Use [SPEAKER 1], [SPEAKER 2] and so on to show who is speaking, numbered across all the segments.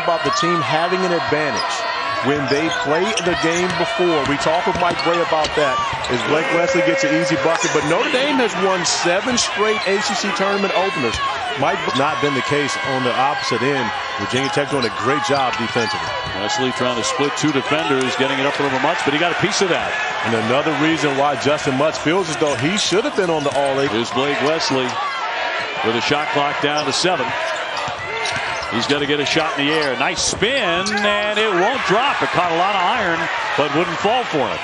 [SPEAKER 1] about the team having an advantage when they play the game before. We talked with Mike Bray about that as Blake Wesley gets an easy bucket. But Notre Dame has won 7 straight ACC tournament openers. Might not been the case on the opposite end. Virginia Tech doing a great job defensively.
[SPEAKER 2] Wesley trying to split 2 defenders, getting it up over Mutz, but he got a piece of that.
[SPEAKER 1] And another reason why Justin Mutz feels as though he should have been on the All-A.
[SPEAKER 2] Here's Blake Wesley with a shot clock down to 7. He's got to get a shot in the air. Nice spin, and it won't drop. It caught a lot of iron, but wouldn't fall for it.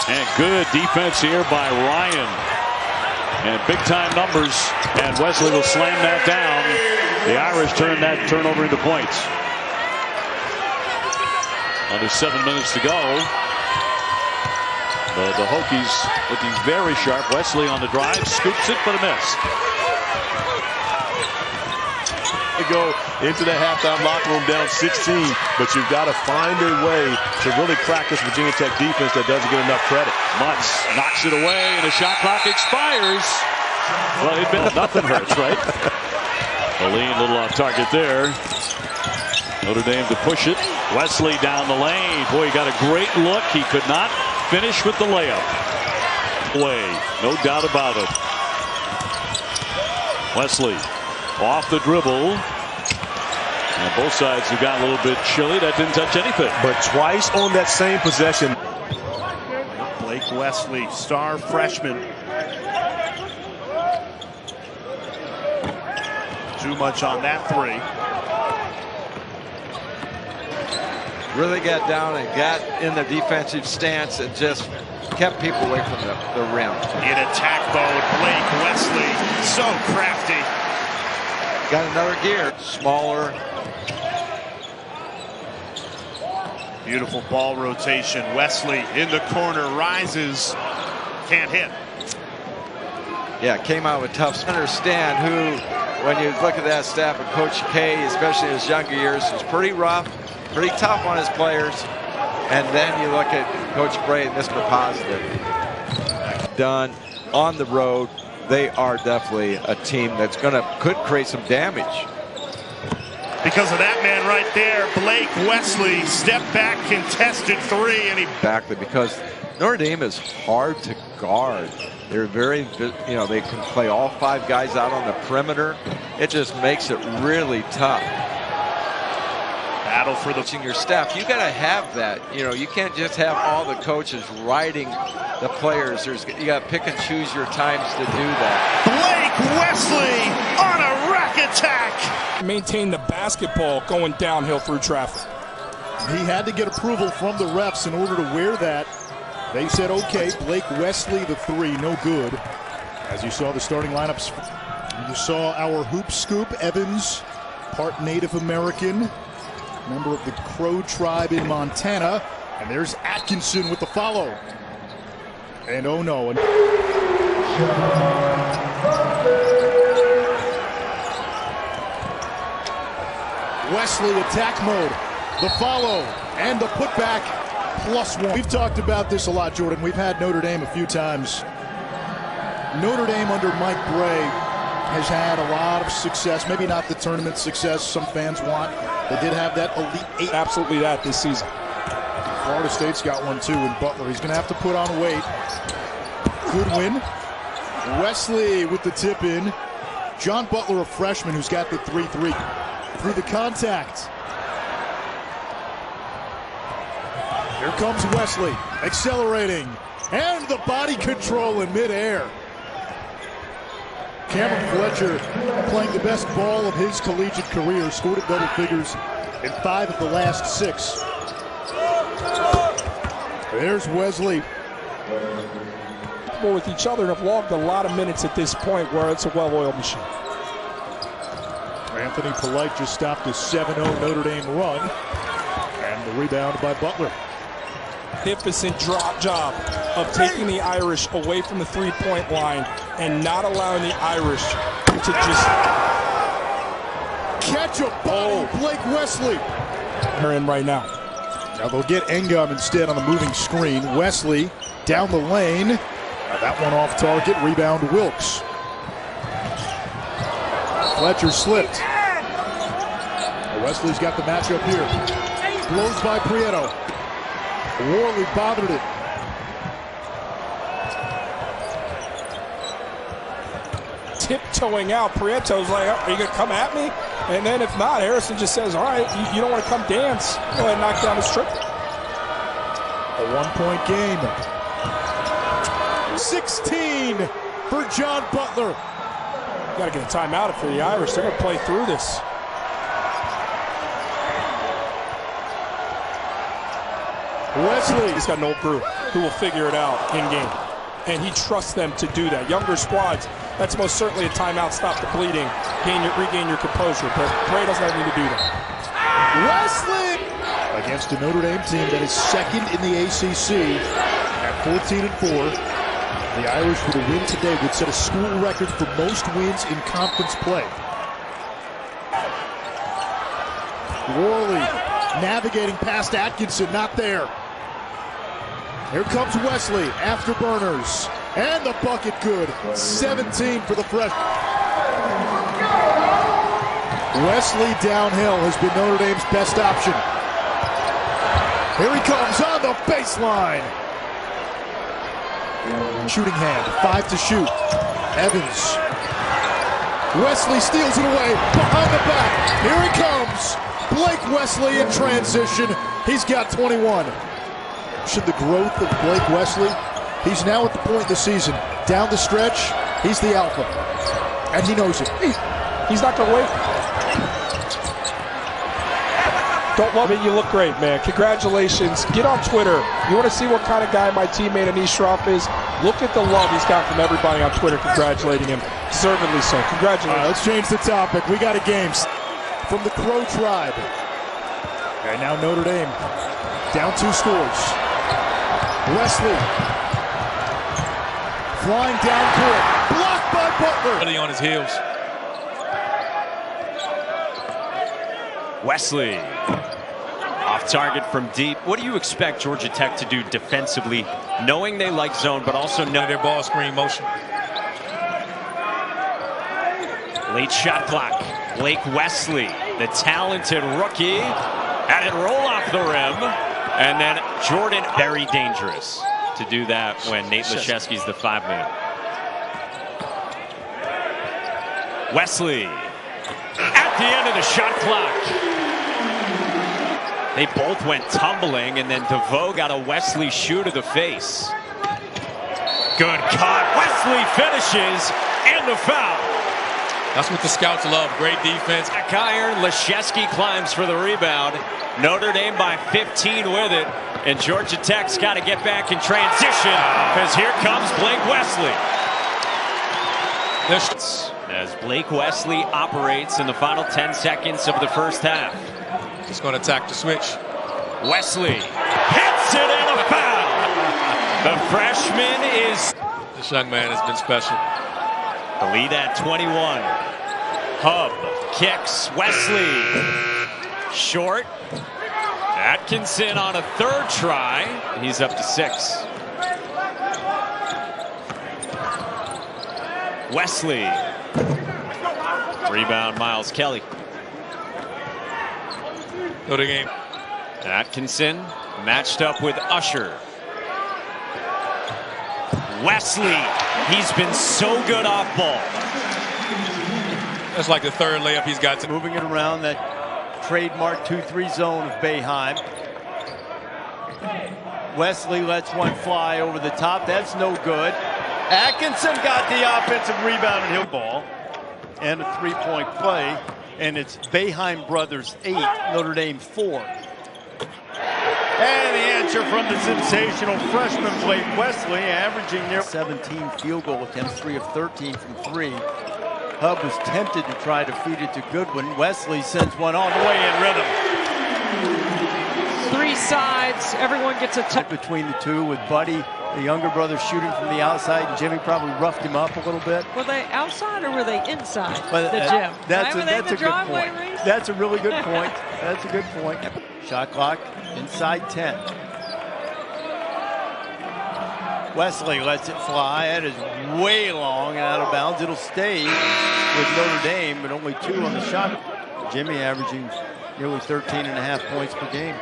[SPEAKER 2] And good defense here by Ryan. And big-time numbers, and Wesley will slam that down. The Irish turn that turnover into points. Under 7 minutes to go. The Hokies looking very sharp. Wesley on the drive, scoops it, but a miss.
[SPEAKER 1] To go into the halftime locker room down 16, but you've got to find a way to really crack this Virginia Tech defense that doesn't get enough credit.
[SPEAKER 2] Mutz knocks it away, and the shot clock expires. Well, nothing hurts, right? A lean, little off target there. Notre Dame to push it. Wesley down the lane. Boy, he got a great look. He could not finish with the layup. Away, no doubt about it. Wesley off the dribble. And both sides have gotten a little bit chilly. That didn't touch anything.
[SPEAKER 1] But twice on that same possession.
[SPEAKER 3] Blake Wesley, star freshman. Too much on that 3.
[SPEAKER 4] Really got down and got in the defensive stance and just kept people away from the rim.
[SPEAKER 3] In attack mode, Blake Wesley, so crafty.
[SPEAKER 4] Got another gear. Smaller.
[SPEAKER 3] Beautiful ball rotation. Wesley in the corner, rises, can't hit.
[SPEAKER 4] Yeah, came out with tough. Understand who, when you look at that staff of Coach K, especially in his younger years, was pretty rough, pretty tough on his players. And then you look at Coach Bray and Mr. Positive. Done on the road. They are definitely a team that's could create some damage.
[SPEAKER 3] Because of that man right there, Blake Wesley, step back, contested 3, and he
[SPEAKER 4] Exactly, because Notre Dame is hard to guard. They're very, they can play all 5 guys out on the perimeter. It just makes it really tough.
[SPEAKER 3] Battle for
[SPEAKER 4] your staff. You got to have that. You can't just have all the coaches riding the players. You got to pick and choose your times to do that.
[SPEAKER 3] Blake Wesley on a rack attack.
[SPEAKER 5] Maintain the basketball going downhill through traffic.
[SPEAKER 6] He had to get approval from the refs in order to wear that. They said, okay, Blake Wesley, the 3, no good. As you saw the starting lineups, you saw our hoop scoop, Evans, part Native American, member of the Crow tribe in Montana. And there's Atkinson with the follow. And oh no. Wesley attack mode. The follow and the putback +1. We've talked about this a lot, Jordan. We've had Notre Dame a few times. Notre Dame under Mike Bray has had a lot of success. Maybe not the tournament success some fans want. They did have that Elite 8.
[SPEAKER 5] Absolutely that this season.
[SPEAKER 6] Florida State's got one too in Butler. He's going to have to put on weight. Good win. Wesley with the tip in. John Butler, a freshman who's got the 3-3 through the contact. Here comes Wesley, accelerating, and the body control in midair. Cameron Fletcher playing the best ball of his collegiate career, scored at double figures in 5 of the last 6. There's Wesley.
[SPEAKER 5] With each other and have logged a lot of minutes at this point where it's a well-oiled machine.
[SPEAKER 6] Anthony Polite just stopped a 7-0 Notre Dame run, and the rebound by Butler.
[SPEAKER 5] Magnificent drop job of taking the Irish away from the three-point line and not allowing the Irish to just
[SPEAKER 6] catch a ball. Blake Wesley.
[SPEAKER 5] They're in right now.
[SPEAKER 6] Now they'll get Engum instead on the moving screen. Wesley down the lane. Now that one off target. Rebound Wilkes. Fletcher slipped. Wesley's got the matchup here. Blows by Prieto. Worley bothered it.
[SPEAKER 5] Tiptoeing out. Prieto's like, are you going to come at me? And then if not, Harrison just says, all right, you don't want to come dance. Go ahead and knock down the strip.
[SPEAKER 6] A 1-point game. 16 for John Butler.
[SPEAKER 5] Got to get a timeout for the Irish. They're going to play through this.
[SPEAKER 6] Wesley.
[SPEAKER 5] He's got an old crew who will figure it out in game. And he trusts them to do that. Younger squads, that's most certainly a timeout. Stop the bleeding. Regain your composure. But Bray doesn't have need to do that.
[SPEAKER 6] Wesley! Against a Notre Dame team that is second in the ACC at 14-4. The Irish, with a win today, would set a school record for most wins in conference play. Worley navigating past Atkinson, not there. Here comes Wesley, afterburners, and the bucket good. 17 for the freshman. Wesley downhill has been Notre Dame's best option. Here he comes on the baseline. Shooting hand, 5 to shoot. Evans. Wesley steals it away, behind the back. Here he comes. Blake Wesley in transition. He's got 21. Should the growth of Blake Wesley, he's now at the point in the season. Down the stretch, he's the alpha. And he knows it.
[SPEAKER 5] He's not going to wait. Don't love it, you look great, man. Congratulations. Get on Twitter. You want to see what kind of guy my teammate Anish Shroff is? Look at the love he's got from everybody on Twitter congratulating him. Deservedly so. Congratulations.
[SPEAKER 6] All right, let's change the topic. We got a game from the Crow Tribe. And now Notre Dame down 2 scores. Wesley flying down court. Blocked by Butler.
[SPEAKER 7] Really on his heels.
[SPEAKER 8] Wesley off target from deep. What do you expect Georgia Tech to do defensively, knowing they like zone, but also know
[SPEAKER 7] Their ball screen motion.
[SPEAKER 8] late shot clock? Blake Wesley, the talented rookie, had it roll off the rim, and then Jordan, very dangerous to do that when Nate Laszewski's the 5-man. Wesley at the end of the shot clock. They both went tumbling, and then DeVoe got a Wesley shoe to the face. Good cut. Wesley finishes, and the foul.
[SPEAKER 7] That's what the scouts love. Great defense.
[SPEAKER 8] Back iron. Laszewski climbs for the rebound. Notre Dame by 15 with it, and Georgia Tech's got to get back in transition because here comes Blake Wesley. As Blake Wesley operates in the final 10 seconds of the first half.
[SPEAKER 7] He's going to attack the switch.
[SPEAKER 8] Wesley hits it, and a foul. The freshman is...
[SPEAKER 7] This young man has been special.
[SPEAKER 8] The lead at 21. Hub kicks. Wesley short. Atkinson on a 3rd try. He's up to 6. Wesley. Rebound, Miles Kelly.
[SPEAKER 7] Go to game.
[SPEAKER 8] Atkinson matched up with Usher. Wesley, he's been so good off ball.
[SPEAKER 7] That's like the 3rd layup he's got.
[SPEAKER 9] Moving it around that trademark 2-3 zone of Boeheim. Wesley lets one fly over the top. That's no good. Atkinson got the offensive rebound and he'll ball. And a 3-point play. And it's Boeheim brothers 8, Notre Dame 4. And the answer from the sensational freshman Blake Wesley, averaging near 17 field goal attempts, 3 of 13 from 3. Hub was tempted to try to feed it to Goodwin. Wesley sends one all the way in rhythm.
[SPEAKER 10] 3 sides, everyone gets a touch.
[SPEAKER 9] Between the two, with Buddy, the younger brother, shooting from the outside, and Jimmy probably roughed him up a little bit.
[SPEAKER 10] Were they outside or were they inside
[SPEAKER 9] But,
[SPEAKER 10] the gym?
[SPEAKER 9] That's a good
[SPEAKER 10] driveway
[SPEAKER 9] point.
[SPEAKER 10] race?
[SPEAKER 9] That's a really good point. That's a good point. Shot clock inside 10. Wesley lets it fly. That is way long and out of bounds. It'll stay. with Notre Dame, but only 2 on the shot. Jimmy averaging nearly 13.5 points per game.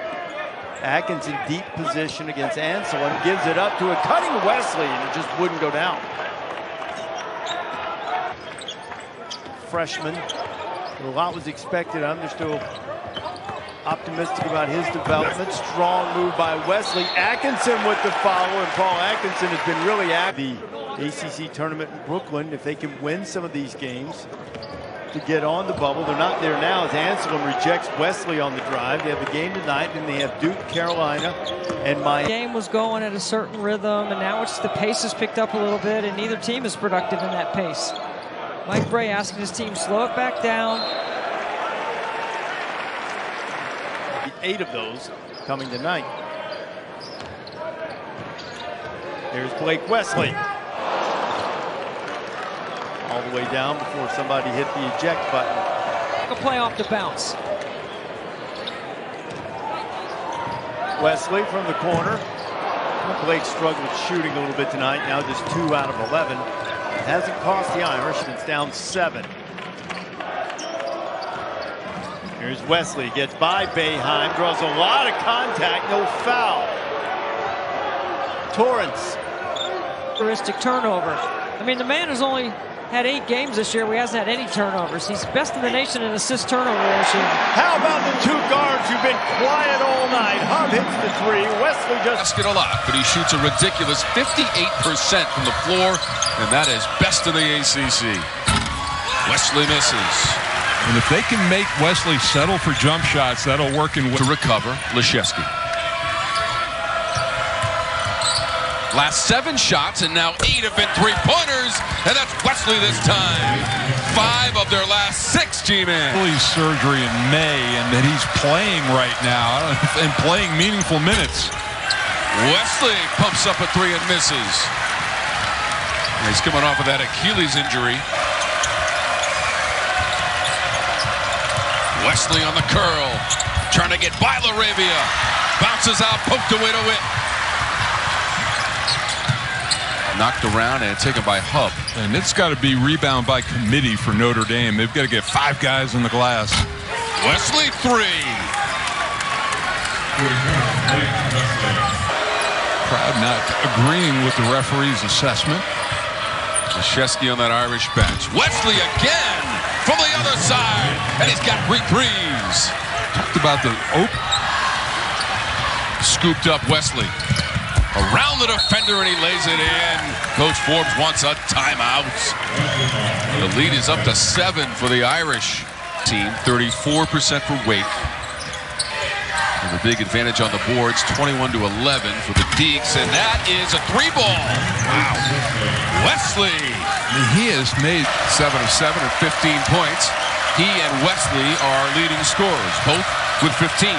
[SPEAKER 9] Atkins in deep position against Ansel and gives it up to a cutting Wesley, and it just wouldn't go down. Freshman, a lot was expected. I'm still optimistic about his development. Strong move by Wesley. Atkinson with the follow, and Paul Atkinson has been really active. The ACC tournament in Brooklyn, if they can win some of these games to get on the bubble. They're not there now as Anselm rejects Wesley on the drive. They have the game tonight, and they have Duke, Carolina, and Miami.
[SPEAKER 10] The game was going at a certain rhythm, and now it's the pace has picked up a little bit, and neither team is productive in that pace. Mike Bray asking his team slow it back down.
[SPEAKER 9] 8 of those coming tonight. There's Blake Wesley. All the way down before somebody hit the eject button.
[SPEAKER 10] A play off the bounce.
[SPEAKER 9] Wesley from the corner. Blake struggled shooting a little bit tonight. Now just 2 out of 11. It hasn't cost the Irish. It's down 7. Here's Wesley. Gets by Boeheim. Draws a lot of contact. No foul. Torrance.
[SPEAKER 10] Characteristic turnover. I mean, the man has only had 8 games this year where he hasn't had any turnovers. He's best in the nation in assist turnover ratio.
[SPEAKER 9] How about the 2 guards who've been quiet all night? Hub hits the 3. Wesley just
[SPEAKER 11] ask it a lot, but he shoots a ridiculous 58% from the floor, and that is best in the ACC. Wesley misses.
[SPEAKER 12] And if they can make Wesley settle for jump shots, that'll work in
[SPEAKER 11] to recover. Leszewski. Last 7 shots, and now 8 have been 3-pointers, and that's Wesley this time. 5 of their last 6, G-Man.
[SPEAKER 12] Surgery in May, and that he's playing right now and playing meaningful minutes.
[SPEAKER 11] Wesley pumps up a 3 and misses. And he's coming off of that Achilles injury. Wesley on the curl, trying to get by LaRavia. Bounces out, poked away to Witt. Knocked around and taken by Hub.
[SPEAKER 12] And it's got to be rebound by committee for Notre Dame. They've got to get 5 guys in the glass.
[SPEAKER 11] Wesley 3.
[SPEAKER 12] Crowd not agreeing with the referee's assessment.
[SPEAKER 11] Leszewski on that Irish bench. Wesley again from the other side, and he's got 3 threes.
[SPEAKER 12] Talked about the
[SPEAKER 11] scooped up Wesley. Around the defender, and he lays it in. Coach Forbes wants a timeout. The lead is up to 7 for the Irish team, 34% for Wake. And the big advantage on the boards, 21-11 for the Deeks, and that is a 3-ball. Wow. Wesley.
[SPEAKER 12] He has made
[SPEAKER 11] 7 of 7 at 15 points. He and Wesley are leading scorers, both with 15.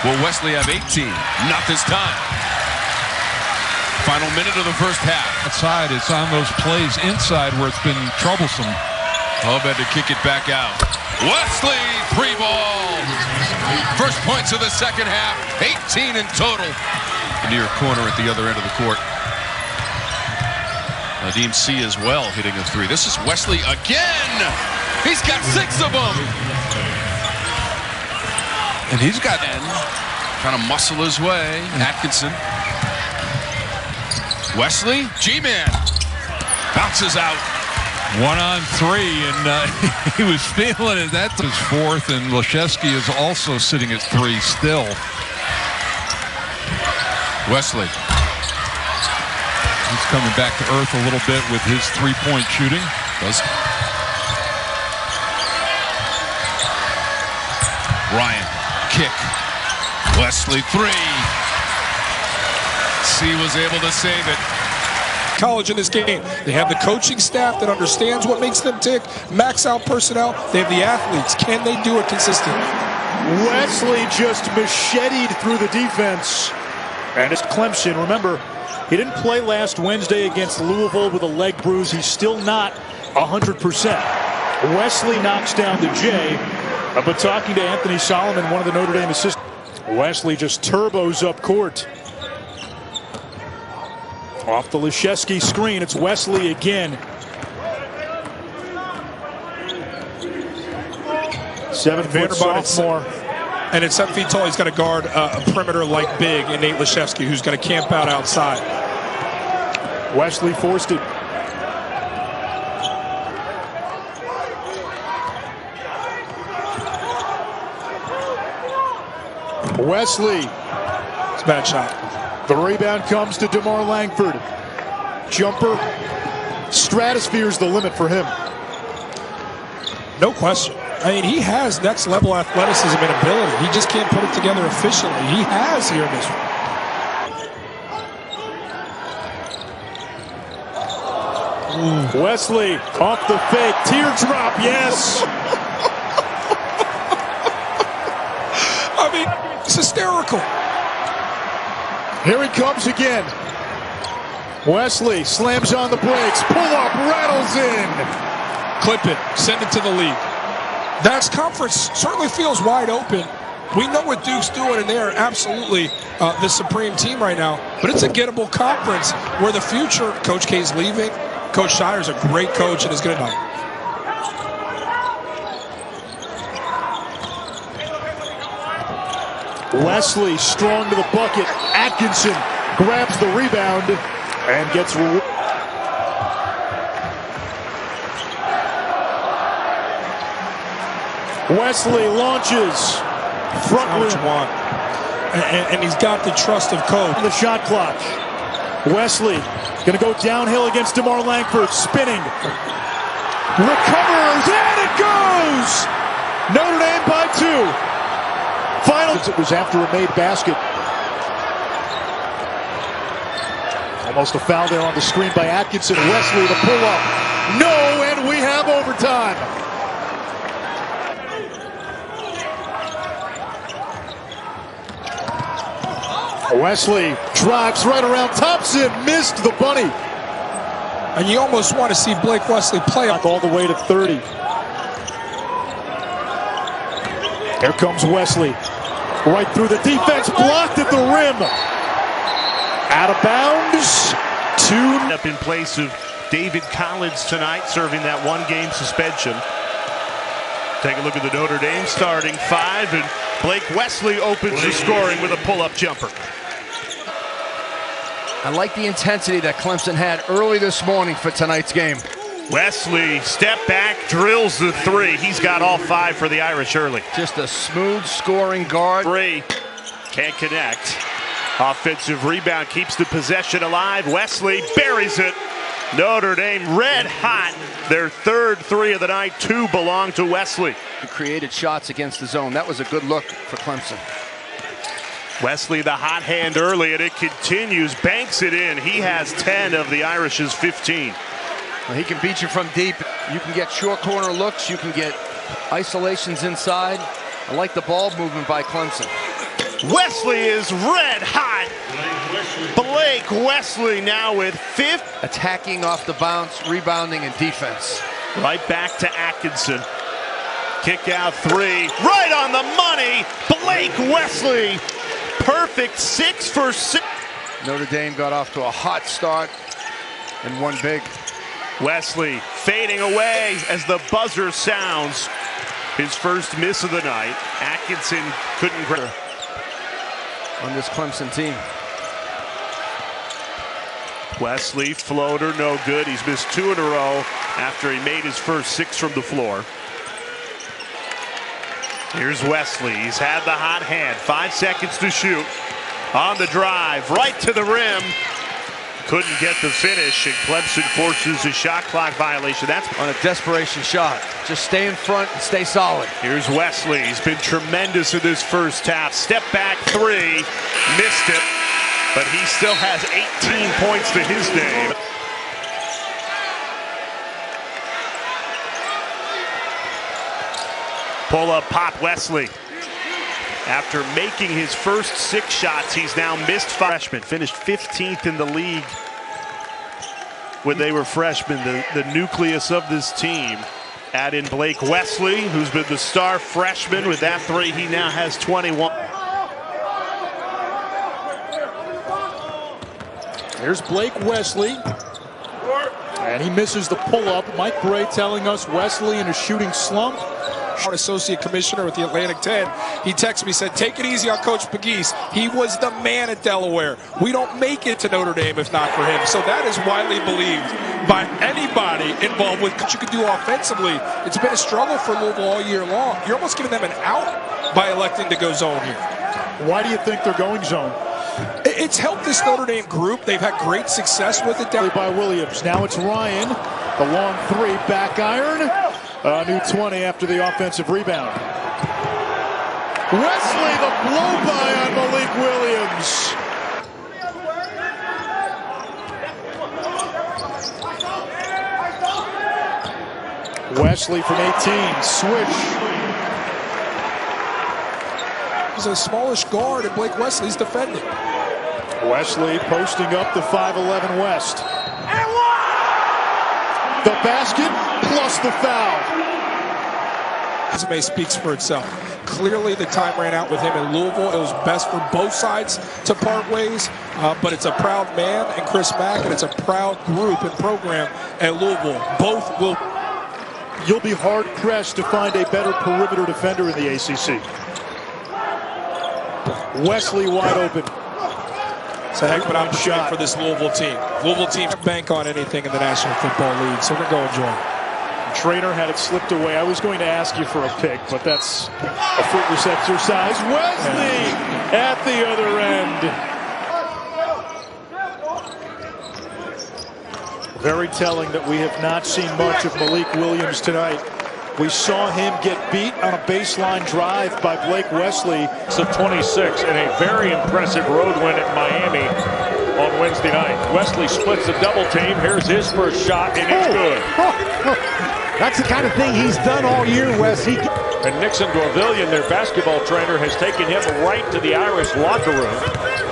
[SPEAKER 11] Will Wesley have 18? Not this time. Final minute of the first half.
[SPEAKER 12] Outside, it's on those plays inside where it's been troublesome.
[SPEAKER 11] Hub had to kick it back out. Wesley, 3-ball. First points of the second half, 18 in total. Near corner at the other end of the court. Nadim C as well hitting a 3. This is Wesley again. He's got 6 of them.
[SPEAKER 12] And he's got
[SPEAKER 11] trying to muscle his way. Atkinson. Wesley, G-Man, bounces out.
[SPEAKER 12] 1 on 3, and he was feeling it. That's his 4th, and Leszewski is also sitting at 3 still.
[SPEAKER 11] Wesley.
[SPEAKER 12] He's coming back to earth a little bit with his 3-point shooting.
[SPEAKER 11] Ryan, kick. Wesley, 3. C was able to save it.
[SPEAKER 5] College in this game. They have the coaching staff that understands what makes them tick, max out personnel. They have the athletes. Can they do it consistently?
[SPEAKER 6] Wesley just macheted through the defense. And it's Clemson. Remember, he didn't play last Wednesday against Louisville with a leg bruise. He's still not 100%. Wesley knocks down the J. But talking to Anthony Solomon, one of the Notre Dame assistants, Wesley just turbos up court. Off the Leszewski screen, it's Wesley again. 7-foot sophomore.
[SPEAKER 5] And at 7 feet tall, he's got to guard a perimeter like big in Nate Leshevsky, who's going to camp out outside.
[SPEAKER 6] Wesley forced it. Wesley.
[SPEAKER 5] It's a bad shot.
[SPEAKER 6] The rebound comes to DeMar Langford. Jumper. Stratosphere's the limit for him.
[SPEAKER 5] No question. I mean, he has next level athleticism and ability. He just can't put it together efficiently. He has here in this one.
[SPEAKER 6] Wesley off the fake. Teardrop, yes.
[SPEAKER 5] I mean, it's hysterical.
[SPEAKER 6] Here he comes again. Wesley slams on the brakes. Pull up, rattles in.
[SPEAKER 5] Clip it. Send it to the league. That's conference certainly feels wide open. We know what Duke's doing, and they are absolutely the supreme team right now. But it's a gettable conference where the future, Coach K's leaving. Coach Shire's a great coach and is going to know.
[SPEAKER 6] Wesley strong to the bucket. Atkinson grabs the rebound and gets rewarded. Wesley launches. Front rim.
[SPEAKER 5] And he's got the trust of Coach.
[SPEAKER 6] The shot clock. Wesley going to go downhill against DeMar Langford. Spinning. Recovers. And it goes! Notre Dame by 2. Finals. It was after a made basket. Almost a foul there on the screen by Atkinson. Wesley the pull up. No, and we have overtime. Wesley drives right around Thompson, missed the bunny.
[SPEAKER 5] And you almost want to see Blake Wesley play up
[SPEAKER 6] all the way to 30. Here comes Wesley. Right through the defense, blocked at the rim. Out of bounds. 2
[SPEAKER 3] up in place of David Collins tonight, serving that 1-game suspension. Take a look at the Notre Dame starting 5, and Blake Wesley opens the scoring with a pull-up jumper.
[SPEAKER 13] I like the intensity that Clemson had early this morning for tonight's game.
[SPEAKER 3] Wesley, step back, drills the 3. He's got all 5 for the Irish early.
[SPEAKER 13] Just a smooth scoring guard.
[SPEAKER 3] 3, can't connect. Offensive rebound keeps the possession alive. Wesley buries it. Notre Dame red hot. Their 3rd 3 of the night. 2 belong to Wesley.
[SPEAKER 13] He created shots against the zone. That was a good look for Clemson.
[SPEAKER 3] Wesley the hot hand early, and it continues. Banks it in. He has 10 of the Irish's 15.
[SPEAKER 13] Well, he can beat you from deep. You can get short corner looks. You can get isolations inside. I like the ball movement by Clemson.
[SPEAKER 3] Wesley is red hot. Blake Wesley now with 5th.
[SPEAKER 13] Attacking off the bounce, rebounding, and defense.
[SPEAKER 3] Right back to Atkinson. Kick out 3. Right on the money. Blake Wesley. Perfect 6 for 6.
[SPEAKER 13] Notre Dame got off to a hot start and won big.
[SPEAKER 3] Wesley fading away as the buzzer sounds. His first miss of the night. Atkinson couldn't grab
[SPEAKER 13] on this Clemson team.
[SPEAKER 3] Wesley, floater, no good. He's missed 2 in a row after he made his first 6 from the floor. Here's Wesley. He's had the hot hand. 5 seconds to shoot. On the drive, right to the rim. Couldn't get the finish, and Clemson forces a shot clock violation. That's
[SPEAKER 13] on a desperation shot. Just stay in front and stay solid.
[SPEAKER 3] Here's Wesley. He's been tremendous in this first half. Step back 3. Missed it, but he still has 18 points to his name. Pull up pop Wesley. After making his first 6 shots, he's now missed 5. Freshman finished 15th in the league when they were freshmen. The nucleus of this team. Add in Blake Wesley, who's been the star freshman. With that 3, he now has 21.
[SPEAKER 6] There's Blake Wesley. And he misses the pull-up. Mike Gray telling us Wesley in a shooting slump.
[SPEAKER 5] Associate commissioner with the Atlantic 10, he texted me, said, take it easy on Coach Pegues. He was the man at Delaware. We don't make it to Notre Dame if not for him. So that is widely believed by anybody involved with what you can do offensively. It's been a struggle for Louisville all year long. You're almost giving them an out by electing to go zone here.
[SPEAKER 6] Why do you think they're going zone?
[SPEAKER 5] It's helped this Notre Dame group. They've had great success with it.
[SPEAKER 6] By Williams. Now it's Ryan. The long three, back iron. A new 20 after the offensive rebound. Wesley, the blow-by on Malik Williams. Wesley from 18, switch.
[SPEAKER 5] He's a smallish guard, and Blake Wesley's defending.
[SPEAKER 6] Wesley posting up the 5'11 West. The basket plus the foul.
[SPEAKER 5] Resume speaks for itself. Clearly the time ran out with him in Louisville. It was best for both sides to part ways, but it's a proud man and Chris Mack, and it's a proud group and program at Louisville. Both will.
[SPEAKER 6] You'll be hard-pressed to find a better perimeter defender in the ACC. Wesley wide open.
[SPEAKER 5] It's a heck of an opportunity for this Louisville team. Louisville teams bank on anything in the National Football League, so we're going to go enjoy it.
[SPEAKER 6] Trainer had it slipped away. I was going to ask you for a pick, but that's a fruitless exercise. Wesley at the other end. Very telling that we have not seen much of Malik Williams tonight. We saw him get beat on a baseline drive by Blake Wesley.
[SPEAKER 14] It's of 26 and a very impressive road win at Miami on Wednesday night. Wesley splits the double team. Here's his first shot, and it's good.
[SPEAKER 15] That's the kind of thing he's done all year, Wes.
[SPEAKER 14] And Nixon Dorvillian, their basketball trainer, has taken him right to the Irish locker room.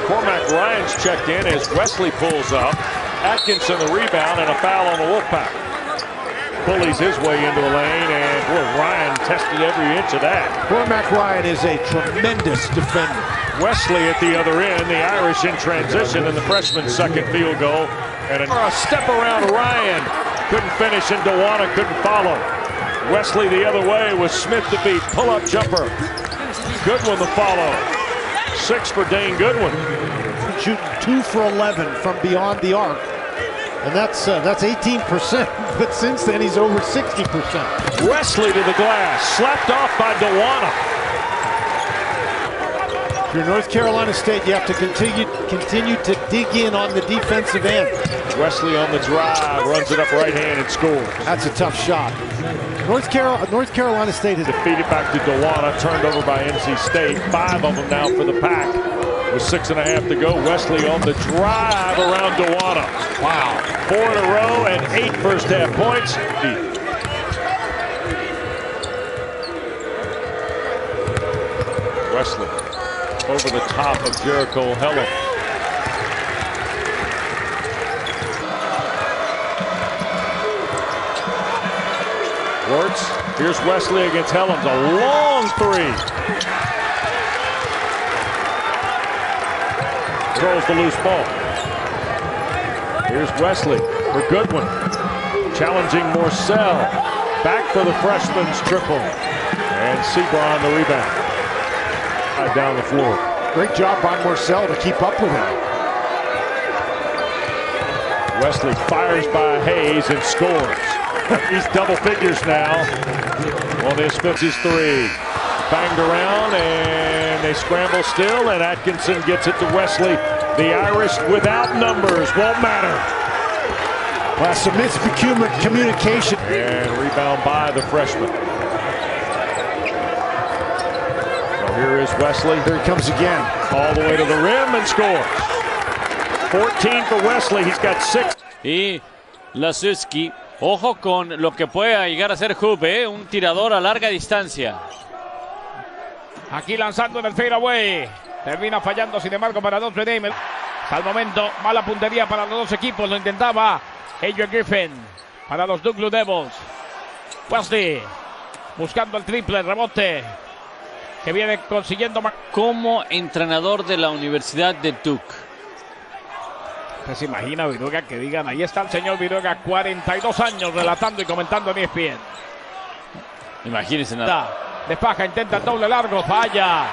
[SPEAKER 14] Cormac Ryan's checked in as Wesley pulls up. Atkinson the rebound and a foul on the Wolfpack. Bullies his way into the lane, and boy, Ryan tested every inch of that.
[SPEAKER 15] Cormac Ryan is a tremendous defender.
[SPEAKER 14] Wesley at the other end, the Irish in transition, and the freshman's second field goal. And a step around Ryan. Couldn't finish, and Dewana couldn't follow. Wesley the other way with Smith to beat. Pull-up jumper. Goodwin the follow. 6 for Dane Goodwin.
[SPEAKER 15] Shooting 2 for 11 from beyond the arc. And that's 18%, but since then he's over 60%.
[SPEAKER 14] Wesley to the glass, slapped off by Dewana.
[SPEAKER 15] If you're North Carolina State, you have to continue to dig in on the defensive end.
[SPEAKER 14] Wesley on the drive, runs it up right hand and scores.
[SPEAKER 15] That's a tough shot. North Carolina State has
[SPEAKER 14] defeated back to Dewana, turned over by NC State. 5 of them now for the Pack. With 6.5 to go, Wesley on the drive around Dewana. Wow. 4 in a row and 8 first half points. Wesley over the top of Jericho Hellam. Wirtz, here's Wesley against Helms. A long three. Throws the loose ball. Here's Wesley for Goodwin. Challenging Morcell. Back for the freshman's triple. And Sebron the rebound. Right down the floor.
[SPEAKER 15] Great job by Morcell to keep up with him.
[SPEAKER 14] Wesley fires by Hayes and scores. He's double figures now. On this 53. Banged around and they scramble still, and Atkinson gets it to Wesley. The Irish without numbers won't matter.
[SPEAKER 15] Well, some miscommunication.
[SPEAKER 14] And rebound by the freshman. So here is Wesley.
[SPEAKER 15] Here he comes again.
[SPEAKER 14] All the way to the rim and scores. 14 for Wesley. He's got 6.
[SPEAKER 16] Y Lasewski, ojo con lo que pueda llegar a ser Hoop, un tirador a larga distancia.
[SPEAKER 17] Aquí lanzando en el fadeaway. Termina fallando, sin embargo, para Notre Dame. Hasta el momento, mala puntería para los dos equipos. Lo intentaba Adrian Griffin para los Duke Blue Devils. Wesley buscando el triple, rebote que viene consiguiendo.
[SPEAKER 16] Como entrenador de la Universidad de Duke.
[SPEAKER 17] ¿Usted se imagina, Viruega, que digan, ahí está el señor Viruega, 42 años, relatando y comentando en ESPN?
[SPEAKER 16] Imagínense nada.
[SPEAKER 17] Despaja, intenta el doble largo, falla.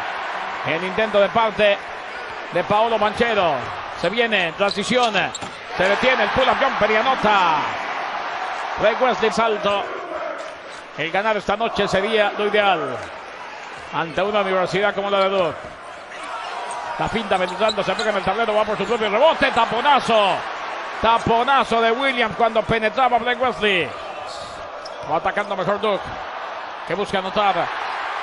[SPEAKER 17] El intento de parte de Paolo Manchero. Se viene, transición. Se detiene el pull-up jumper y anota. Blake Wesley, salto. El ganar esta noche sería lo ideal ante una universidad como la de Duke. La finta penetrando, se pega en el tablero, va por su propio rebote. Taponazo. Taponazo de Williams cuando penetraba Blake Wesley. Va atacando mejor Duke, que busca anotar,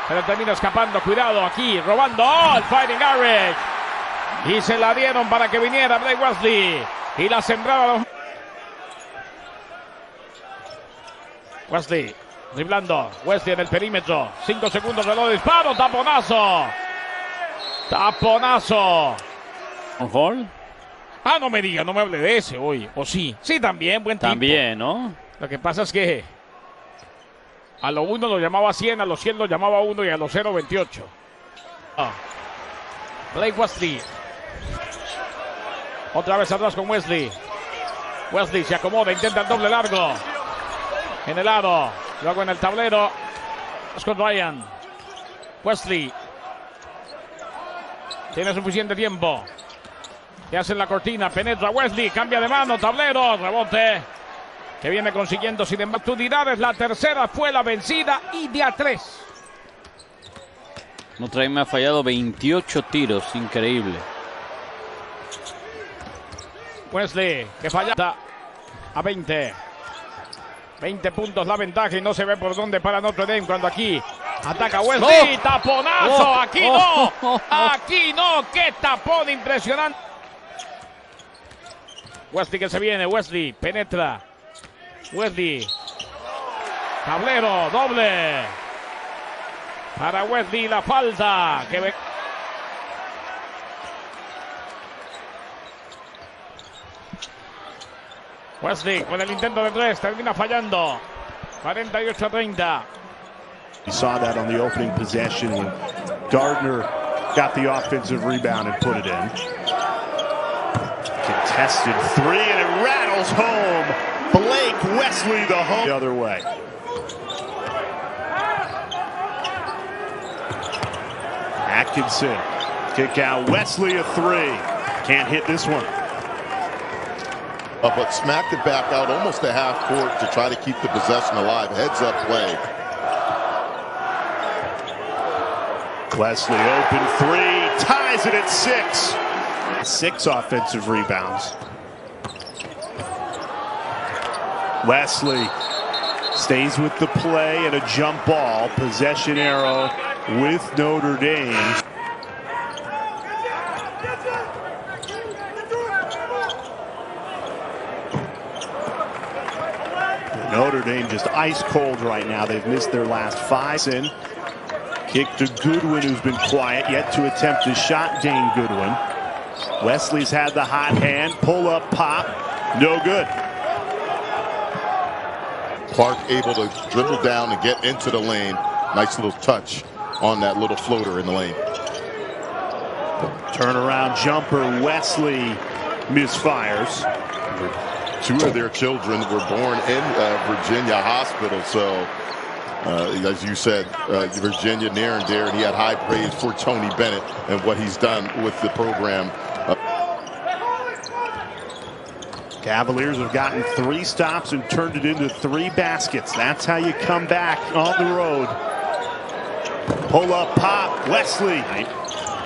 [SPEAKER 17] pero termina escapando. Cuidado aquí, robando. ¡Oh! El Fighting Irish. Y se la dieron para que viniera Blake Wesley. Y la sembraba. Wesley, driblando. Wesley en el perímetro. 5 segundos de lo disparo. Taponazo. Taponazo.
[SPEAKER 16] ¿Un gol?
[SPEAKER 17] Ah, no me diga, no me hable de ese hoy. ¿O sí? Sí, también, buen tipo.
[SPEAKER 16] También, ¿no?
[SPEAKER 17] Lo que pasa es que a lo 1 lo llamaba 100, a los 100 lo llamaba 1 y a los 0, 28. Blake Wesley. Otra vez atrás con Wesley. Wesley se acomoda, intenta el doble largo. En el lado, luego en el tablero. Scott Ryan. Wesley. Tiene suficiente tiempo. Le hacen la cortina, penetra Wesley, cambia de mano, tablero, rebote. Que viene consiguiendo sin oportunidades. La tercera fue la vencida y de a 3.
[SPEAKER 16] Notre Dame ha fallado 28 tiros, increíble.
[SPEAKER 17] Wesley, que falla a 20. 20 puntos la ventaja y no se ve por dónde para Notre Dame cuando aquí ataca Wesley. ¡Oh! ¡Taponazo! ¡Oh! ¡Aquí no! ¡Oh! ¡Aquí no! ¡Qué tapón impresionante! Wesley que se viene, Wesley penetra. Wesley. Tablero, doble. Para Wesley la falta. Que Wesley con el intento de 3 termina fallando. 48-30.
[SPEAKER 1] You saw that on the opening possession when Gardner got the offensive rebound and put it in.
[SPEAKER 3] Contested 3 and it rattles home. Blake Wesley the
[SPEAKER 1] other way. Atkinson kick out. Wesley a 3. Can't hit this one.
[SPEAKER 18] But smacked it back out almost to half court to try to keep the possession alive. Heads up play.
[SPEAKER 3] Wesley open 3, ties it at 6. 6 offensive rebounds. Wesley stays with the play and a jump ball. Possession arrow with Notre Dame. Notre Dame just ice cold right now. They've missed their last 5. Kick to Goodwin, who's been quiet, yet to attempt a shot. Dane Goodwin. Wesley's had the hot hand. Pull up, pop. No good.
[SPEAKER 18] Clark able to dribble down and get into the lane. Nice little touch on that little floater in the lane.
[SPEAKER 3] Turnaround jumper. Wesley misfires.
[SPEAKER 18] 2 of their children were born in Virginia Hospital. So, as you said, Virginia near and dear, and he had high praise for Tony Bennett and what he's done with the program.
[SPEAKER 3] Cavaliers have gotten 3 stops and turned it into 3 baskets. That's how you come back on the road. Pull up, pop, Wesley.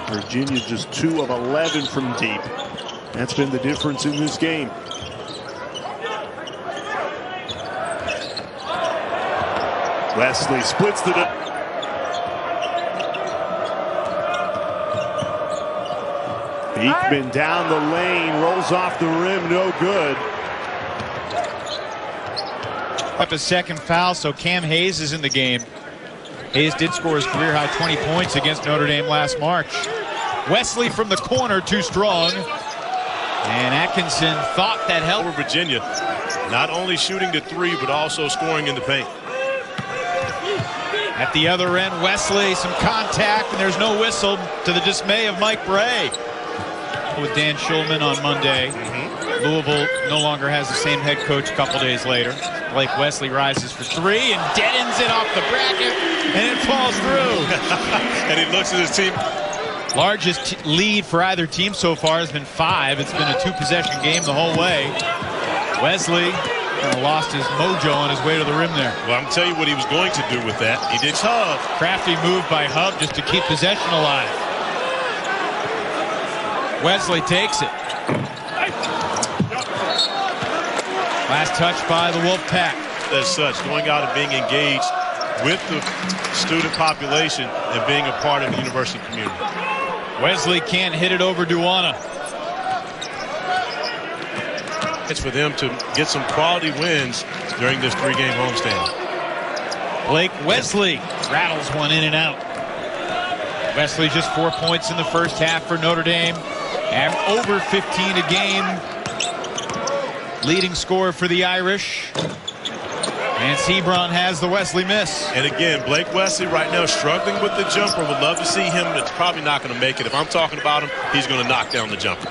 [SPEAKER 3] Virginia just 2 of 11 from deep. That's been the difference in this game. Wesley splits the... Beekman down the lane, rolls off the rim, no good.
[SPEAKER 19] Up a second foul, so Cam Hayes is in the game. Hayes did score his career-high 20 points against Notre Dame last March. Wesley from the corner, too strong. And Atkinson thought that helped.
[SPEAKER 20] Over Virginia, not only shooting the 3, but also scoring in the paint.
[SPEAKER 19] At the other end, Wesley, some contact, and there's no whistle, to the dismay of Mike Bray. With Dan Schulman on Monday. Louisville no longer has the same head coach a couple days later. Blake Wesley rises for three and deadens it off the bracket, and it falls through.
[SPEAKER 20] And he looks at his team.
[SPEAKER 19] Largest lead for either team so far has been 5. It's been a 2-possession game the whole way. Wesley kind of lost his mojo on his way to the rim there.
[SPEAKER 20] Well, I'm going to tell you what he was going to do with that. He did Hub.
[SPEAKER 19] Crafty move by Hub just to keep possession alive. Wesley takes it. Last touch by the Wolfpack.
[SPEAKER 20] As such, going out and being engaged with the student population and being a part of the university community.
[SPEAKER 19] Wesley can't hit it over Duana.
[SPEAKER 20] It's for them to get some quality wins during this 3-game homestand.
[SPEAKER 19] Blake Wesley rattles one in and out. Wesley just 4 points in the first half for Notre Dame, and over 15 a game. Leading scorer for the Irish. And Sebron has the Wesley miss.
[SPEAKER 20] And again, Blake Wesley right now struggling with the jumper. Would love to see him. It's probably not going to make it. If I'm talking about him, he's going to knock down the jumper.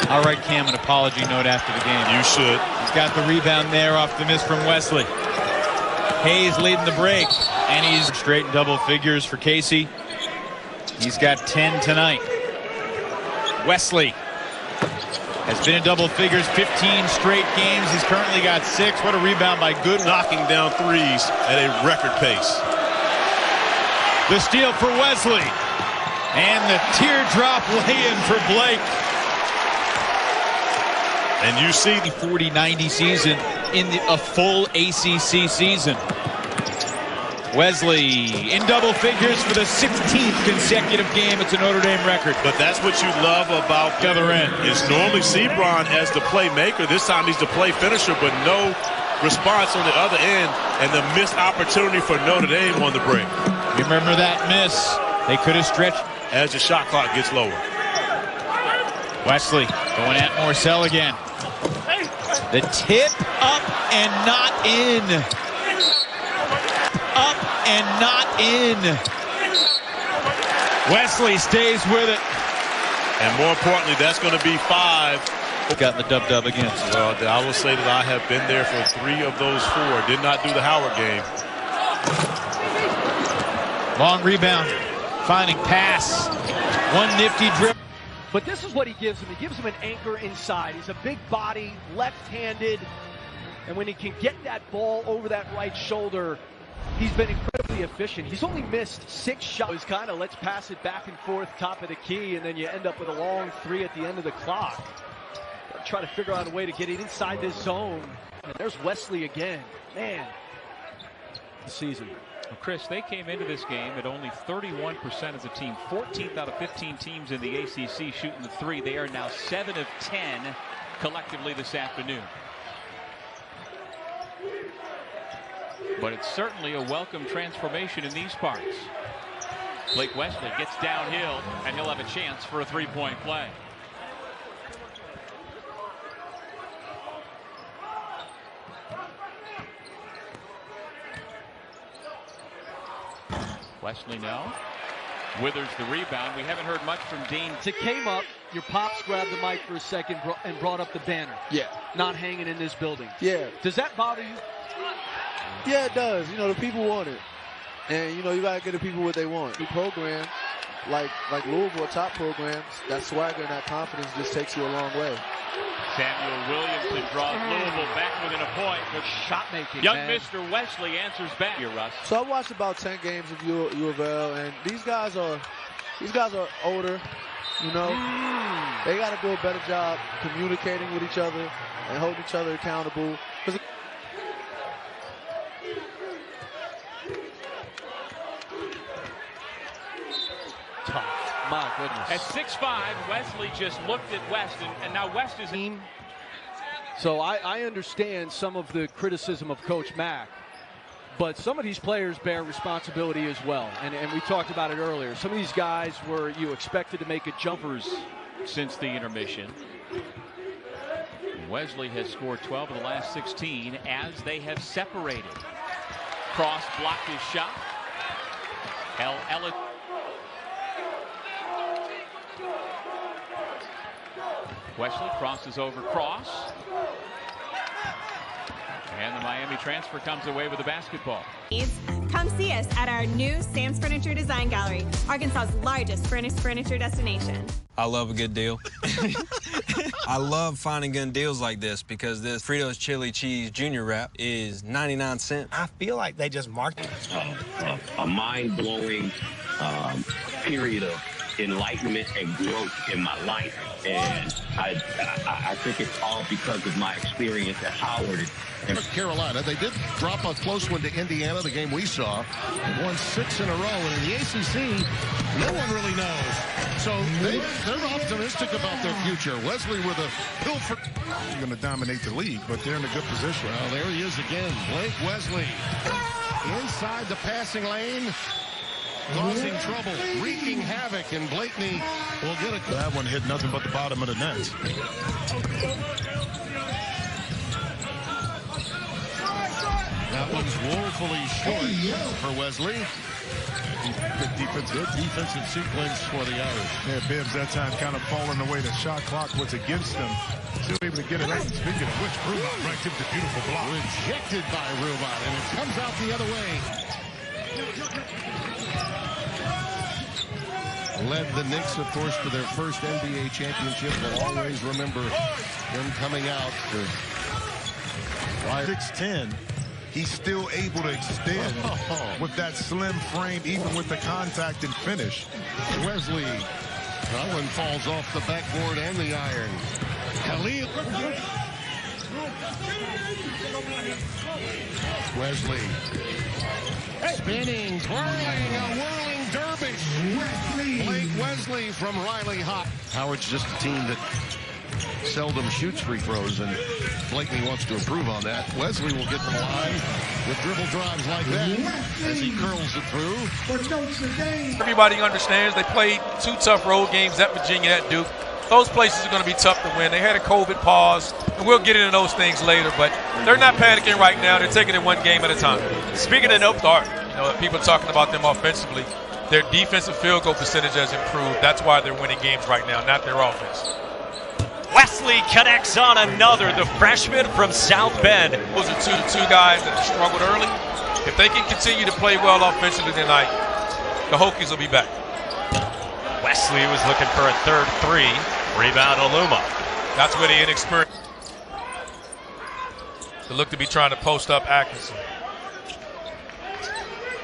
[SPEAKER 19] I'll write Cam an apology note after the game.
[SPEAKER 20] You should.
[SPEAKER 19] He's got the rebound there off the miss from Wesley. Hayes leading the break. And he's straight in double figures for Casey. He's got 10 tonight. Wesley has been in double figures 15 straight games. He's currently got 6. What a rebound by Good.
[SPEAKER 20] Knocking down threes at a record pace.
[SPEAKER 19] The steal for Wesley. And the teardrop lay-in for Blake.
[SPEAKER 20] And you see
[SPEAKER 19] the 40-90 season in a full ACC season. Wesley in double figures for the 16th consecutive game. It's a Notre Dame record.
[SPEAKER 20] But that's what you love about
[SPEAKER 19] the other end.
[SPEAKER 20] Is normally Sebron as the playmaker. This time he's the play finisher, but no response on the other end, and the missed opportunity for Notre Dame on the break.
[SPEAKER 19] Remember that miss? They could have stretched
[SPEAKER 20] as the shot clock gets lower.
[SPEAKER 19] Wesley going at Morcell again. The tip up and not in. Up and not in. Wesley stays with it.
[SPEAKER 20] And more importantly, that's going to be 5.
[SPEAKER 19] Got the dub-dub again.
[SPEAKER 20] Well, I will say that I have been there for 3 of those 4. Did not do the Howard game.
[SPEAKER 19] Long rebound. Finding pass. One nifty dribble.
[SPEAKER 21] But this is what he gives him. He gives him an anchor inside. He's a big body, left-handed. And when he can get that ball over that right shoulder, he's been incredibly efficient. He's only missed 6 shots. It's kind of let's pass it back and forth, top of the key, and then you end up with a long 3 at the end of the clock. Try to figure out a way to get it inside this zone. And there's Wesley again. Man, the season.
[SPEAKER 22] Well, Chris, they came into this game at only 31% as a team. 14th out of 15 teams in the ACC shooting the 3. They are now 7 of 10 collectively this afternoon. But it's certainly a welcome transformation in these parts. Blake Wesley gets downhill, and he'll have a chance for a 3-point play. Wesley now withers the rebound. We haven't heard much from Dean.
[SPEAKER 21] It came up, your pops grabbed the mic for a second and brought up the banner.
[SPEAKER 23] Yeah.
[SPEAKER 21] Not hanging in this building.
[SPEAKER 23] Yeah.
[SPEAKER 21] Does that bother you?
[SPEAKER 23] Yeah, it does. You know, the people want it. And, you know, you got to give the people what they want. New program, like Louisville, top programs, that swagger and that confidence just takes you a long way.
[SPEAKER 22] Samuel Williamson draws Louisville back within a point.
[SPEAKER 21] Good shot making.
[SPEAKER 22] Young
[SPEAKER 21] man.
[SPEAKER 22] Mr. Wesley answers back. Here, Russ.
[SPEAKER 23] So I watched about 10 games of U of L, and these guys are older. You know, they got to do a better job communicating with each other and holding each other accountable.
[SPEAKER 21] Tough. My goodness.
[SPEAKER 22] At 6'5", Wesley just looked at West, and now West is in.
[SPEAKER 21] So I understand some of the criticism of Coach Mack, but some of these players bear responsibility as well. And we talked about it earlier. Some of these guys were you expected to make a jumpers
[SPEAKER 22] since the intermission. Wesley has scored 12 of the last 16 as they have separated. Cross blocked his shot. Ellis. Wesley crosses over Cross. And the Miami transfer comes away with the basketball.
[SPEAKER 2] Come see us at our new Sam's Furniture Design Gallery, Arkansas's largest furniture destination.
[SPEAKER 4] I love a good deal. I love finding good deals like this because this Fritos Chili Cheese Junior Wrap is 99 cents.
[SPEAKER 8] I feel like they just marked
[SPEAKER 24] a mind-blowing period of enlightenment and growth in my life. And I think it's all because of my experience at Howard.
[SPEAKER 25] North Carolina, they did drop a close one to Indiana, the game we saw. They won 6 in a row, and in the ACC, no one really knows. So they're optimistic about their future. Wesley with a pilfer. They're going to dominate the league, but they're in a good position. Well, there he is again, Blake Wesley. Inside the passing lane, causing trouble, wreaking havoc, and Blakeney will get it. That one hit nothing but the bottom of the net. That one's woefully short for Wesley. Good defensive sequence for the Irish.
[SPEAKER 6] Yeah, Bibbs that time kind of falling the way the shot clock was against them. Still able to get it up. And speaking of which, Rubot right to the beautiful block.
[SPEAKER 25] Rejected by Rubot, and it comes out the other way. Led the Knicks, of course, to their first NBA championship. We'll always remember them coming out.
[SPEAKER 6] 6'10". He's still able to extend with that slim frame, even with the contact and finish.
[SPEAKER 25] Wesley. That one falls off the backboard and the iron. Khalil. Wesley. Spinning, twirling, a whirling dervish. Blake Wesley from Riley Hot. Howard's just a team that seldom shoots free throws, and Blakeney wants to improve on that. Wesley will get to the line with dribble drives like that as he curls it through.
[SPEAKER 7] Everybody understands they played 2 tough road games at Virginia, at Duke. Those places are going to be tough to win. They had a COVID pause, and we'll get into those things later, but they're not panicking right now. They're taking it one game at a time. Speaking of no start, people are talking about them offensively. Their defensive field goal percentage has improved. That's why they're winning games right now, not their offense.
[SPEAKER 26] Wesley connects on another, the freshman from South Bend.
[SPEAKER 7] Those are two guys that have struggled early. If they can continue to play well offensively tonight, the Hokies will be back.
[SPEAKER 26] Wesley was looking for a third three. Rebound Aluma.
[SPEAKER 7] That's where the inexperience. They look to be trying to post up Atkinson.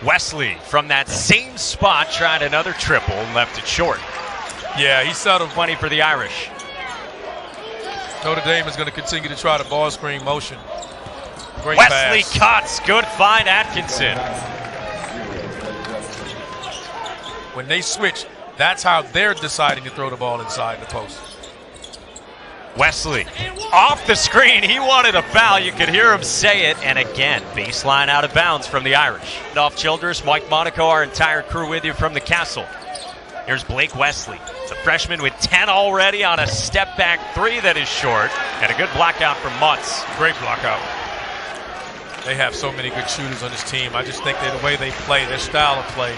[SPEAKER 26] Wesley from that same spot tried another triple and left it short.
[SPEAKER 7] Yeah, he settled.
[SPEAKER 26] Money for the Irish.
[SPEAKER 7] Notre Dame is going to continue to try the ball screen motion. Great
[SPEAKER 26] Wesley
[SPEAKER 7] pass.
[SPEAKER 26] cuts. Good find, Atkinson.
[SPEAKER 7] When they switch, that's how they're deciding to throw the ball inside the post.
[SPEAKER 26] Wesley off the screen. He wanted a foul. You could hear him say it. And again, baseline out of bounds from the Irish. Off Childress, Mike Monaco, our entire crew with you from the Castle. Here's Blake Wesley, the freshman with 10 already on a step-back three that is short, and a good blockout from Mutz.
[SPEAKER 7] Great blockout. They have so many good shooters on this team. I just think that the way they play, their style of play,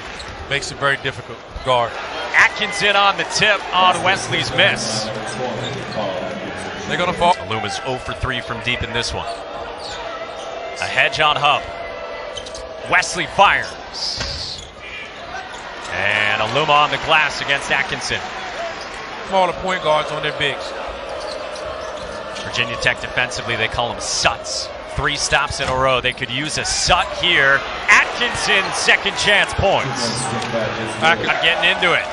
[SPEAKER 7] makes it very difficult to guard.
[SPEAKER 26] Atkinson on the tip on Wesley's miss.
[SPEAKER 7] They're going to fall.
[SPEAKER 26] Aluma's 0 for 3 from deep in this one. A hedge on Hub. Wesley fires. And Aluma on the glass against Atkinson.
[SPEAKER 7] Smaller point guards on their bigs.
[SPEAKER 26] Virginia Tech defensively, they call them Suts. 3 stops in a row. They could use a Sut here. Atkinson, second chance points. Not getting into it.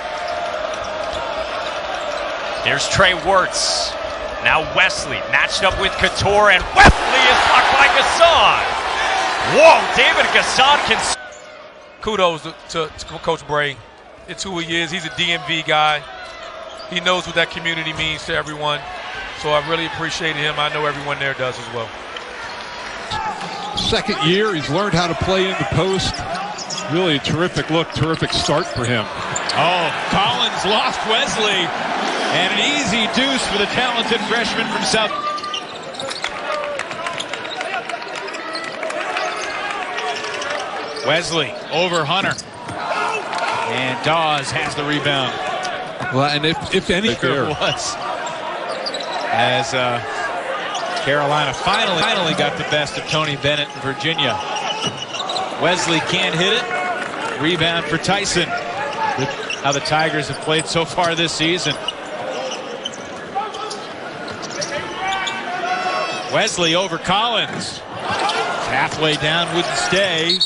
[SPEAKER 26] Here's Trey Wirtz. Now Wesley matched up with Couture, and Wesley is blocked by Gasson. Whoa, David Gasson can...
[SPEAKER 7] Kudos to Coach Bray. It's who he is. He's a DMV guy. He knows what that community means to everyone. So I really appreciated him. I know everyone there does as well.
[SPEAKER 12] Second year, he's learned how to play in the post. Really a terrific look, terrific start for him.
[SPEAKER 19] Oh, Collins lost Wesley. And an easy deuce for the talented freshman from South. Wesley over Hunter. And Dawes has the rebound.
[SPEAKER 12] Well, and if any
[SPEAKER 19] there was. As Carolina finally got the best of Tony Bennett and Virginia. Wesley can't hit it. Rebound for Tyson. How the Tigers have played so far this season. Wesley over Collins. Halfway down, wouldn't stay.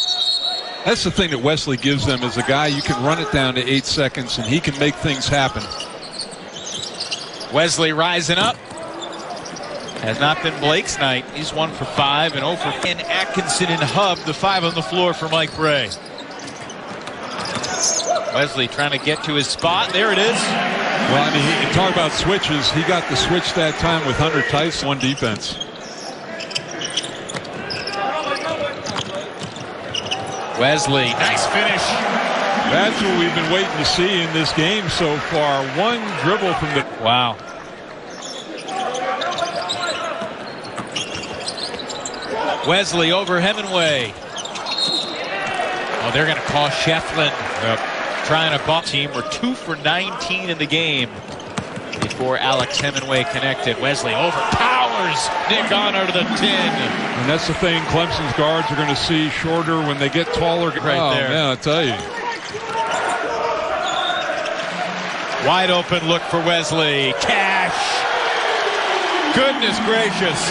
[SPEAKER 12] That's the thing that Wesley gives them, is a guy you can run it down to 8 seconds and he can make things happen.
[SPEAKER 19] Wesley rising up. Has not been Blake's night. He's 1 for 5 and 0 for. And Atkinson and Hub, the 5 on the floor for Mike Bray. Wesley trying to get to his spot. There it is.
[SPEAKER 12] Well, I mean, you talk about switches. He got the switch that time with Hunter Tyson on defense.
[SPEAKER 19] Wesley, nice finish.
[SPEAKER 12] That's what we've been waiting to see in this game so far. One dribble from the...
[SPEAKER 19] Wow. Wesley over Hemingway. Oh, they're going to call Shefflin. Yep. Trying to bump team. We're 2 for 19 in the game before Alex Hemingway connected. Wesley overpowers Nick Honor to the 10.
[SPEAKER 12] And that's the thing Clemson's guards are going to see shorter when they get taller.
[SPEAKER 19] Right there.
[SPEAKER 12] Man, I tell you.
[SPEAKER 19] Wide open look for Wesley. Cash. Goodness gracious.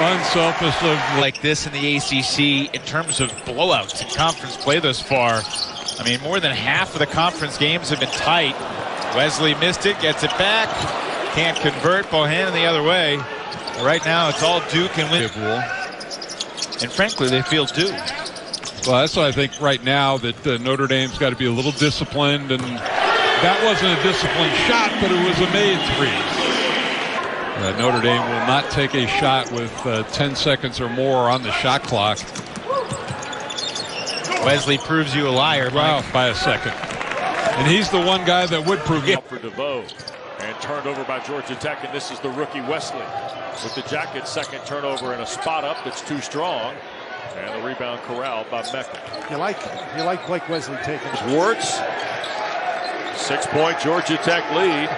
[SPEAKER 12] Unselfish
[SPEAKER 19] like this in the ACC in terms of blowouts in conference play thus far. I mean, more than half of the conference games have been tight. Wesley missed it, gets it back, can't convert. Bohannon the other way. Right now, it's all Duke and Win. And frankly, they feel due.
[SPEAKER 12] Well, that's why I think right now that Notre Dame's got to be a little disciplined, and that wasn't a disciplined shot, but it was a made three. Notre Dame will not take a shot with 10 seconds or more on the shot clock.
[SPEAKER 19] Wesley proves you a liar.
[SPEAKER 12] Wow, by a second. And he's the one guy that would prove you.
[SPEAKER 14] For DeVoe. And turned over by Georgia Tech, and this is the rookie Wesley with the Jackets' second turnover and a spot up that's too strong. And the rebound corralled by Mecca.
[SPEAKER 15] You like Blake Wesley taking it.
[SPEAKER 14] Schwartz, 6-point Georgia Tech lead.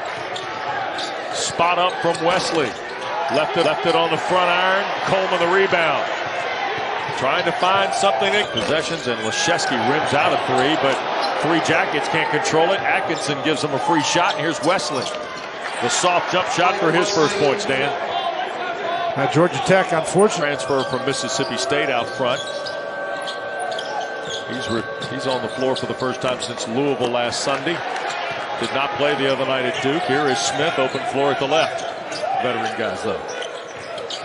[SPEAKER 14] Spot up from Wesley. Left it on the front iron. Coleman the rebound. Trying to find something in possessions, and Leschewski rims out a three, but Three Jackets can't control it. Atkinson gives him a free shot, and here's Wesley. The soft jump shot for his first points, Dan.
[SPEAKER 15] Georgia Tech, unfortunately.
[SPEAKER 14] Transfer from Mississippi State out front. He's on the floor for the first time since Louisville last Sunday. Did not play the other night at Duke. Here is Smith, open floor at the left. Veteran guys, though.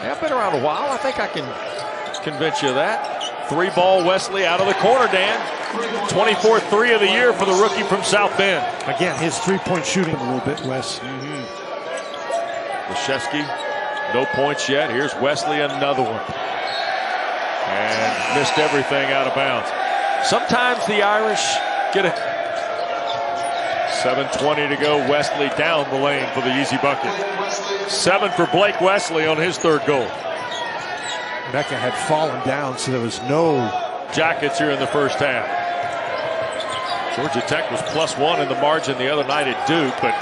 [SPEAKER 14] Yeah, I've been around a while. I think I can convince you of that. Three ball Wesley out of the corner, Dan. 24th three of the year for the rookie from South Bend.
[SPEAKER 15] Again, his three-point shooting a little bit, Wes.
[SPEAKER 14] Leschewski, no points yet. Here's Wesley, another one. And missed everything out of bounds. Sometimes the Irish get it. 7:20 to go. Wesley down the lane for the easy bucket. 7 for Blake Wesley on his third goal.
[SPEAKER 15] Mecca had fallen down, so there was no
[SPEAKER 14] Jackets here in the first half. Georgia Tech was +1 in the margin the other night at Duke, but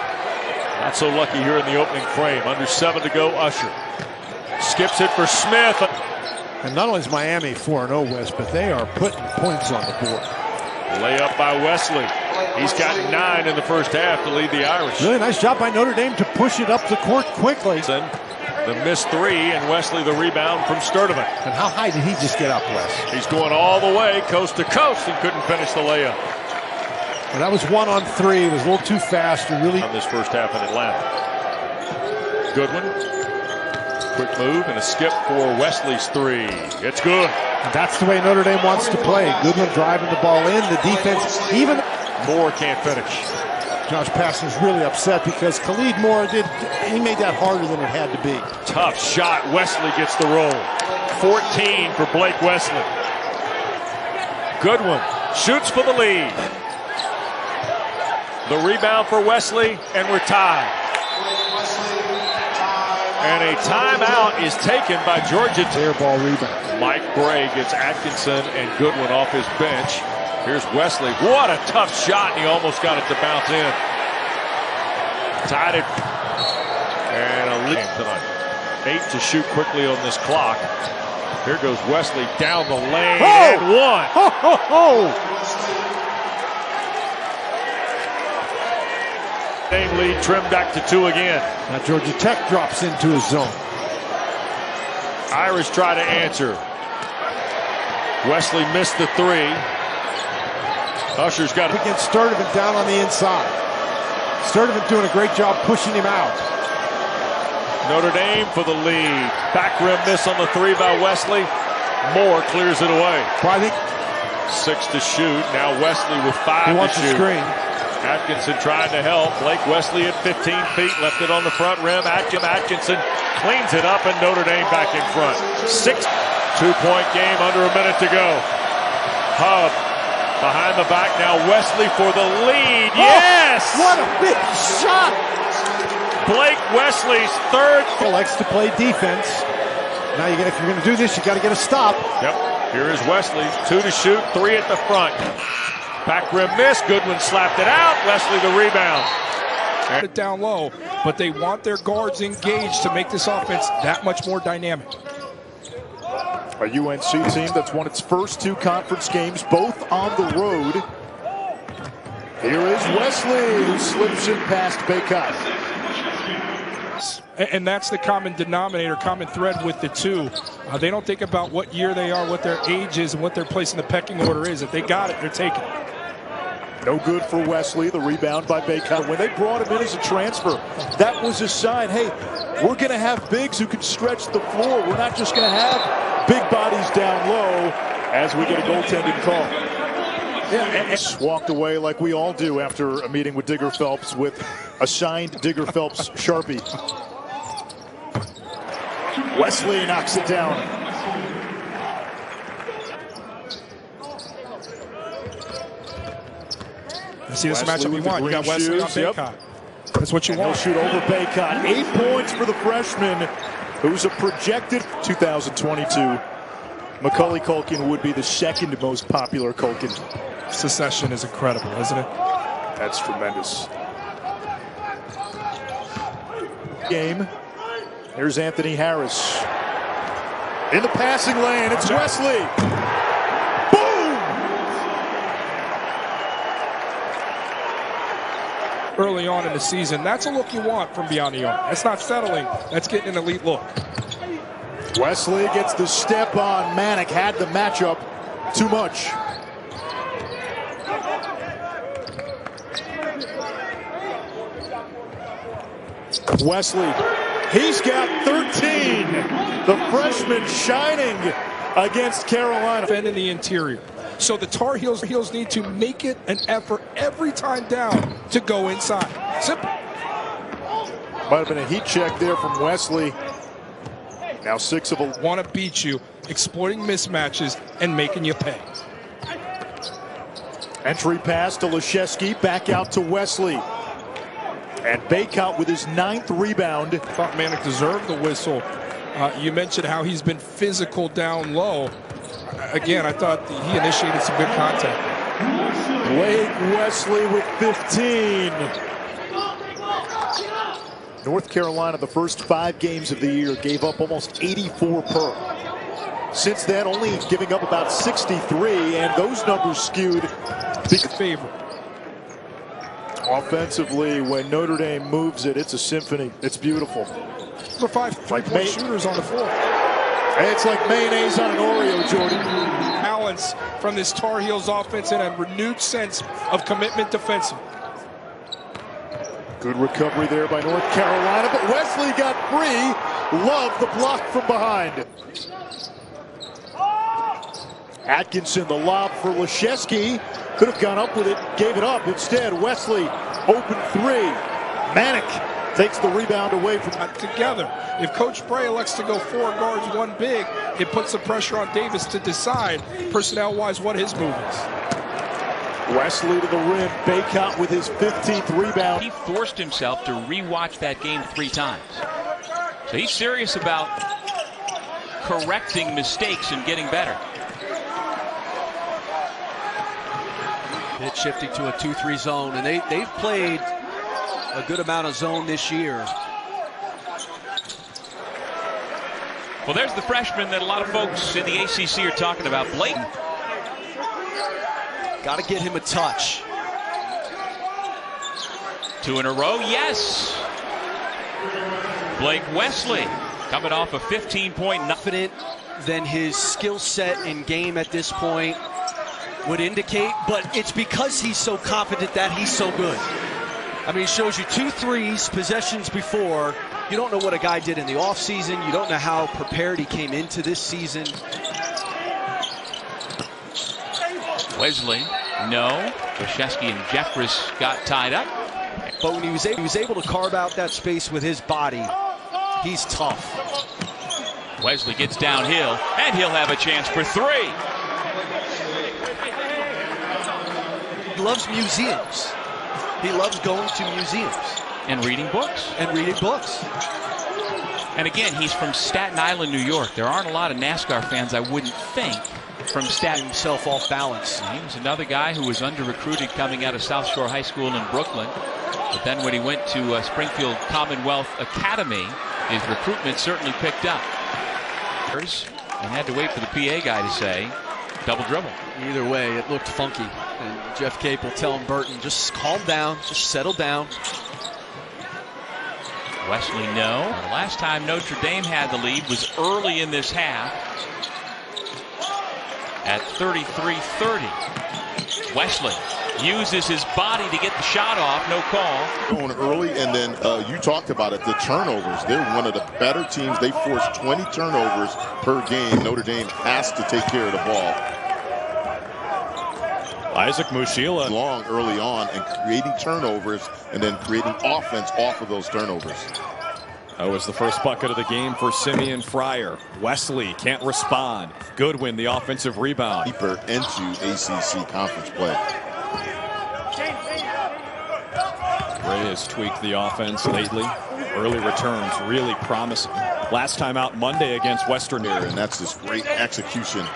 [SPEAKER 14] not so lucky here in the opening frame. Under 7 to go, Usher. Skips it for Smith.
[SPEAKER 15] And not only is Miami 4-0, West, but they are putting points on the board.
[SPEAKER 14] Layup by Wesley. He's got 9 in the first half to lead the Irish.
[SPEAKER 15] Really nice job by Notre Dame to push it up the court quickly.
[SPEAKER 14] The missed three, and Wesley the rebound from Sturdivant.
[SPEAKER 15] And how high did he just get up, Wes?
[SPEAKER 14] He's going all the way, coast to coast, and couldn't finish the layup.
[SPEAKER 15] Well, that was 1 on 3. It was a little too fast to really.
[SPEAKER 14] On this first half in Atlanta. Goodwin. Quick move and a skip for Wesley's three. It's good.
[SPEAKER 15] And that's the way Notre Dame wants to play. Goodwin driving the ball in. The defense, even.
[SPEAKER 14] Moore can't finish.
[SPEAKER 15] Josh Pastner's really upset because Khalid Moore he made that harder than it had to be.
[SPEAKER 14] Tough shot. Wesley gets the roll. 14 for Blake Wesley. Goodwin shoots for the lead. The rebound for Wesley, and we're tied. And a timeout is taken by Georgia.
[SPEAKER 15] Air ball rebound.
[SPEAKER 14] Mike Bray gets Atkinson and Goodwin off his bench. Here's Wesley. What a tough shot. He almost got it to bounce in. Tied it. And a lead tonight. 8 to shoot quickly on this clock. Here goes Wesley down the lane and one. Same lead trimmed back to 2 again.
[SPEAKER 15] Now Georgia Tech drops into his zone.
[SPEAKER 14] Irish try to answer. Wesley missed the 3. Usher's got it.
[SPEAKER 15] Against Sturdivant down on the inside. Sturdivant doing a great job pushing him out.
[SPEAKER 14] Notre Dame for the lead. Back rim miss on the 3 by Wesley. Moore clears it away.
[SPEAKER 15] Well, I think
[SPEAKER 14] 6 to shoot. Now Wesley with 5
[SPEAKER 15] he
[SPEAKER 14] to
[SPEAKER 15] wants
[SPEAKER 14] shoot.
[SPEAKER 15] the screen.
[SPEAKER 14] Atkinson trying to help. Blake Wesley at 15 feet. Left it on the front rim. Atkinson cleans it up, and Notre Dame back in front. 2-point game, under a minute to go. Hub behind the back now. Wesley for the lead. Yes!
[SPEAKER 15] What a big shot!
[SPEAKER 14] Blake Wesley's 3rd.
[SPEAKER 15] He likes to play defense. Now if you're going to do this, you got to get a stop.
[SPEAKER 14] Yep. Here is Wesley. 2 to shoot. 3 at the front. Back rim miss. Goodwin slapped it out. Wesley the rebound.
[SPEAKER 7] It down low, but they want their guards engaged to make this offense that much more dynamic.
[SPEAKER 6] A UNC team that's won its first 2 conference games, both on the road. Here is Wesley, who slips in past Baycott.
[SPEAKER 7] And that's the common denominator, common thread with the two. They don't think about what year they are, what their age is, and what their place in the pecking order is. If they got it, they're taking it.
[SPEAKER 6] No good for Wesley. The rebound by Baycott. When they brought him in as a transfer, that was a sign, hey, we're going to have bigs who can stretch the floor. We're not just going to have big bodies down low as we get a goaltending call. Yeah, and walked away like we all do after a meeting with Digger Phelps with a signed Digger Phelps Sharpie. Wesley knocks it down.
[SPEAKER 7] You see this matchup you want. You got Wesley on Baycott. That's what you want.
[SPEAKER 6] He'll shoot over Baycott. 8 points for the freshman, who's a projected 2022. Macaulay Culkin would be the 2nd most popular Culkin.
[SPEAKER 7] Secession is incredible, isn't it?
[SPEAKER 6] That's tremendous. Game. Here's Anthony Harris. In the passing lane, it's Wesley. Boom!
[SPEAKER 7] Early on in the season, that's a look you want from beyond the arc. That's not settling. That's getting an elite look.
[SPEAKER 6] Wesley gets the step on. Manick had the matchup too much. Wesley, he's got 13. The freshman shining against Carolina.
[SPEAKER 7] Defending the interior. So the Tar Heels need to make it an effort every time down to go inside. Simple.
[SPEAKER 6] Might have been a heat check there from Wesley. Now 6 of 11.
[SPEAKER 7] Want to beat you, exploiting mismatches and making you pay.
[SPEAKER 6] Entry pass to Leszewski, back out to Wesley. And Baycott with his 9th rebound.
[SPEAKER 7] I thought Manick deserved the whistle. You mentioned how he's been physical down low. Again, I thought he initiated some good contact.
[SPEAKER 6] Blake Wesley with 15. North Carolina, the first 5 games of the year, gave up almost 84 per. Since then, only giving up about 63, and those numbers skewed.
[SPEAKER 7] Big favorite.
[SPEAKER 6] Offensively, when Notre Dame moves it, it's a symphony. It's beautiful.
[SPEAKER 7] For 5 3-point shooters on the floor.
[SPEAKER 6] It's like mayonnaise on an Oreo, Jordan.
[SPEAKER 7] Balance from this Tar Heels offense and a renewed sense of commitment defensively.
[SPEAKER 6] Good recovery there by North Carolina, but Wesley got free. Love the block from behind. Atkinson, the lob for Leszewski. Could have gone up with it, gave it up. Instead, Wesley, open 3. Manick takes the rebound away from
[SPEAKER 7] together. If Coach Bray elects to go 4 guards, 1 big, it puts the pressure on Davis to decide, personnel-wise, what his move is.
[SPEAKER 6] Wesley to the rim. Baycott with his 15th rebound.
[SPEAKER 22] He forced himself to rewatch that game 3 times. So he's serious about correcting mistakes and getting better.
[SPEAKER 21] It's shifting to a 2-3 zone, and they've played a good amount of zone this year.
[SPEAKER 22] Well, there's the freshman that a lot of folks in the ACC are talking about, Blake.
[SPEAKER 21] Got to get him a touch.
[SPEAKER 22] 2 in a row, yes. Blake Wesley coming off a 15-point.
[SPEAKER 21] Confident than his skill set in game at this point would indicate, but it's because he's so confident that he's so good. I mean, it shows you 2 threes, possessions before. You don't know what a guy did in the offseason. You don't know how prepared he came into this season.
[SPEAKER 22] Wesley, no. Krzyzewski and Jeffress got tied up.
[SPEAKER 21] But when he was able to carve out that space with his body, he's tough.
[SPEAKER 22] Wesley gets downhill, and he'll have a chance for 3.
[SPEAKER 21] He loves museums. He loves going to museums.
[SPEAKER 22] And reading books. And again, he's from Staten Island, New York. There aren't a lot of NASCAR fans, I wouldn't think, from Staten.
[SPEAKER 21] Himself off balance.
[SPEAKER 22] He was another guy who was under-recruited coming out of South Shore High School in Brooklyn. But then when he went to Springfield Commonwealth Academy, his recruitment certainly picked up. And had to wait for the PA guy to say, double dribble.
[SPEAKER 21] Either way, it looked funky. And Jeff Capel telling Burton, just calm down, just settle down.
[SPEAKER 22] Wesley, no. The last time Notre Dame had the lead was early in this half at 33-30. Wesley uses his body to get the shot off, no call.
[SPEAKER 18] Going early, and then you talked about it, the turnovers. They're one of the better teams. They force 20 turnovers per game. Notre Dame has to take care of the ball.
[SPEAKER 14] Isaac Mushila
[SPEAKER 18] long early on and creating turnovers and then creating offense off of those turnovers.
[SPEAKER 14] That was the first bucket of the game for Simeon Fryer. Wesley can't respond. Goodwin, the offensive rebound.
[SPEAKER 18] Deeper into ACC conference play.
[SPEAKER 14] Ray has tweaked the offense lately. Early returns really promising. Last time out Monday against Western.
[SPEAKER 18] And that's this great execution.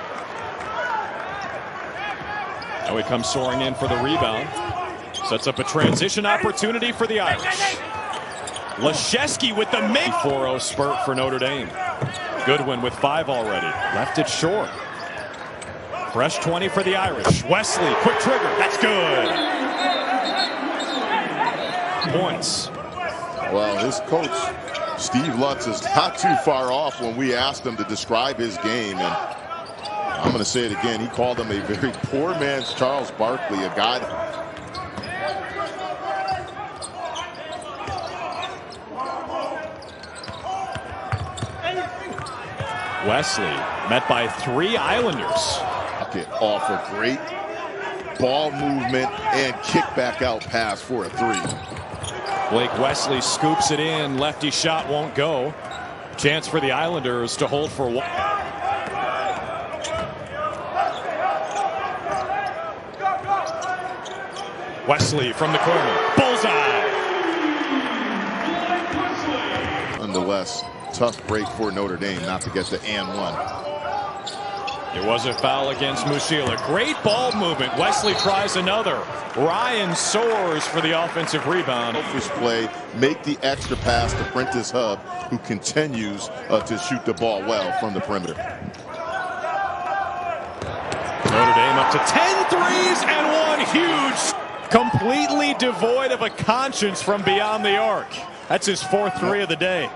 [SPEAKER 14] Now he comes soaring in for the rebound. Sets up a transition opportunity for the Irish. Krzyzewski with the make. 4-0 spurt for Notre Dame. Goodwin with 5 already. Left it short. Fresh 20 for the Irish. Wesley, quick trigger. That's good. Points.
[SPEAKER 18] Well, his coach, Steve Lutz, is not too far off when we asked him to describe his game. And I'm going to say it again. He called him a very poor man's Charles Barkley, a guy that
[SPEAKER 14] Wesley met by 3 Islanders.
[SPEAKER 18] Get off a great ball movement and kick back out pass for a 3.
[SPEAKER 14] Blake Wesley scoops it in. Lefty shot won't go. Chance for the Islanders to hold for 1. Wesley from the corner. Bullseye.
[SPEAKER 18] Nonetheless, tough break for Notre Dame not to get the and 1.
[SPEAKER 14] It was a foul against Mushila. Great ball movement. Wesley tries another. Ryan soars for the offensive rebound.
[SPEAKER 18] First play, make the extra pass to Prentice Hub, who continues to shoot the ball well from the perimeter.
[SPEAKER 14] Notre Dame up to 10 threes and 1 huge. Completely devoid of a conscience from beyond the arc. That's his 4th 3 of the day.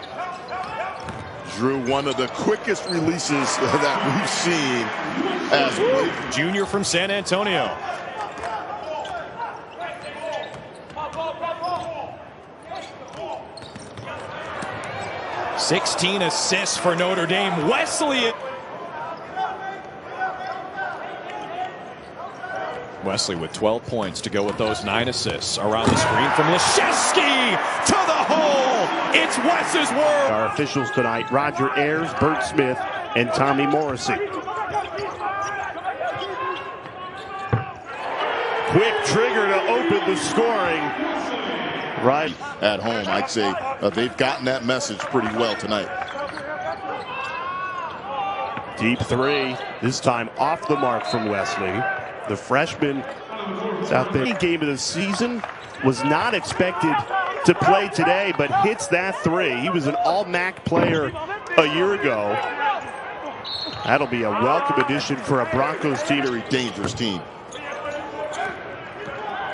[SPEAKER 18] Drew, one of the quickest releases that we've seen as Blake.
[SPEAKER 14] Junior from San Antonio. "16 assists for Notre Dame. Wesley. Wesley with 12 points to go with those 9 assists. Around the screen from Krzyzewski to the hole. It's Wes's world.
[SPEAKER 5] Our officials tonight, Roger Ayers, Bert Smith, and Tommy Morrissey. Quick trigger to open the scoring. Right
[SPEAKER 18] at home, I'd say they've gotten that message pretty well tonight.
[SPEAKER 5] Deep 3, this time off the mark from Wesley. The freshman is out there. Game of the season, was not expected to play today, but hits that 3. He was an all-MAC player a year ago. That'll be a welcome addition for a Broncos team.
[SPEAKER 18] Very dangerous team.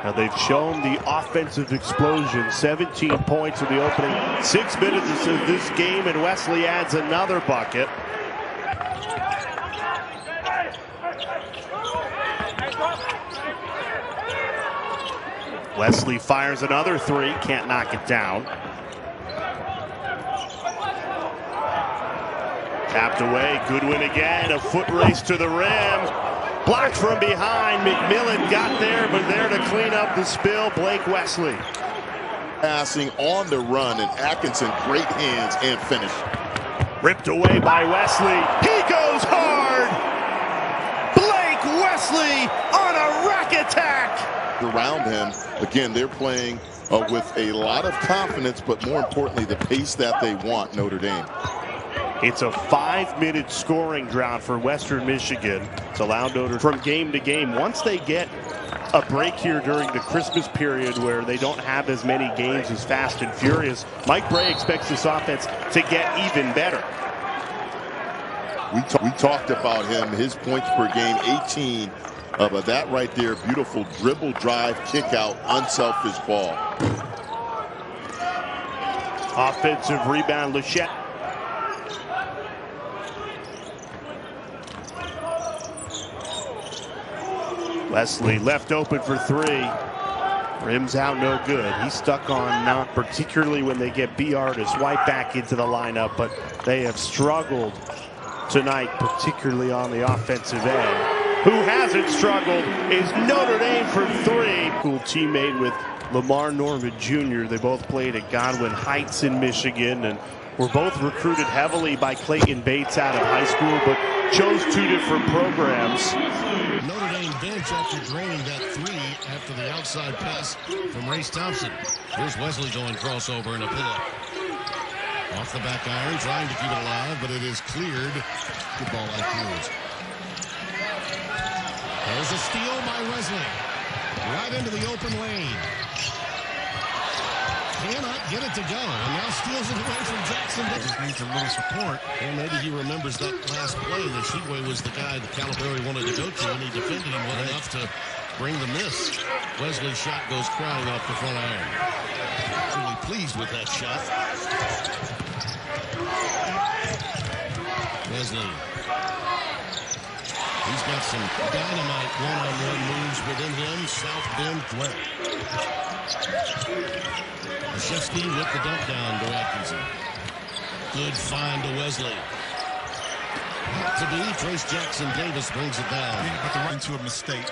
[SPEAKER 5] Now they've shown the offensive explosion. 17 points in the opening 6 minutes of this game, and Wesley adds another bucket. Wesley fires another three, can't knock it down. Tapped away, Goodwin again, a foot race to the rim. Blocked from behind, McMillan got there, but there to clean up the spill, Blake Wesley.
[SPEAKER 18] Passing on the run, and Atkinson, great hands and finish.
[SPEAKER 5] Ripped away by Wesley, he goes hard! Blake Wesley on a rack attack!
[SPEAKER 18] Around him, again, they're playing with a lot of confidence, but more importantly, the pace that they want, Notre Dame.
[SPEAKER 5] It's a 5-minute scoring drought for Western Michigan. It's allowed Notre Dame from game to game. Once they get a break here during the Christmas period where they don't have as many games as Fast and Furious, Mike Bray expects this offense to get even better.
[SPEAKER 18] We talked about him, his points per game, 18. But that right there, beautiful dribble, drive, kick out, unselfish ball.
[SPEAKER 5] Offensive rebound, Lachette. Wesley left open for three. Rims out, no good. He's stuck on, not particularly when they get B. Artis White back into the lineup, but they have struggled tonight, particularly on the offensive end. Who hasn't struggled is Notre Dame from three. Cool teammate with Lamar Norman Jr. They both played at Godwin Heights in Michigan and were both recruited heavily by Clayton Bates out of high school, but chose two different programs.
[SPEAKER 8] Notre Dame bench after draining that three after the outside pass from Race Thompson. Here's Wesley going crossover and a pull-up. Off the back iron, trying to keep it alive, but it is cleared. Good ball IQs. There's a steal by Wesley. Right into the open lane. Cannot get it to go. And now steals it away from Jackson. Just needs a little support. And maybe he remembers that last play that Sheetway was the guy that Calipari wanted to go to, and he defended him well enough to bring the miss. Wesley's shot goes crying off the front iron. Really pleased with that shot. Wesley. He's got some dynamite one-on-one moves within him. South bend well. Krzyzewski with the dump down to Atkinson. Good find to Wesley. Not to be. Trace Jackson Davis brings it down.
[SPEAKER 9] But they're into a mistake,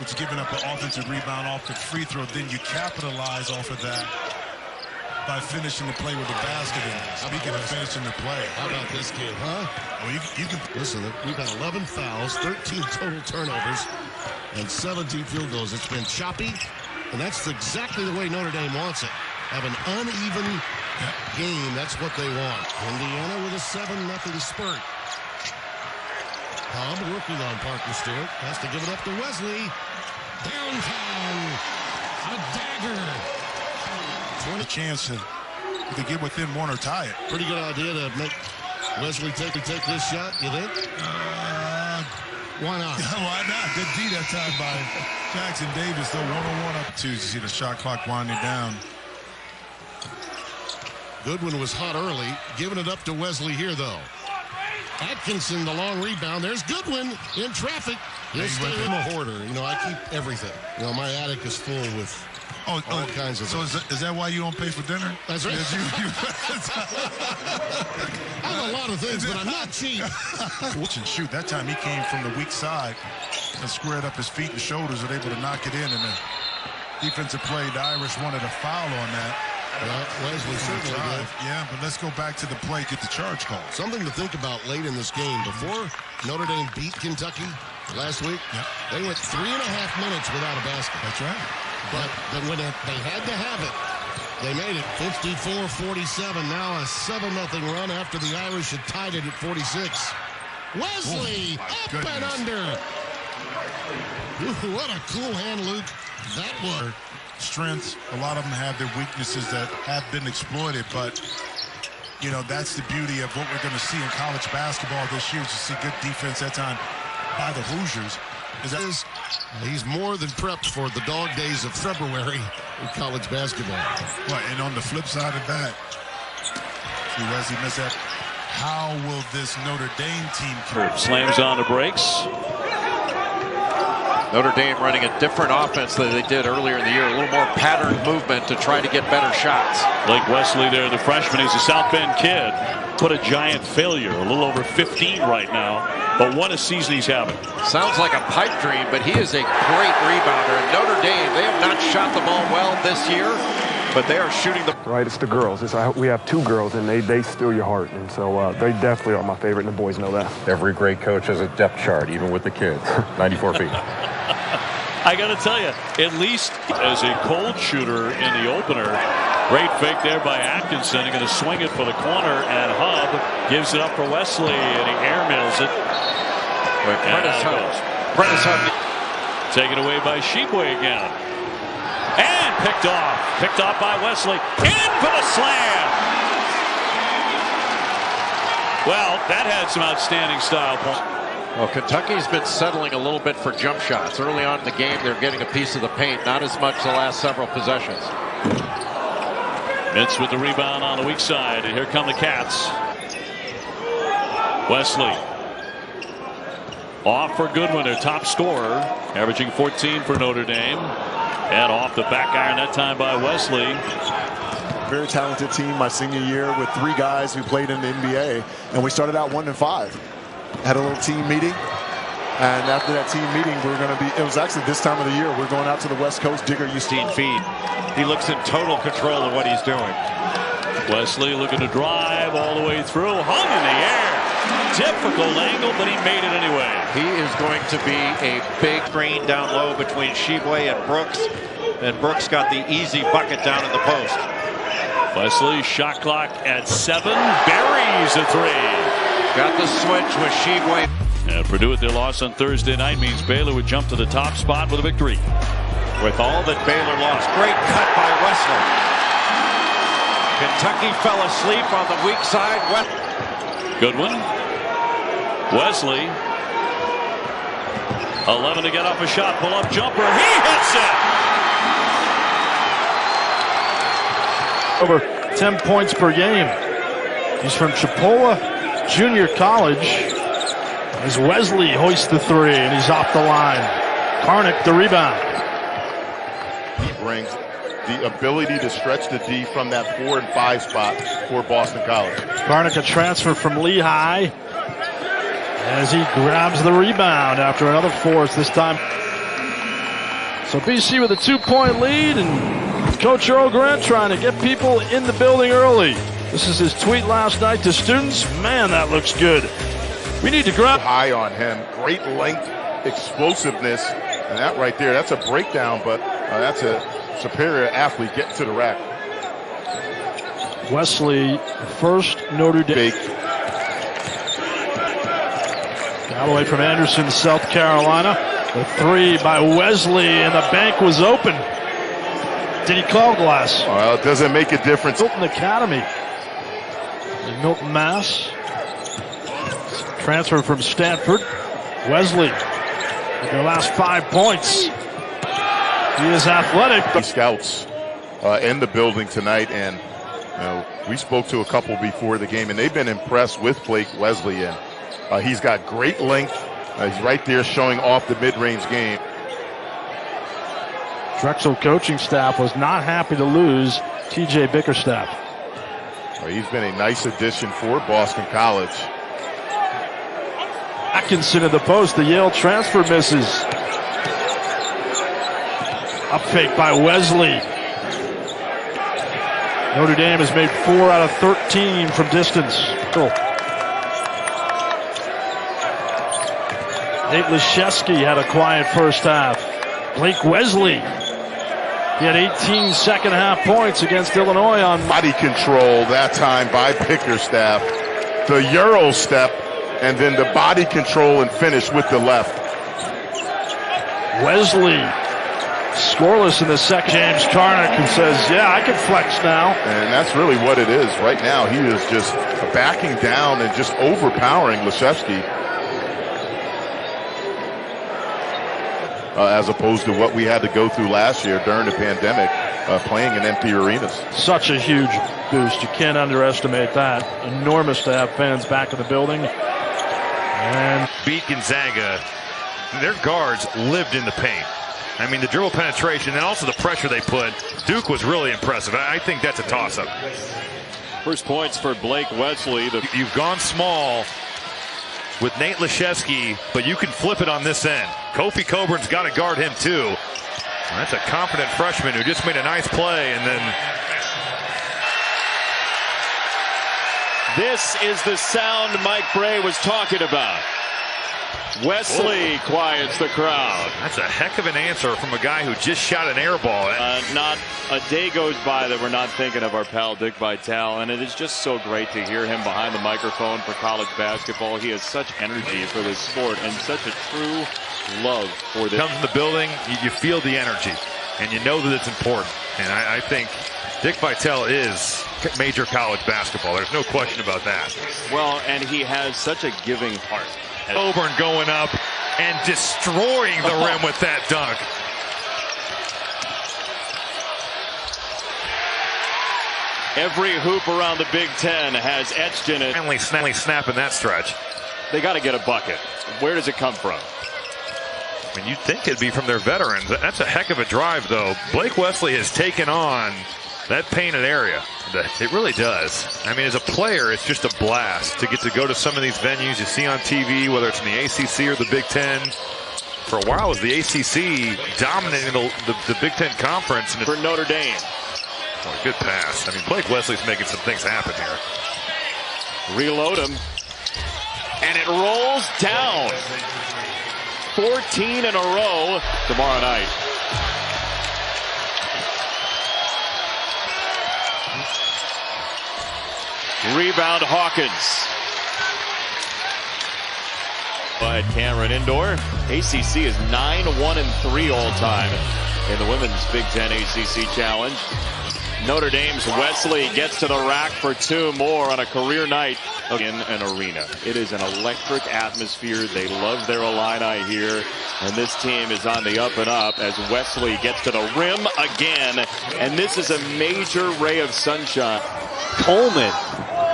[SPEAKER 9] which is giving up an offensive rebound off the free throw. Then you capitalize off of that by finishing the play with the basket. And speaking of finishing the play,
[SPEAKER 8] how about this kid, huh?
[SPEAKER 9] Well, you can
[SPEAKER 8] listen. We've got 11 fouls, 13 total turnovers, and 17 field goals. It's been choppy, and that's exactly the way Notre Dame wants it. Have an uneven game. That's what they want. Indiana with a 7-0 spurt. Cobb working on Parker Stewart. Has to give it up to Wesley. Downtown. A dagger.
[SPEAKER 9] 20 chance to get within one or tie it.
[SPEAKER 8] Pretty good idea to make Wesley take this shot, you think? Why not?
[SPEAKER 9] Why not? Good D that time by Jackson Davis, though, one-on-one up to see the shot clock winding down.
[SPEAKER 8] Goodwin was hot early, giving it up to Wesley here, though. Atkinson, the long rebound. There's Goodwin in traffic. He'll stay in a hoarder. You know, I keep everything. You know, my attic is full with all kinds of things.
[SPEAKER 9] So is that why you don't pay for dinner?
[SPEAKER 8] That's right. I have a lot of things, but I'm not cheap.
[SPEAKER 9] Watch and shoot. That time he came from the weak side and squared up his feet and shoulders and able to knock it in. And the defensive play, the Irish wanted a foul on that.
[SPEAKER 8] Wesley certainly did.
[SPEAKER 9] Yeah, but let's go back to the play, get the charge call.
[SPEAKER 8] Something to think about late in this game. Before Notre Dame beat Kentucky last week, they went 3.5 minutes without a basket.
[SPEAKER 9] That's right.
[SPEAKER 8] But then when they had to have it, they made it 54-47. Now a 7-0 run after the Irish had tied it at 46. Wesley up and under. Ooh, what a cool hand, Luke. That was.
[SPEAKER 9] Strengths, a lot of them have their weaknesses that have been exploited, but you know, that's the beauty of what we're going to see in college basketball this year, to see good defense that time by the Hoosiers.
[SPEAKER 8] He's more than prepped for the dog days of February in college basketball.
[SPEAKER 9] Well, and on the flip side of that, see Wesley miss that. How will this Notre Dame team
[SPEAKER 14] slams on the brakes?
[SPEAKER 1] Notre Dame running a different offense than they did earlier in the year. A little more patterned movement to try to get better shots.
[SPEAKER 14] Blake Wesley there, the freshman. He's a South Bend kid. Put a giant failure, a little over 15 right now. But what a season he's having.
[SPEAKER 1] Sounds like a pipe dream, but he is a great rebounder. And Notre Dame, they have not shot the ball well this year, but they are shooting the...
[SPEAKER 10] Right, it's the girls. We have two girls, and they steal your heart. And so they definitely are my favorite, and the boys know that.
[SPEAKER 11] Every great coach has a depth chart, even with the kids. 94 feet.
[SPEAKER 14] I got to tell you, at least as a cold shooter in the opener, great fake there by Atkinson. He's going to swing it for the corner, and Hub gives it up for Wesley, and he airmails it.
[SPEAKER 1] Prentice Hub.
[SPEAKER 14] Taken away by Sheboy again. And picked off by Wesley. In for the slam. Well, that had some outstanding style points.
[SPEAKER 1] Well, Kentucky's been settling a little bit for jump shots. Early on in the game, they're getting a piece of the paint. Not as much the last several possessions.
[SPEAKER 14] Mintz with the rebound on the weak side. And here come the Cats. Wesley. Off for Goodwin, their top scorer. Averaging 14 for Notre Dame. And off the back iron that time by Wesley.
[SPEAKER 13] Very talented team my senior year with 3 guys who played in the NBA. And we started out 1-5. Had a little team meeting, and after that team meeting, it was actually this time of the year, we're going out to the West Coast. Digger used
[SPEAKER 1] 15 feet. He looks in total control of what he's doing.
[SPEAKER 14] Wesley looking to drive all the way through, hung in the air. Difficult angle, but he made it anyway.
[SPEAKER 1] He is going to be a big screen down low between Sheboy and Brooks, and Brooks got the easy bucket down in the post.
[SPEAKER 14] Wesley, shot clock at 7, buries a 3.
[SPEAKER 1] Got the switch with Sheboy.
[SPEAKER 14] And Purdue at their loss on Thursday night means Baylor would jump to the top spot with a victory.
[SPEAKER 1] With all that Baylor lost. Great cut by Wesley. Kentucky fell asleep on the weak side.
[SPEAKER 14] Goodwin. Wesley. 11 to get off a shot. Pull-up jumper. He hits it!
[SPEAKER 16] Over 10 points per game. He's from Chipola Junior College. As Wesley hoists the 3, and he's off the line. Karnick the rebound.
[SPEAKER 18] He brings the ability to stretch the D from that 4 and 5 spot for Boston College.
[SPEAKER 16] Karnick, a transfer from Lehigh, as he grabs the rebound after another force this time. So BC with a 2-point lead, and Coach Earl Grant trying to get people in the building early. This is his tweet last night to students. Man, that looks good. We need to grab
[SPEAKER 18] high on him. Great length, explosiveness, and that right there, that's a breakdown, but that's a superior athlete getting to the rack.
[SPEAKER 16] Wesley, first Notre Dame. Galloway from Anderson, South Carolina. The 3 by Wesley, and the bank was open. Did he call glass?
[SPEAKER 18] Well, it doesn't make a difference.
[SPEAKER 16] Milton Academy. In Milton, Mass. Transfer from Stanford. Wesley with their last 5 points. He is athletic.
[SPEAKER 18] The scouts in the building tonight, and we spoke to a couple before the game, and they've been impressed with Blake Wesley. And he's got great length. He's right there showing off the mid-range game.
[SPEAKER 16] Drexel coaching staff was not happy to lose T.J. Bickerstaff.
[SPEAKER 18] He's been a nice addition for Boston College.
[SPEAKER 16] Atkinson in the post. The Yale transfer misses. Up fake by Wesley. Notre Dame has made 4 out of 13 from distance. Nate Leshevsky had a quiet first half. Blake Wesley, he had 18 second half points against Illinois on
[SPEAKER 18] body control that time by Bickerstaff. The Euro step, and then the body control and finish with the left.
[SPEAKER 16] Wesley Scoreless in the second. James Tarnick says, yeah, I can flex now.
[SPEAKER 18] And that's really what it is. Right now, he is just backing down and just overpowering Leshevsky. As opposed to what we had to go through last year during the pandemic, playing in empty arenas.
[SPEAKER 16] Such a huge boost. You can't underestimate that. Enormous to have fans back in the building. And
[SPEAKER 2] beat Gonzaga. Their guards lived in the paint. I mean, the dribble penetration and also the pressure they put. Duke was really impressive. I think that's a toss-up.
[SPEAKER 14] First points for Blake Wesley.
[SPEAKER 2] You've gone small with Nate Leshevsky, but you can flip it on this end. Kofi Coburn's got to guard him too. That's a confident freshman who just made a nice play, and then
[SPEAKER 14] this is the sound Mike Bray was talking about. Wesley quiets the crowd.
[SPEAKER 2] That's a heck of an answer from a guy who just shot an air ball.
[SPEAKER 14] Not a day goes by that we're not thinking of our pal Dick Vitale, and it is just so great to hear him behind the microphone for college basketball. He has such energy for this sport and such a true love for this.
[SPEAKER 2] Comes in the building, you feel the energy, and you know that it's important. And I think Dick Vitale is major college basketball. There's no question about that.
[SPEAKER 14] Well, and he has such a giving heart.
[SPEAKER 2] Auburn going up and destroying the rim with that dunk.
[SPEAKER 14] Every hoop around the Big Ten has etched in it.
[SPEAKER 2] Finally snapping that stretch.
[SPEAKER 14] They got to get a bucket. Where does it come from?
[SPEAKER 2] I mean, you'd think it'd be from their veterans. That's a heck of a drive, though. Blake Wesley has taken on that painted area. It really does. I mean, as a player, it's just a blast to get to go to some of these venues you see on TV, whether it's in the ACC or the Big Ten. For a while, it was the ACC dominating the Big Ten Conference. And
[SPEAKER 14] for Notre Dame.
[SPEAKER 2] Oh, good pass. I mean, Blake Wesley's making some things happen here.
[SPEAKER 14] Reload him. And it rolls down. 14 in a row tomorrow night. Rebound Hawkins. At Cameron Indoor. ACC is 9-1-3 all time in the women's Big Ten ACC Challenge. Notre Dame's Wesley gets to the rack for two more on a career night in an arena. It is an electric atmosphere. They love their Illini here. And this team is on the up and up as Wesley gets to the rim again. And this is a major ray of sunshine.
[SPEAKER 3] Coleman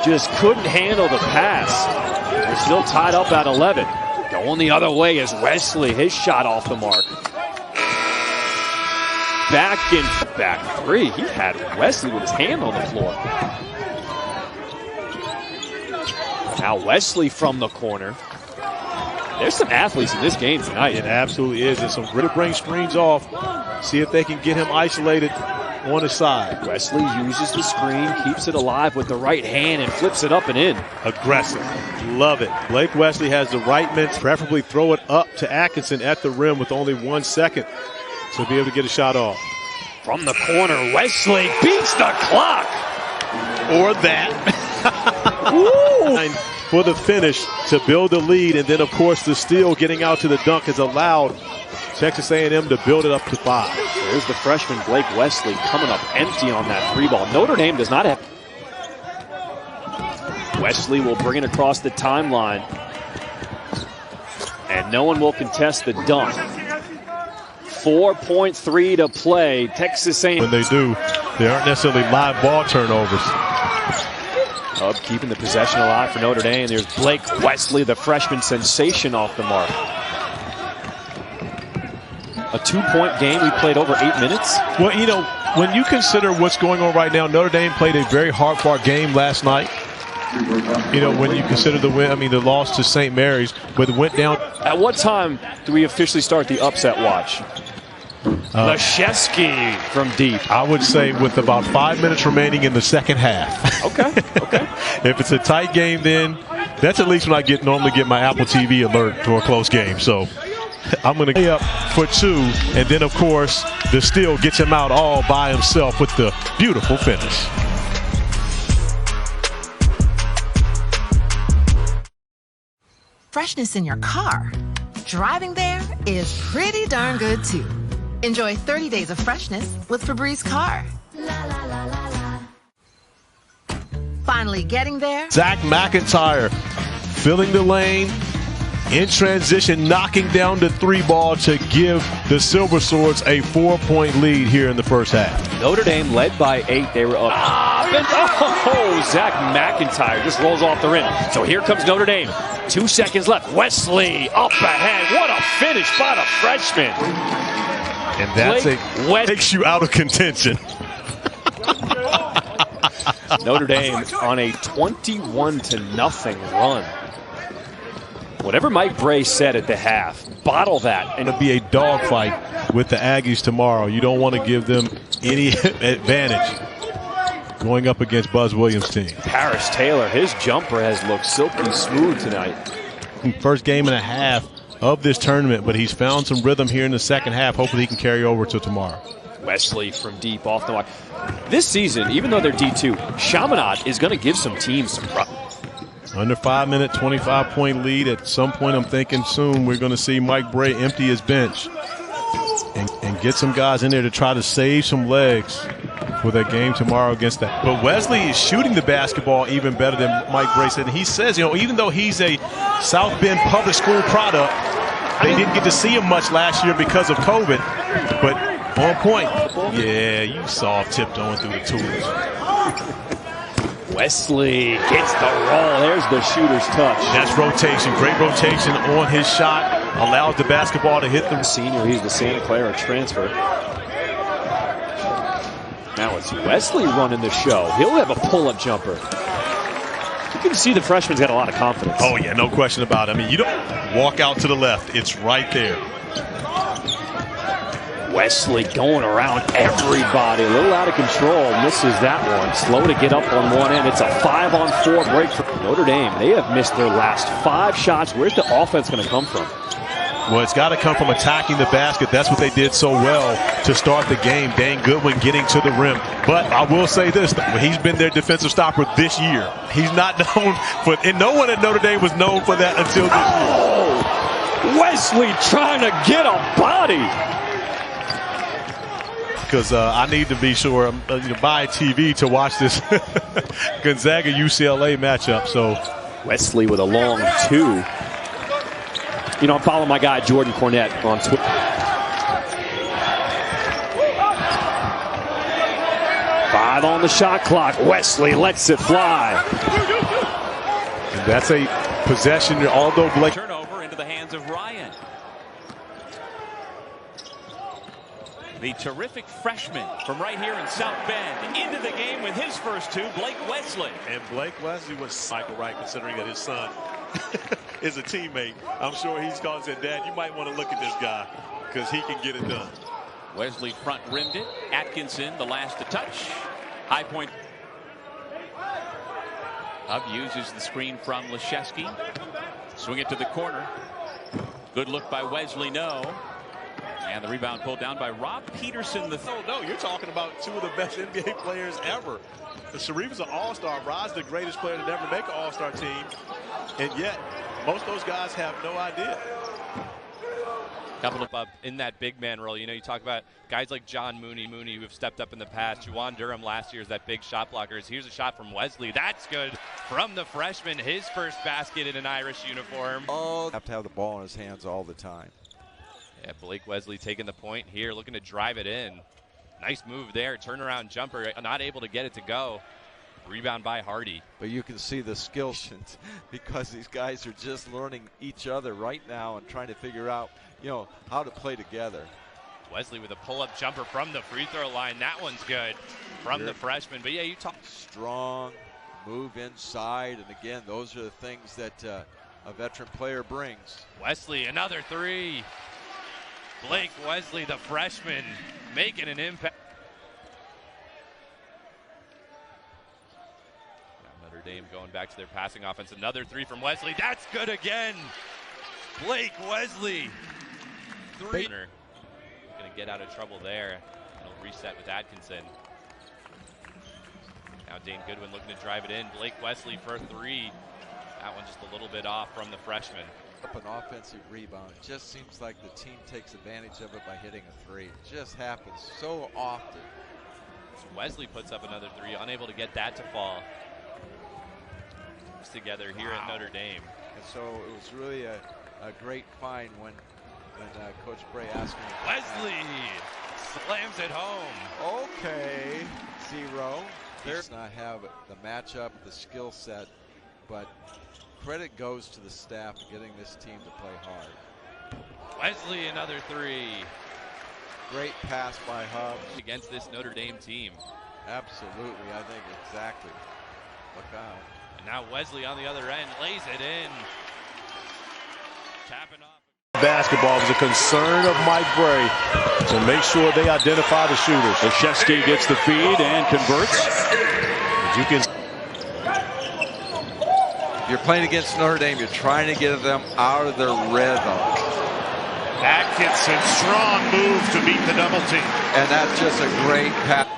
[SPEAKER 3] just couldn't handle the pass. They're still tied up at 11. Going the other way is Wesley. His shot off the mark. Back three. He had Wesley with his hand on the floor. Now Wesley from the corner. There's some athletes in this game tonight.
[SPEAKER 4] It absolutely is. And some really bring screens off. See if they can get him isolated on the side.
[SPEAKER 3] Wesley uses the screen, keeps it alive with the right hand, and flips it up and in.
[SPEAKER 4] Aggressive. Love it. Blake Wesley has the right men, preferably throw it up to Atkinson at the rim with only 1 second to be able to get a shot off.
[SPEAKER 3] From the corner, Wesley beats the clock.
[SPEAKER 4] Or that. For the finish to build the lead, and then, of course, the steal getting out to the dunk has allowed Texas A&M to build it up to 5.
[SPEAKER 3] There's the freshman Blake Wesley coming up empty on that three ball. Notre Dame does not have. Wesley will bring it across the timeline. And no one will contest the dunk. 4.3 to play. Texas A&M.
[SPEAKER 4] When they do, they aren't necessarily live ball turnovers.
[SPEAKER 3] Up keeping the possession alive for Notre Dame. There's Blake Wesley, the freshman sensation, off the mark. A 2-point game. We played over 8 minutes.
[SPEAKER 4] Well, you know, when you consider what's going on right now, Notre Dame played a very hard-fought game last night. You know, when you consider the win, the loss to St. Mary's, but it went down.
[SPEAKER 3] At what time do we officially start the upset watch? Leshevsky from deep.
[SPEAKER 4] I would say with about 5 minutes remaining in the second half.
[SPEAKER 3] Okay.
[SPEAKER 4] If it's a tight game, then that's at least when I normally get my Apple TV alert to a close game. So I'm going to lay up for 2, and then, of course, the steal gets him out all by himself with the beautiful finish.
[SPEAKER 17] Freshness in your car. Driving there is pretty darn good, too. Enjoy 30 days of freshness with Febreze Car. Finally getting there.
[SPEAKER 4] Zach McIntyre filling the lane in transition, knocking down the 3 ball to give the Silver Swords a 4-point lead here in the first half.
[SPEAKER 3] Notre Dame led by 8. They were up. Zach McIntyre just rolls off the rim. So here comes Notre Dame. 2 seconds left. Wesley up ahead. What a finish by the freshman.
[SPEAKER 4] And that's takes you out of contention.
[SPEAKER 3] Notre Dame on a 21-0 run. Whatever Mike Bray said at the half, bottle that.
[SPEAKER 4] And it'll be a dogfight with the Aggies tomorrow. You don't want to give them any advantage going up against Buzz Williams' team.
[SPEAKER 3] Paris Taylor, his jumper has looked silky smooth tonight.
[SPEAKER 4] First game and a half of this tournament, but he's found some rhythm here in the second half. Hopefully he can carry over to tomorrow.
[SPEAKER 3] Wesley from deep off the mark. This season, even though they're D2, Chaminade is going to give some teams some problems.
[SPEAKER 4] Under 5 minute, 25-point lead. At some point, I'm thinking soon we're going to see Mike Bray empty his bench and get some guys in there to try to save some legs for that game tomorrow against that. But Wesley is shooting the basketball even better than Mike Bray said. And he says, even though he's a South Bend public school product, they didn't get to see him much last year because of COVID. But on point. Yeah, you saw tiptoeing through the tools.
[SPEAKER 3] Wesley gets the roll. There's the shooter's touch.
[SPEAKER 4] That's rotation. Great rotation on his shot. Allows the basketball to hit the
[SPEAKER 3] senior. He's the Santa Clara transfer. Now it's Wesley running the show. He'll have a pull-up jumper. You can see the freshman's got a lot of confidence.
[SPEAKER 4] Oh, yeah, no question about it. I mean, you don't walk out to the left. It's right there.
[SPEAKER 3] Wesley going around everybody. A little out of control. Misses that one. Slow to get up on one end. It's a 5-on-4 break for Notre Dame. They have missed their last 5 shots. Where's the offense going to come from?
[SPEAKER 4] Well, it's got to come from attacking the basket. That's what they did so well to start the game. Dane Goodwin getting to the rim. But I will say this, he's been their defensive stopper this year. He's not known for, and no one at Notre Dame was known for that until this year.
[SPEAKER 3] Wesley trying to get a body.
[SPEAKER 4] Because I need to be sure buy TV to watch this Gonzaga UCLA matchup. So
[SPEAKER 3] Wesley with a long 2. I'm following my guy Jordan Cornette on Twitter. Five on the shot clock. Wesley lets it fly.
[SPEAKER 4] And that's a possession, although Blake.
[SPEAKER 22] Turnover into the hands of Ryan. The terrific freshman from right here in South Bend into the game with his first 2, Blake Wesley.
[SPEAKER 4] And Blake Wesley was Michael Wright, considering that his son is a teammate. I'm sure he's called and said, Dad, you might want to look at this guy because he can get it done.
[SPEAKER 22] Wesley front rimmed it. Atkinson, the last to touch. High point. Hub uses the screen from Leszewski. Swing it to the corner. Good look by Wesley, no. And the rebound pulled down by Rob Peterson.
[SPEAKER 4] No, you're talking about 2 of the best NBA players ever. Sharif is an all-star. Rod's the greatest player to never make an all-star team. And yet, most of those guys have no idea.
[SPEAKER 20] Couple of in that big man role. You talk about guys like John Mooney who have stepped up in the past. Juwan Durham last year is that big shot blocker. Here's a shot from Wesley. That's good from the freshman. His first basket in an Irish uniform.
[SPEAKER 23] Have to have the ball in his hands all the time.
[SPEAKER 20] Yeah, Blake Wesley taking the point here, looking to drive it in. Nice move there. Turnaround jumper, not able to get it to go. Rebound by Hardy.
[SPEAKER 23] But you can see the skill because these guys are just learning each other right now and trying to figure out, how to play together.
[SPEAKER 20] Wesley with a pull-up jumper from the free throw line. That one's good from the freshman. But yeah, you talk
[SPEAKER 23] strong, move inside, and again, those are the things that a veteran player brings.
[SPEAKER 20] Wesley, another 3. Blake Wesley, the freshman, making an impact. Notre Dame going back to their passing offense. Another 3 from Wesley. That's good again. Blake Wesley. 3. Going to get out of trouble there. He'll reset with Atkinson. Now Dane Goodwin looking to drive it in. Blake Wesley for 3. That one just a little bit off from the freshman.
[SPEAKER 23] Up an offensive rebound. It just seems like the team takes advantage of it by hitting a three. It just happens so often.
[SPEAKER 20] Wesley puts up another three, unable to get that to fall. Together here at Notre Dame.
[SPEAKER 23] And so it was really a great find when Coach Bray asked me.
[SPEAKER 20] Wesley slams it home.
[SPEAKER 23] Okay, zero. He does not have the matchup, the skill set, but credit goes to the staff for getting this team to play hard.
[SPEAKER 20] Wesley, another three.
[SPEAKER 23] Great pass by Hub.
[SPEAKER 20] Against this Notre Dame team.
[SPEAKER 23] Absolutely, I think exactly. Look out.
[SPEAKER 20] And now Wesley on the other end lays it in. Tapping off.
[SPEAKER 4] Basketball was a concern of Mike Bray to make sure they identify the shooters.
[SPEAKER 3] Krzyzewski gets the feed and converts.
[SPEAKER 4] As you can.
[SPEAKER 23] If you're playing against Notre Dame, you're trying to get them out of their rhythm.
[SPEAKER 5] Atkinson, strong move to beat the double team.
[SPEAKER 23] And that's just a great pass.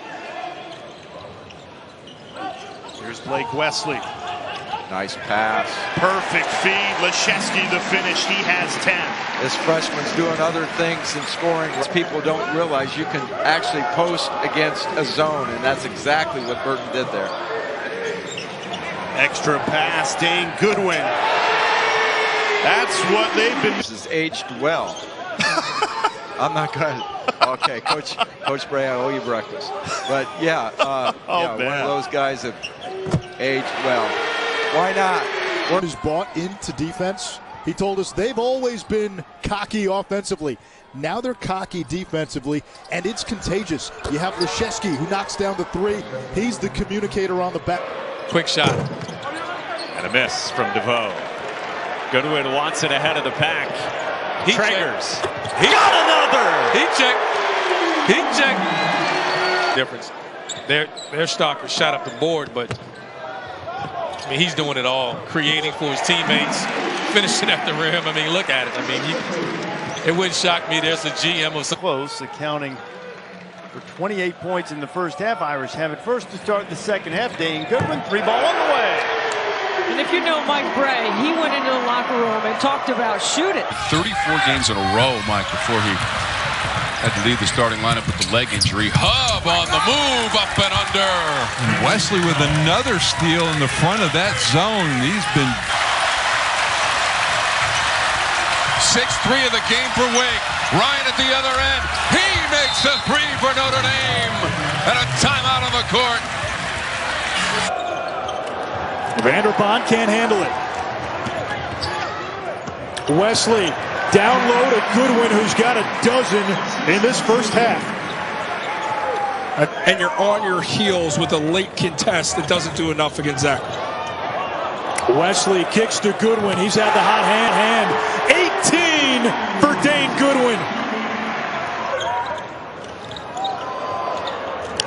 [SPEAKER 5] Here's Blake Wesley.
[SPEAKER 23] Nice pass.
[SPEAKER 5] Perfect feed. Leschewski the finish. He has 10.
[SPEAKER 23] This freshman's doing other things than scoring. People don't realize you can actually post against a zone, and that's exactly what Burton did there.
[SPEAKER 5] Extra pass, Dane Goodwin. That's what they've been.
[SPEAKER 23] This has aged well. I'm not going to. Okay, Coach Bray, I owe you breakfast. But yeah, one of those guys that aged well. Why not?
[SPEAKER 6] What is bought into defense? He told us they've always been cocky offensively. Now they're cocky defensively, and it's contagious. You have Leschewski, who knocks down the three. He's the communicator on the back.
[SPEAKER 12] Quick shot. And a miss from DeVoe. Goodwin wants it ahead of the pack. Traegers.
[SPEAKER 7] He got another. He checked. Difference. Their stalker shot up the board, but I mean, he's doing it all, creating for his teammates, finishing at the rim. I mean, look at it. I mean, it wouldn't shock me. There's a GM of some
[SPEAKER 15] close, accounting for 28 points in the first half. Irish have it first to start the second half. Dane Goodwin, 3-ball on the way.
[SPEAKER 19] And if you know Mike Bray, he went into the locker room and talked about shoot it.
[SPEAKER 24] 34 games in a row, Mike, before he had to leave the starting lineup with the leg injury. Hub on the move, up and under.
[SPEAKER 25] And Wesley with another steal in the front of that zone. He's been
[SPEAKER 24] 6-3 of the game for Wake. Ryan at the other end. He makes the three for Notre Dame. And a timeout on the court.
[SPEAKER 6] Vanderpont can't handle it. Wesley down low to Goodwin, who's got a dozen in this first half.
[SPEAKER 7] And you're on your heels with a late contest that doesn't do enough against Zach.
[SPEAKER 6] Wesley kicks to Goodwin. He's had the hot hand. 18 for Dane Goodwin.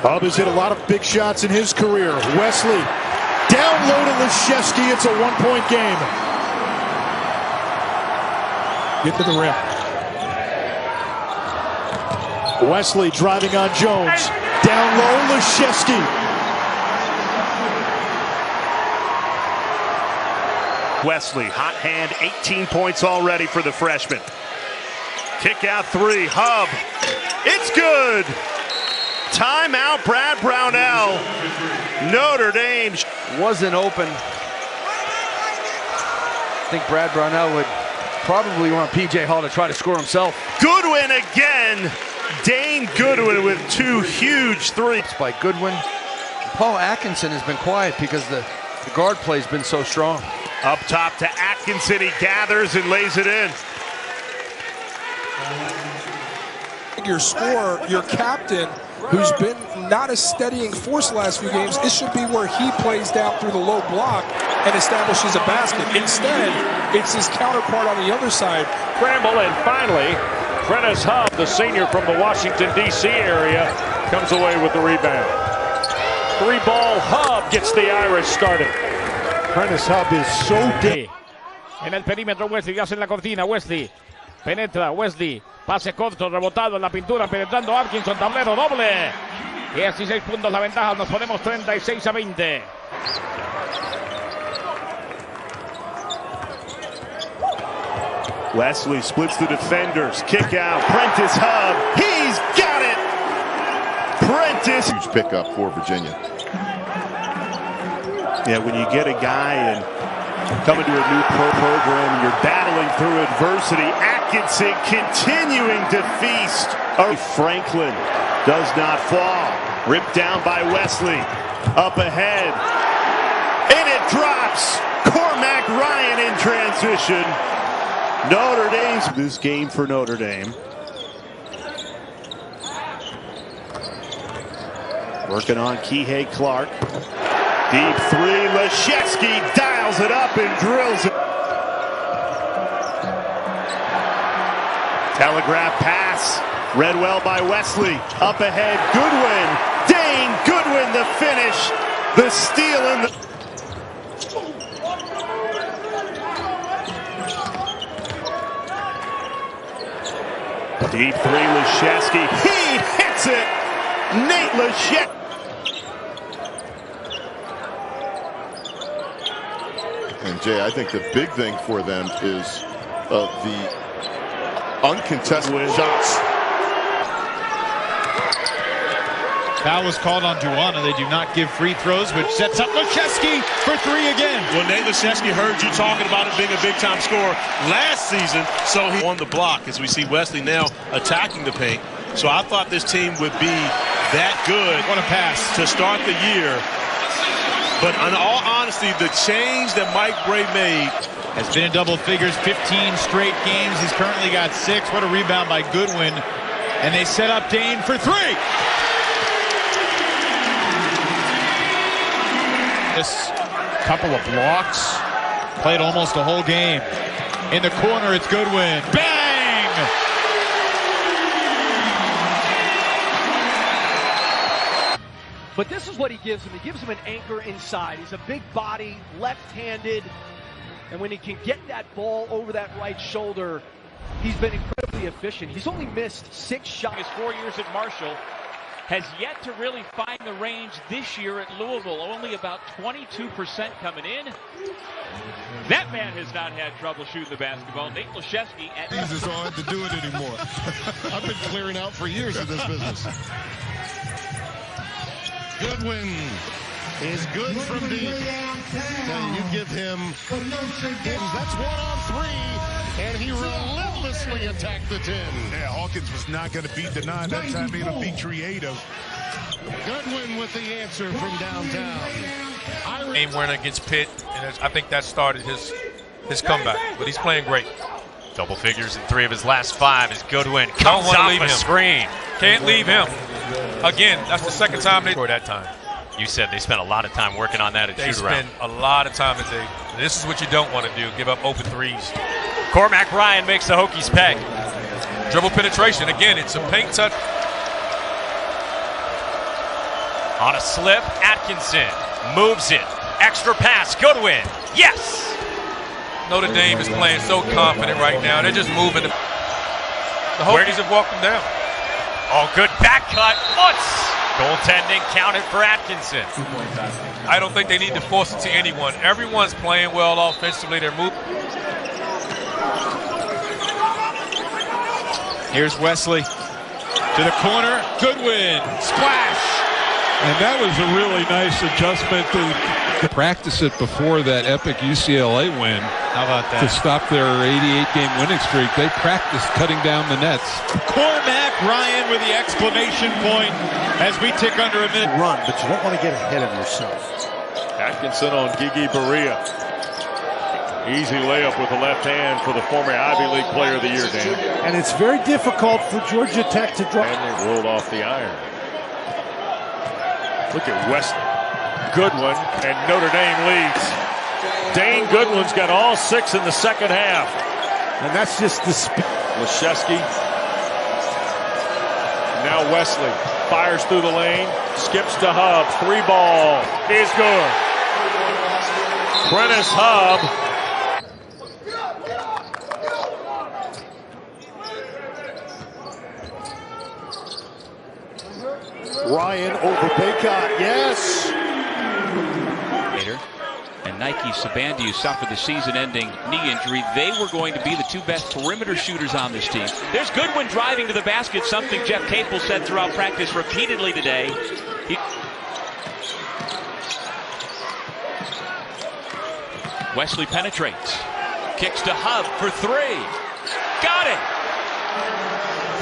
[SPEAKER 6] Hub has hit a lot of big shots in his career. Wesley down low to Leschewski. It's a one-point game. Get to the rim. Wesley driving on Jones. Down low, Leschewski.
[SPEAKER 5] Wesley, hot hand, 18 points already for the freshman. Kick out three, Hub. It's good. Timeout, Brad Brownell. Notre Dame
[SPEAKER 23] wasn't open. I think Brad Brownell would probably want P.J. Hall to try to score himself.
[SPEAKER 5] Goodwin again. Dane Goodwin with two huge threes.
[SPEAKER 23] By Goodwin. Paul Atkinson has been quiet because the guard play has been so strong.
[SPEAKER 5] Up top to Atkinson. He gathers and lays it in.
[SPEAKER 7] Your scorer, your captain, who's been not a steadying force the last few games, it should be where he plays down through the low block and establishes a basket. Instead, it's his counterpart on the other side.
[SPEAKER 14] Scramble, and finally, Prentice Hub, the senior from the Washington, D.C. area, comes away with the rebound. 3-ball Hub gets the Irish started.
[SPEAKER 6] Prentice Hub is so deep.
[SPEAKER 14] En el perímetro, Wesley, ya en la cortina, Wesley. Penetra, Wesley. Pase corto, rebotado en la pintura, penetrando Atkinson, tablero doble. 16 puntos la ventaja, nos ponemos 36-20.
[SPEAKER 5] Wesley splits the defenders. Kick out. Prentice Hub. He's got it. Prentice.
[SPEAKER 18] Huge pickup for Virginia.
[SPEAKER 5] Yeah, when you get a guy and coming to a new program and you're battling through adversity, Atkinson continuing to feast. Franklin does not fall. Ripped down by Wesley. Up ahead. And it drops. Cormac Ryan in transition. Notre Dame's this game for Notre Dame. Working on Kihei Clark. Deep three. Leshevsky dials it up and drills it. Telegraph pass. Read well by Wesley. Up ahead. Goodwin. Dane Goodwin the finish. The steal in the... Deep three, Leshevsky. He hits it! Nate Leshevsky.
[SPEAKER 18] And Jay, I think the big thing for them is the uncontested shots.
[SPEAKER 8] Foul was called on Duana. They do not give free throws, which sets up Leshevsky for three again.
[SPEAKER 4] Well, Nate Leshevsky heard you talking about it being a big-time scorer last season, so he on the block as we see Wesley now attacking the paint. So I thought this team would be that good.
[SPEAKER 8] What a pass
[SPEAKER 4] to start the year. But in all honesty, the change that Mike Brey made
[SPEAKER 8] has been in double figures 15 straight games. He's currently got 6. What a rebound by Goodwin. And they set up Dane for 3. This couple of blocks, played almost a whole game. In the corner, it's Goodwin. Bang!
[SPEAKER 9] But this is what he gives him. He gives him an anchor inside. He's a big body, left-handed, and when he can get that ball over that right shoulder, he's been incredibly efficient. He's only missed 6 shots.
[SPEAKER 22] His 4 years at Marshall. Has yet to really find the range this year at Louisville. Only about 22% coming in. That man has not had trouble shooting the basketball. Nate Leshevsky at...
[SPEAKER 10] It's so hard to do it anymore. I've been clearing out for years of this business. Goodwin is good from deep. Now you give him... That's 1-on-3. And he relentlessly attacked the 10.
[SPEAKER 11] Yeah, Hawkins was not going to be denied that time. He'll be creative.
[SPEAKER 10] Goodwin with the answer from downtown.
[SPEAKER 7] Game winner against Pitt, and I think that started his comeback. But he's playing great.
[SPEAKER 21] Double figures in 3 of his last 5 as Goodwin
[SPEAKER 7] Don't
[SPEAKER 21] comes
[SPEAKER 7] want to
[SPEAKER 21] off
[SPEAKER 7] leave
[SPEAKER 21] a
[SPEAKER 7] him.
[SPEAKER 21] screen.
[SPEAKER 7] Can't leave him. Again, that's the second time they scored that time.
[SPEAKER 21] You said they spent a lot of time working on that at
[SPEAKER 7] They
[SPEAKER 21] shoot-around.
[SPEAKER 7] spend a lot of time today. This is what you don't want to do, give up open threes.
[SPEAKER 21] Cormac Ryan makes the Hokies pay.
[SPEAKER 7] Dribble penetration. Again, it's a paint touch.
[SPEAKER 21] On a slip, Atkinson moves it. Extra pass, Goodwin. Yes!
[SPEAKER 7] Notre Dame is playing so confident right now. They're just moving. The Hokies have walked them down.
[SPEAKER 21] Oh, good back cut. Once. Goaltending counted for Atkinson.
[SPEAKER 7] I don't think they need to force it to anyone. Everyone's playing well offensively. They're moving.
[SPEAKER 8] Here's Wesley to the corner. Goodwin. Splash.
[SPEAKER 25] And that was a really nice adjustment to practice it before that epic UCLA win.
[SPEAKER 8] How about that?
[SPEAKER 25] To stop their 88-game winning streak. They practiced cutting down the nets.
[SPEAKER 8] Cormac Ryan with the exclamation point as we tick under a minute.
[SPEAKER 6] Run, but you don't want to get ahead of yourself.
[SPEAKER 14] Atkinson on Gigi Berea. Easy layup with the left hand for the former Ivy League Player of the Year, Dan.
[SPEAKER 6] And it's very difficult for Georgia Tech to draw.
[SPEAKER 14] And they rolled off the iron. Look at Wesley. Goodwin, and Notre Dame leads. Dane Goodwin's got all 6 in the second half.
[SPEAKER 6] And that's just the speed.
[SPEAKER 14] Leshevsky. Now Wesley fires through the lane, skips to Hub. 3-ball is good. Prentice Hub.
[SPEAKER 6] Ryan over Baycott, yes.
[SPEAKER 22] And Nike Sabandiu suffered the season-ending knee injury. They were going to be the two best perimeter shooters on this team. There's Goodwin driving to the basket, something Jeff Capel said throughout practice repeatedly today. Wesley penetrates. Kicks to Hub for three. Got it!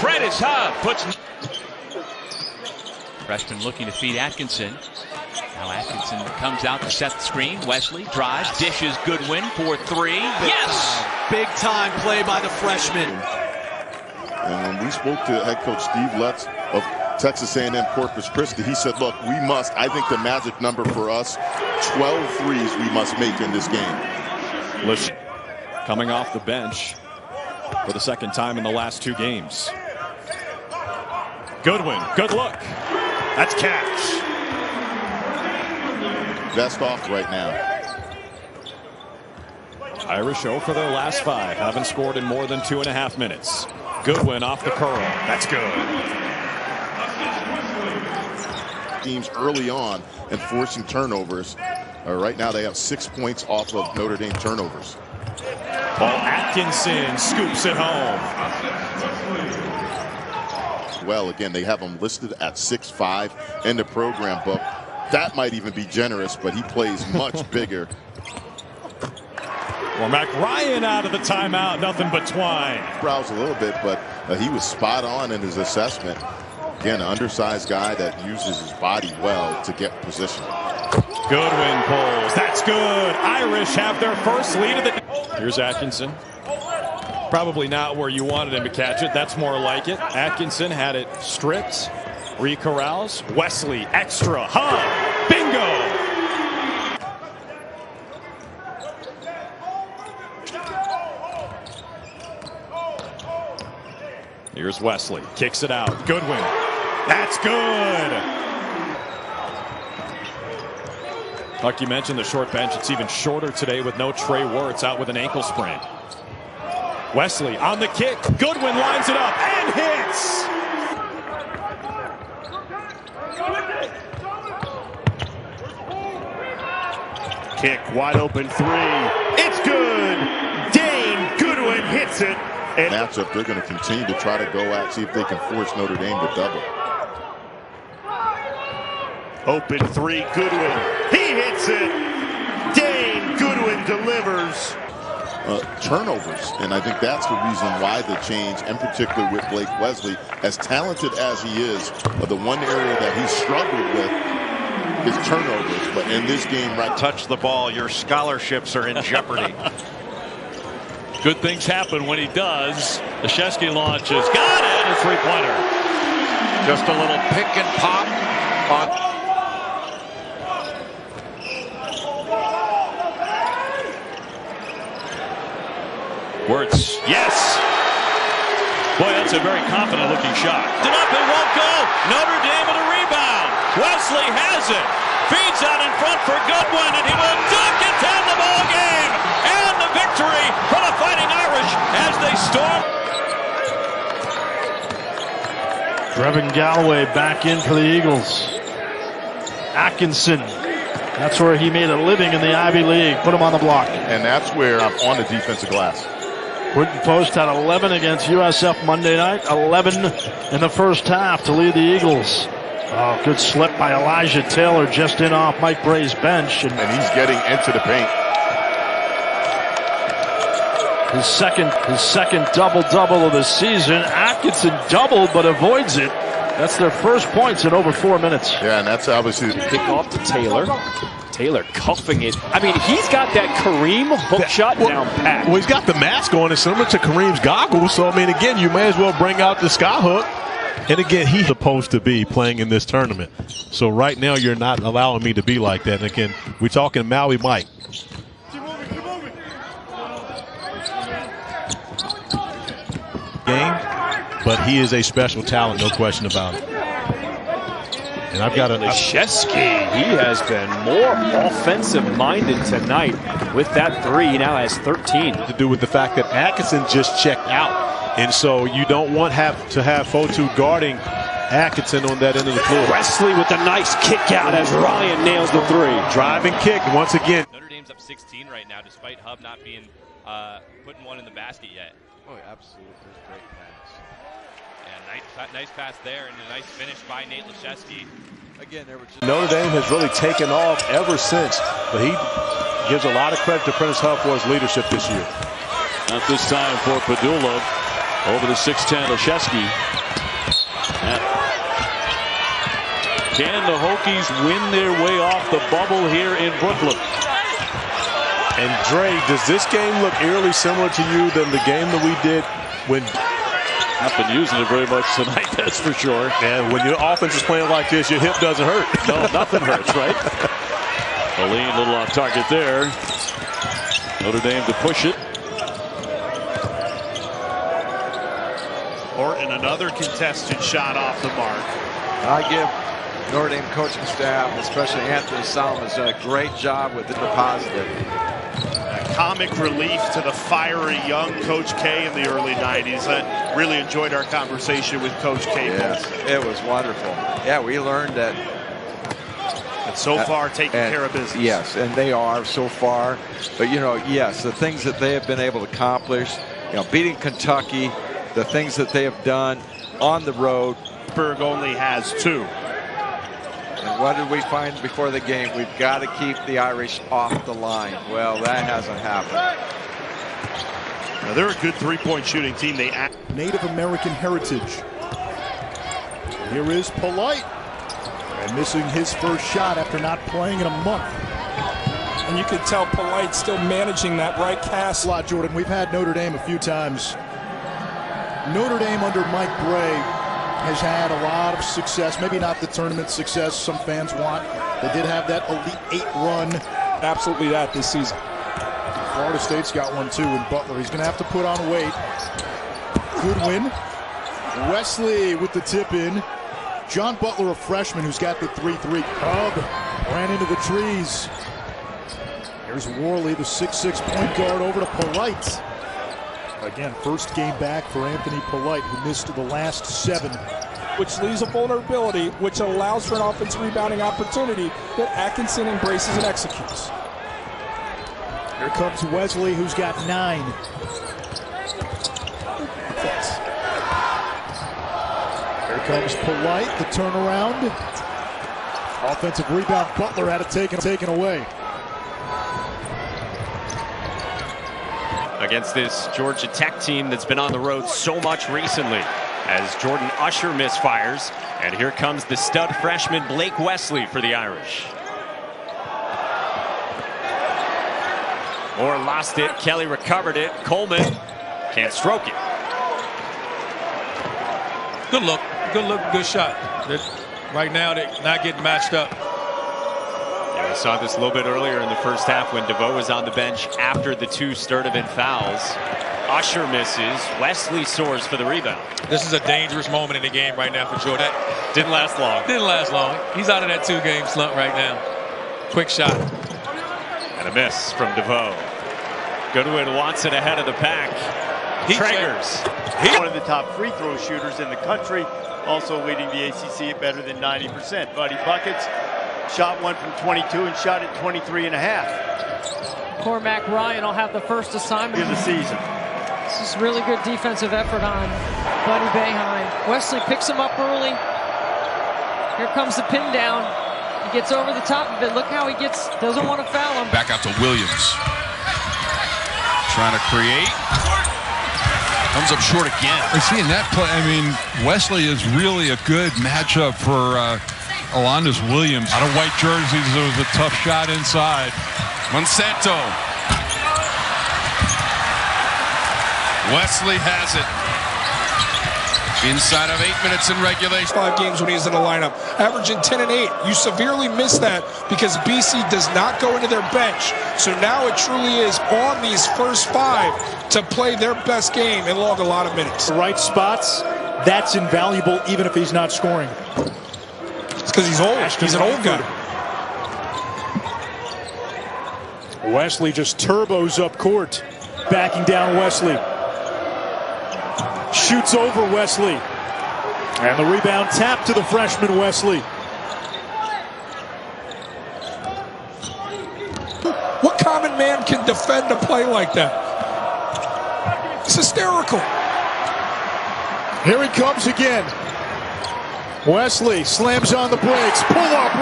[SPEAKER 22] Prentice Hub puts... Freshman looking to feed Atkinson. Now Atkinson comes out to set the screen. Wesley drives, dishes Goodwin for three. Yes!
[SPEAKER 9] Big time play by the freshman.
[SPEAKER 18] And when we spoke to head coach Steve Letts of Texas A&M Corpus Christi, he said, look, we must, I think the magic number for us, 12 threes we must make in this game.
[SPEAKER 1] Coming off the bench for the second time in the last 2 games. Goodwin, good look. That's catch.
[SPEAKER 18] Best off right now.
[SPEAKER 1] Irish 0 for their last 5. Haven't scored in more than 2.5 minutes. Goodwin off the curl. That's good.
[SPEAKER 18] Teams early on and forcing turnovers. Right now they have 6 points off of Notre Dame turnovers.
[SPEAKER 1] Paul Atkinson scoops it home.
[SPEAKER 18] Well, again, they have him listed at 6'5" in the program book. That might even be generous, but he plays much bigger.
[SPEAKER 1] Mac Ryan out of the timeout, nothing but twine.
[SPEAKER 18] Browse a little bit, but he was spot on in his assessment. Again, an undersized guy that uses his body well to get position.
[SPEAKER 1] Goodwin pulls. That's good. Irish have their first lead of the... Here's Atkinson. Probably not where you wanted him to catch it. That's more like it. Atkinson had it stripped. Recorrals. Wesley, extra. Hub. Bingo. Here's Wesley. Kicks it out. Goodwin. That's good. Like you mentioned, the short bench, it's even shorter today with no Trey Wirtz out with an ankle sprain. Wesley on the kick. Goodwin lines it up and hits.
[SPEAKER 5] Kick, wide open three. It's good. Dane Goodwin hits it. And
[SPEAKER 18] matchup, they're going to continue to try to go at, see if they can force Notre Dame to double.
[SPEAKER 5] Open three, Goodwin. He hits it. Dane Goodwin delivers.
[SPEAKER 18] Turnovers, and I think that's the reason why the change, in particular with Blake Wesley, as talented as he is, the one area that he's struggled with is turnovers. But in this game, right,
[SPEAKER 12] touch the ball, your scholarships are in jeopardy.
[SPEAKER 14] Good things happen when he does. The Shesky launches. Got it! A three-pointer.
[SPEAKER 21] Just a little pick and pop on.
[SPEAKER 14] Wirtz, yes! Boy, that's a very confident-looking shot. It up, it won't go! Notre Dame with a rebound! Wesley has it! Feeds out in front for Goodwin, and he will dunk it down the ball game! And the victory for the Fighting Irish as they storm.
[SPEAKER 2] Brevin Galloway back in for the Eagles. Atkinson. That's where he made a living in the Ivy League. Put him on the block.
[SPEAKER 18] And that's where I'm on the defensive glass.
[SPEAKER 2] Quentin Post had 11 against USF Monday night. 11 in the first half to lead the Eagles. Oh, good slip by Elijah Taylor just in off Mike Bray's bench.
[SPEAKER 18] And he's getting into the paint.
[SPEAKER 2] His second double-double of the season. Atkinson doubled but avoids it. That's their first points in over 4 minutes.
[SPEAKER 18] Yeah, and that's obviously the
[SPEAKER 3] kick off to Taylor. Taylor cuffing it. I mean, he's got that Kareem hook shot down pat.
[SPEAKER 4] Well, he's got the mask on. It's similar to Kareem's goggles. So, I mean, again, you may as well bring out the sky hook. And again, he's supposed to be playing in this tournament. So right now, you're not allowing me to be like that. And again, we're talking Maui Mike. Game, but he is a special talent, no question about it. And I've got a
[SPEAKER 3] Shesky, he has been more offensive-minded tonight with that three. He now has 13.
[SPEAKER 4] To do with the fact that Atkinson just checked out. And so you don't want to have Fotu guarding Atkinson on that end of the floor.
[SPEAKER 3] Wesley with a nice kick out as Ryan nails the three.
[SPEAKER 4] Drive and kick once again.
[SPEAKER 20] Notre Dame's up up 16 right now, despite Hub not being putting one in the basket yet.
[SPEAKER 23] Oh, absolutely. Great pass.
[SPEAKER 20] Yeah, nice pass there, and a nice finish by Nate Laszewski.
[SPEAKER 23] Again, there were just
[SPEAKER 4] Notre Dame has really taken off ever since, but he gives a lot of credit to Prentice Hubb for his leadership this year.
[SPEAKER 14] Not this time for Padula. Over the 6'10 Laszewski. Can the Hokies win their way off the bubble here in Brooklyn?
[SPEAKER 4] And Dre, does this game look eerily similar to you than the game that we did when...
[SPEAKER 14] Not been using it very much tonight, that's for sure.
[SPEAKER 4] And when your offense is playing like this, your hip doesn't hurt.
[SPEAKER 14] No, nothing hurts, right? Aline, a little off target there. Notre Dame to push it.
[SPEAKER 5] Orton, another contested shot off the mark.
[SPEAKER 23] I give Notre Dame coaching staff, especially Anthony Solomon, has done a great job with the positive.
[SPEAKER 5] Comic relief to the fiery young Coach K in the early 90s. I really enjoyed our conversation with Coach K.
[SPEAKER 23] Yes, it was wonderful. Yeah, we learned that.
[SPEAKER 5] And so far, taking care of business.
[SPEAKER 23] Yes, and they are so far. But, you know, yes, the things that they have been able to accomplish, you know, beating Kentucky, the things that they have done on the road.
[SPEAKER 5] Berg only has 2.
[SPEAKER 23] And what did we find before the game? We've got to keep the Irish off the line. Well, that hasn't happened.
[SPEAKER 5] Now, they're a good three-point shooting team. They
[SPEAKER 6] Native American heritage. Here is Polite. And missing his first shot after not playing in a month.
[SPEAKER 13] And you can tell Polite still managing that right cast.
[SPEAKER 6] A lot, Jordan. We've had Notre Dame a few times. Notre Dame under Mike Brey has had a lot of success, maybe not the tournament success some fans want. They did have that Elite 8 run.
[SPEAKER 13] Absolutely that this season.
[SPEAKER 6] Florida State's got one too in Butler. He's going to have to put on weight. Good win. Wesley with the tip in. John Butler, a freshman who's got the 3-3. Hub ran into the trees. Here's Worley, the 6'6" point guard, over to Polite. Again, first game back for Anthony Polite, who missed the last 7.
[SPEAKER 13] Which leaves a vulnerability, which allows for an offensive rebounding opportunity that Atkinson embraces and executes.
[SPEAKER 6] Here comes Wesley, who's got 9. Here comes Polite, the turnaround. Offensive rebound, Butler had it taken away.
[SPEAKER 12] Against this Georgia Tech team that's been on the road so much recently, as Jordan Usher misfires, and here comes the stud freshman Blake Wesley for the Irish. Moore lost it, Kelly recovered it, Coleman can't stroke it.
[SPEAKER 7] Good look, good shot. Right now they're not getting matched up.
[SPEAKER 12] Yeah, we saw this a little bit earlier in the first half when DeVoe was on the bench after the 2 Sturdivant fouls. Usher misses. Wesley soars for the rebound.
[SPEAKER 7] This is a dangerous moment in the game right now for Jordan.
[SPEAKER 12] Didn't last long.
[SPEAKER 7] Didn't last long. He's out of that 2-game slump right now. Quick shot.
[SPEAKER 12] And a miss from DeVoe. Goodwin wants it ahead of the pack. Traegers.
[SPEAKER 15] One of the top free throw shooters in the country, also leading the ACC at better than 90%. Buddy Buckets shot 1 from 22 and shot at 23.5.
[SPEAKER 16] Cormac Ryan will have the first assignment
[SPEAKER 15] of the season.
[SPEAKER 16] This is really good defensive effort on Buddy Boeheim. Wesley picks him up early. Here comes the pin down. He gets over the top of it. Look how he doesn't want to foul him.
[SPEAKER 25] Back out to Williams. Trying to create. Comes up short again. I see in that play, I mean, Wesley is really a good matchup for Alondas Williams. Out of white jerseys, it was a tough shot inside. Monsanto. Wesley has it. Inside of 8 minutes in regulation.
[SPEAKER 13] 5 games when he's in the lineup, averaging 10 and 8. You severely miss that because BC does not go into their bench. So now it truly is on these first 5 to play their best game and log a lot of minutes.
[SPEAKER 6] The right spots, that's invaluable even if he's not scoring.
[SPEAKER 13] It's because he's old. He's an old guy.
[SPEAKER 6] Wesley just turbos up court, backing down Wesley. Shoots over Wesley. And the rebound tap to the freshman Wesley.
[SPEAKER 13] What common man can defend a play like that? It's hysterical.
[SPEAKER 6] Here he comes again. Wesley slams on the brakes. Pull up.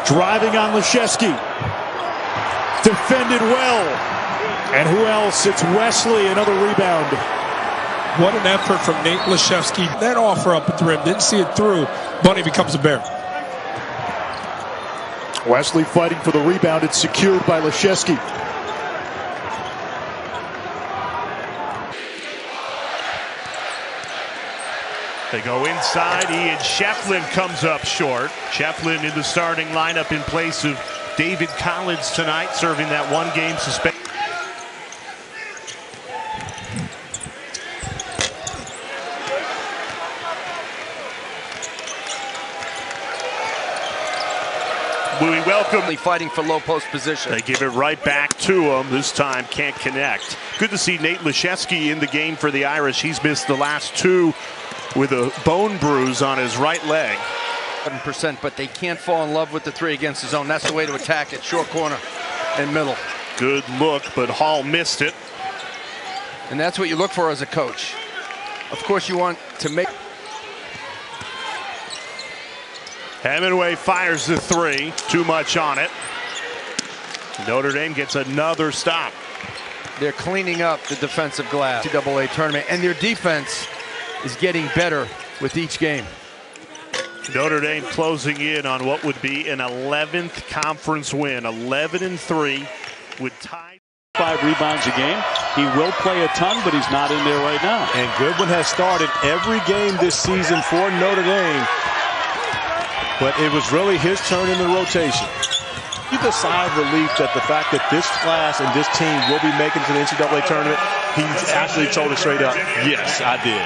[SPEAKER 6] Driving on Leshewski. Defended well. And who else? It's Wesley. Another rebound.
[SPEAKER 13] What an effort from Nate Leshewski. That offer up at the rim. Didn't see it through. Bunny becomes a Bear.
[SPEAKER 6] Wesley fighting for the rebound. It's secured by Leshewski.
[SPEAKER 5] They go inside. Ian Shefflin comes up short. Shefflin in the starting lineup in place of David Collins tonight, serving that one-game suspension. We welcome
[SPEAKER 9] fighting for low post position.
[SPEAKER 5] They give it right back to him. This time can't connect. Good to see Nate Leshewski in the game for the Irish. He's missed the last two with a bone bruise on his right leg.
[SPEAKER 9] 7%, but they can't fall in love with the three against the zone. That's the way to attack it. Short corner and middle.
[SPEAKER 5] Good look, but Hall missed it.
[SPEAKER 9] And that's what you look for as a coach. Of course, you want to make.
[SPEAKER 5] Hemingway fires the three. Too much on it. Notre Dame gets another stop.
[SPEAKER 9] They're cleaning up the defensive glass. NCAA tournament, and their defense is getting better with each game.
[SPEAKER 5] Notre Dame closing in on what would be an 11th conference win. 11-3 with tied.
[SPEAKER 3] 5 rebounds a game. He will play a ton, but he's not in there right now.
[SPEAKER 4] And Goodwin has started every game this season for Notre Dame. But it was really his turn in the rotation. He's a sigh of relief that the fact that this class and this team will be making it to the NCAA tournament, he's actually told us straight up, yes, I did.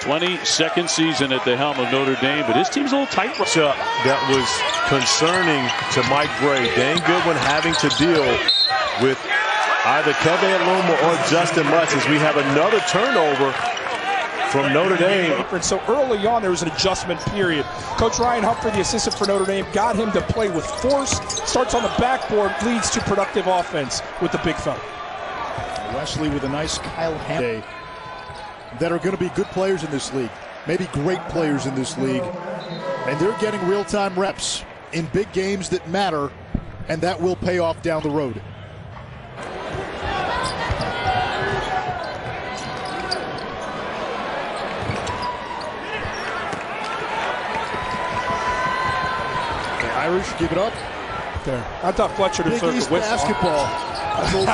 [SPEAKER 3] 22nd season at the helm of Notre Dame, but his team's a little tight.
[SPEAKER 4] That was concerning to Mike Brey. Dan Goodwin having to deal with either Keve Aluma or Justin Mutz as we have another turnover from Notre Dame.
[SPEAKER 13] So early on, there was an adjustment period. Coach Ryan Humphrey, the assistant for Notre Dame, got him to play with force. Starts on the backboard, leads to productive offense with the big fella.
[SPEAKER 6] Wesley with a nice Kyle Hamilton that are going to be good players in this league, maybe great players in this league, and they're getting real-time reps in big games that matter, and that will pay off down the road. The Irish give it up.
[SPEAKER 13] There. I thought Fletcher deserved
[SPEAKER 6] East
[SPEAKER 13] the whistle.
[SPEAKER 6] basketball. Big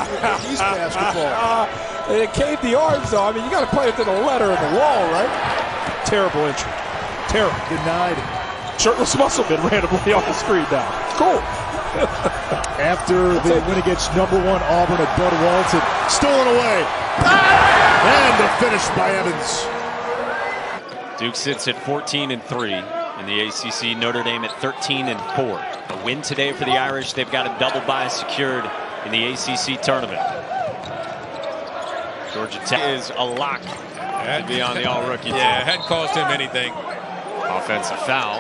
[SPEAKER 6] East basketball.
[SPEAKER 13] It caved the arms, though. I mean, you got to play it to the letter of the wall, right? Terrible entry. Terrible.
[SPEAKER 6] Denied.
[SPEAKER 13] Shirtless Musselman randomly on the screen now. Cool.
[SPEAKER 6] After the win against #1 Auburn at Bud Walton. Stolen away. And the finish by Evans.
[SPEAKER 12] Duke sits at 14-3 in the ACC. Notre Dame at 13-4. A win today for the Irish. They've got a double bye secured in the ACC tournament. Georgia Tech is a lock to be on the all-rookie team.
[SPEAKER 7] Yeah, hadn't cost him anything.
[SPEAKER 12] Offensive foul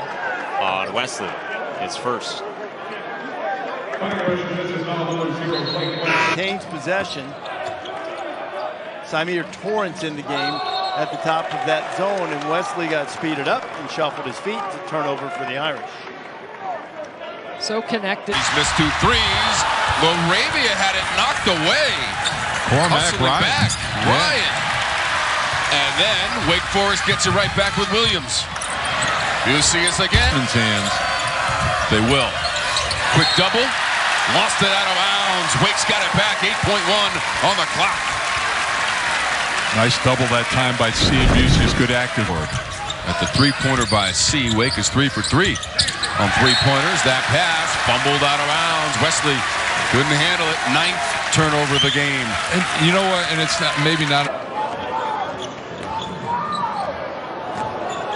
[SPEAKER 12] on Wesley. His first.
[SPEAKER 15] Retains possession. Samir Torrance in the game at the top of that zone, and Wesley got speeded up and shuffled his feet. It's a turnover for the Irish.
[SPEAKER 16] So connected.
[SPEAKER 25] He's missed 2 threes. Laravia had it knocked away.
[SPEAKER 8] Cormac Ryan.
[SPEAKER 25] Back.
[SPEAKER 8] Yeah.
[SPEAKER 25] Ryan. And then Wake Forest gets it right back with Williams. You see us again.
[SPEAKER 8] Hands.
[SPEAKER 25] They will. Quick double. Lost it out of bounds. Wake's got it back. 8.1 on the clock.
[SPEAKER 8] Nice double that time by C. Busey's good active work. At the three-pointer by C. Wake is 3 for 3 on three-pointers. That pass fumbled out of bounds. Wesley couldn't handle it. 9th turnover of the game. And you know what? And it's not maybe not.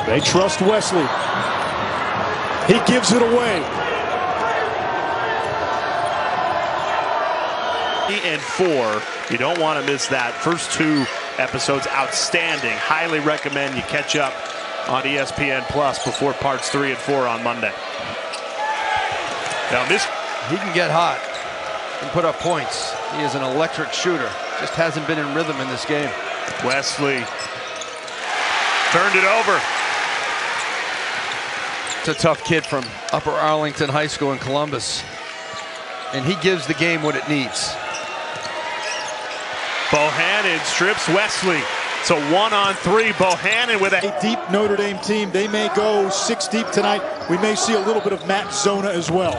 [SPEAKER 6] They trust Wesley. He gives it away.
[SPEAKER 5] And 4. You don't want to miss that. First 2 episodes outstanding. Highly recommend you catch up on ESPN Plus before parts 3 and 4 on Monday. Now this
[SPEAKER 23] He can get hot and put up points. He is an electric shooter. Just hasn't been in rhythm in this game.
[SPEAKER 5] Wesley turned it over.
[SPEAKER 23] It's a tough kid from Upper Arlington High School in Columbus. And he gives the game what it needs.
[SPEAKER 5] Bohannon strips Wesley. It's a 1-on-3. Bohannon with a
[SPEAKER 6] deep Notre Dame team. They may go 6 deep tonight. We may see a little bit of Matt Zona as well.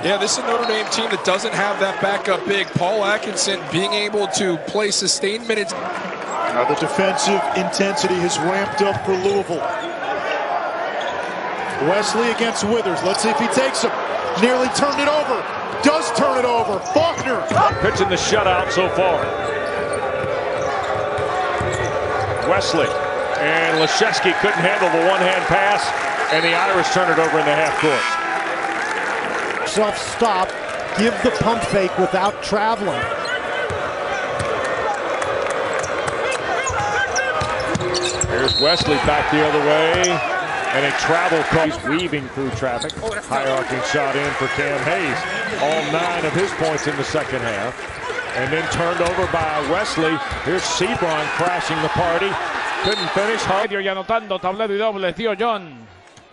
[SPEAKER 13] Yeah, this is a Notre Dame team that doesn't have that backup big. Paul Atkinson being able to play sustained minutes.
[SPEAKER 6] Now the defensive intensity has ramped up for Louisville. Wesley against Withers. Let's see if he takes him. Nearly turned it over. Does turn it over. Faulkner.
[SPEAKER 14] Pitching the shutout so far. Wesley and Leszewski couldn't handle the one-hand pass, and the Irish turn it over in the half court.
[SPEAKER 10] Self-stop, give the pump fake without traveling.
[SPEAKER 14] Here's Wesley back the other way, and a travel call. He's weaving through traffic. High arcing shot in for Cam Hayes. All 9 of his points in the second half. And then turned over by Wesley. Here's Sebron crashing the party. Couldn't finish.
[SPEAKER 11] Y anotando tablero y doble, tío John.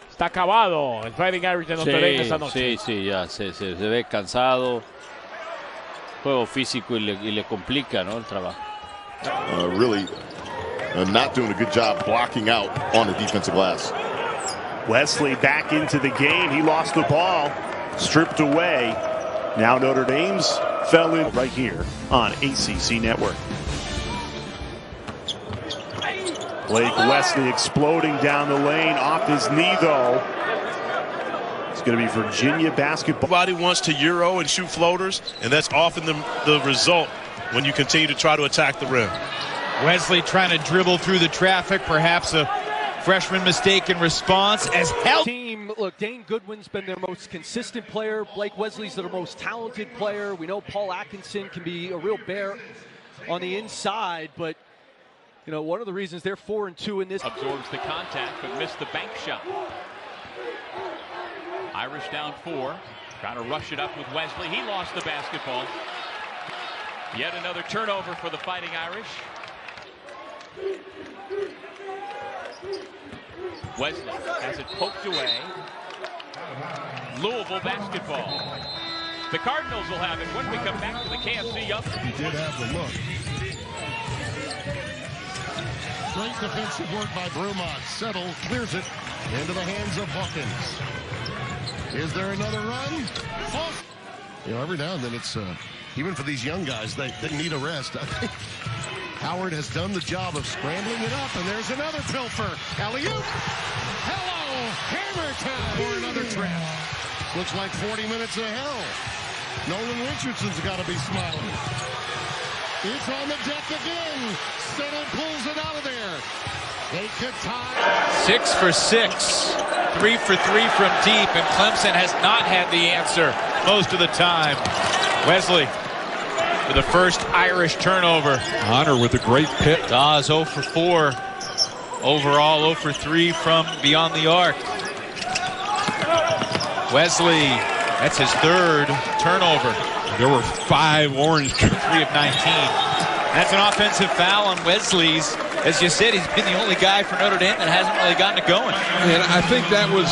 [SPEAKER 11] Está acabado el Fighting Irish de Notre Dame esta noche.
[SPEAKER 3] Sí, ya se ve cansado. Juego físico y le complica, ¿no? El trabajo.
[SPEAKER 18] Really not doing a good job blocking out on the defensive glass.
[SPEAKER 5] Wesley back into the game. He lost the ball. Stripped away. Now Notre Dame's fell in right here on ACC Network. Blake Wesley exploding down the lane off his knee, though. It's going to be Virginia basketball.
[SPEAKER 17] Everybody wants to Euro and shoot floaters, and that's often the result when you continue to try to attack the rim.
[SPEAKER 19] Wesley trying to dribble through the traffic, perhaps a freshman mistake in response as hell.
[SPEAKER 9] Team, look, Dane Goodwin's been their most consistent player. Blake Wesley's their most talented player. We know Paul Atkinson can be a real bear on the inside, but you know, one of the reasons they're 4-2 in this.
[SPEAKER 22] Absorbs the contact, but missed the bank shot. Irish down 4. Trying to rush it up with Wesley. He lost the basketball. Yet another turnover for the Fighting Irish. Wesley has it poked away. Louisville basketball. The Cardinals will have it when we come back to the KFC up.
[SPEAKER 24] He did have the look. Great defensive work by Brumont. Settle, clears it into the hands of Hawkins. Is there another run? You know, every now and then it's, even for these young guys, they need a rest. I think Howard has done the job of scrambling it up, and there's another pilfer. Alley-oop. Hello, hammer time for another trap. Looks like 40 minutes of hell. Nolan Richardson's got to be smiling. It's on the deck again. Settle pulls it out of there. They could tie.
[SPEAKER 19] 6 for 6. 3 for 3 from deep, and Clemson has not had the answer most of the time. Wesley for the first Irish turnover.
[SPEAKER 8] Honor with a great pick.
[SPEAKER 19] Dawes 0 for 4. Overall 0 for 3 from beyond the arc. Wesley, that's his 3rd turnover.
[SPEAKER 8] There were 5 orange.
[SPEAKER 19] 3 of 19. That's an offensive foul on Wesley's. As you said, he's been the only guy for Notre Dame that hasn't really gotten it going.
[SPEAKER 8] And I think that was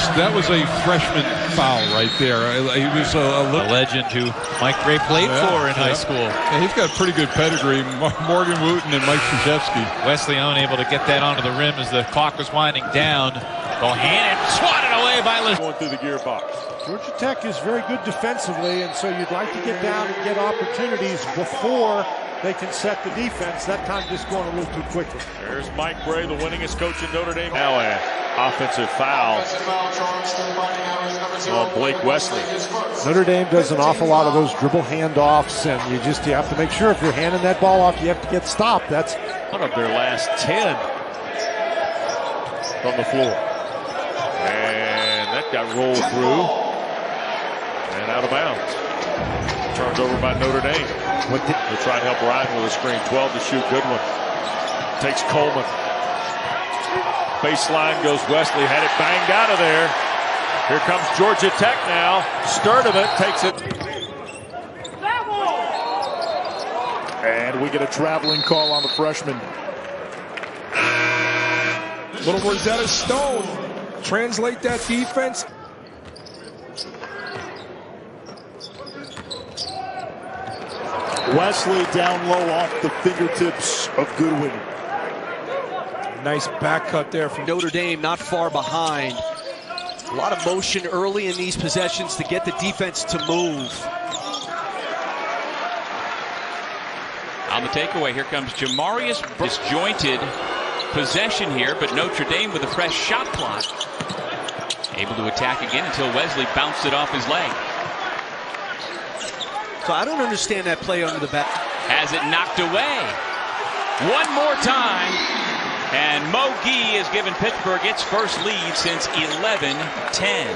[SPEAKER 8] a freshman foul right there. He was a
[SPEAKER 19] legend who Mike Gray played for in high school.
[SPEAKER 8] Yeah, he's got pretty good pedigree. Morgan Wooten and Mike Krzyzewski.
[SPEAKER 19] Wesley unable to get that onto the rim as the clock was winding down. Bohannon swatted away by
[SPEAKER 14] going through the gearbox.
[SPEAKER 10] Georgia Tech is very good defensively, and so you'd like to get down and get opportunities before they can set the defense. That time just going a little too quickly.
[SPEAKER 14] There's Mike Gray, the winningest coach in Notre Dame. Now an offensive foul on Blake Wesley.
[SPEAKER 10] Notre Dame does an awful lot of those dribble handoffs, and you have to make sure if you're handing that ball off, you have to get stopped. That's
[SPEAKER 14] one of their last 10 from the floor. And that got rolled through and out of bounds. Turned over by Notre Dame. They'll try and help Ryan with a screen. 12 to shoot. Goodwin takes Coleman. Baseline goes Wesley. Had it banged out of there. Here comes Georgia Tech now. Sturdivant takes it.
[SPEAKER 6] And we get a traveling call on the freshman.
[SPEAKER 13] Little Rosetta Stone. Translate that defense.
[SPEAKER 6] Wesley down low off the fingertips of Goodwin.
[SPEAKER 13] Nice back cut there from
[SPEAKER 9] Notre Dame, not far behind. A lot of motion early in these possessions to get the defense to move.
[SPEAKER 22] On the takeaway, here comes Jamarius. Disjointed possession here, but Notre Dame with a fresh shot clock. Able to attack again until Wesley bounced it off his leg.
[SPEAKER 9] So I don't understand that play under the back.
[SPEAKER 22] Has it knocked away. One more time. And Mo Gee has given Pittsburgh its first lead since 11-10.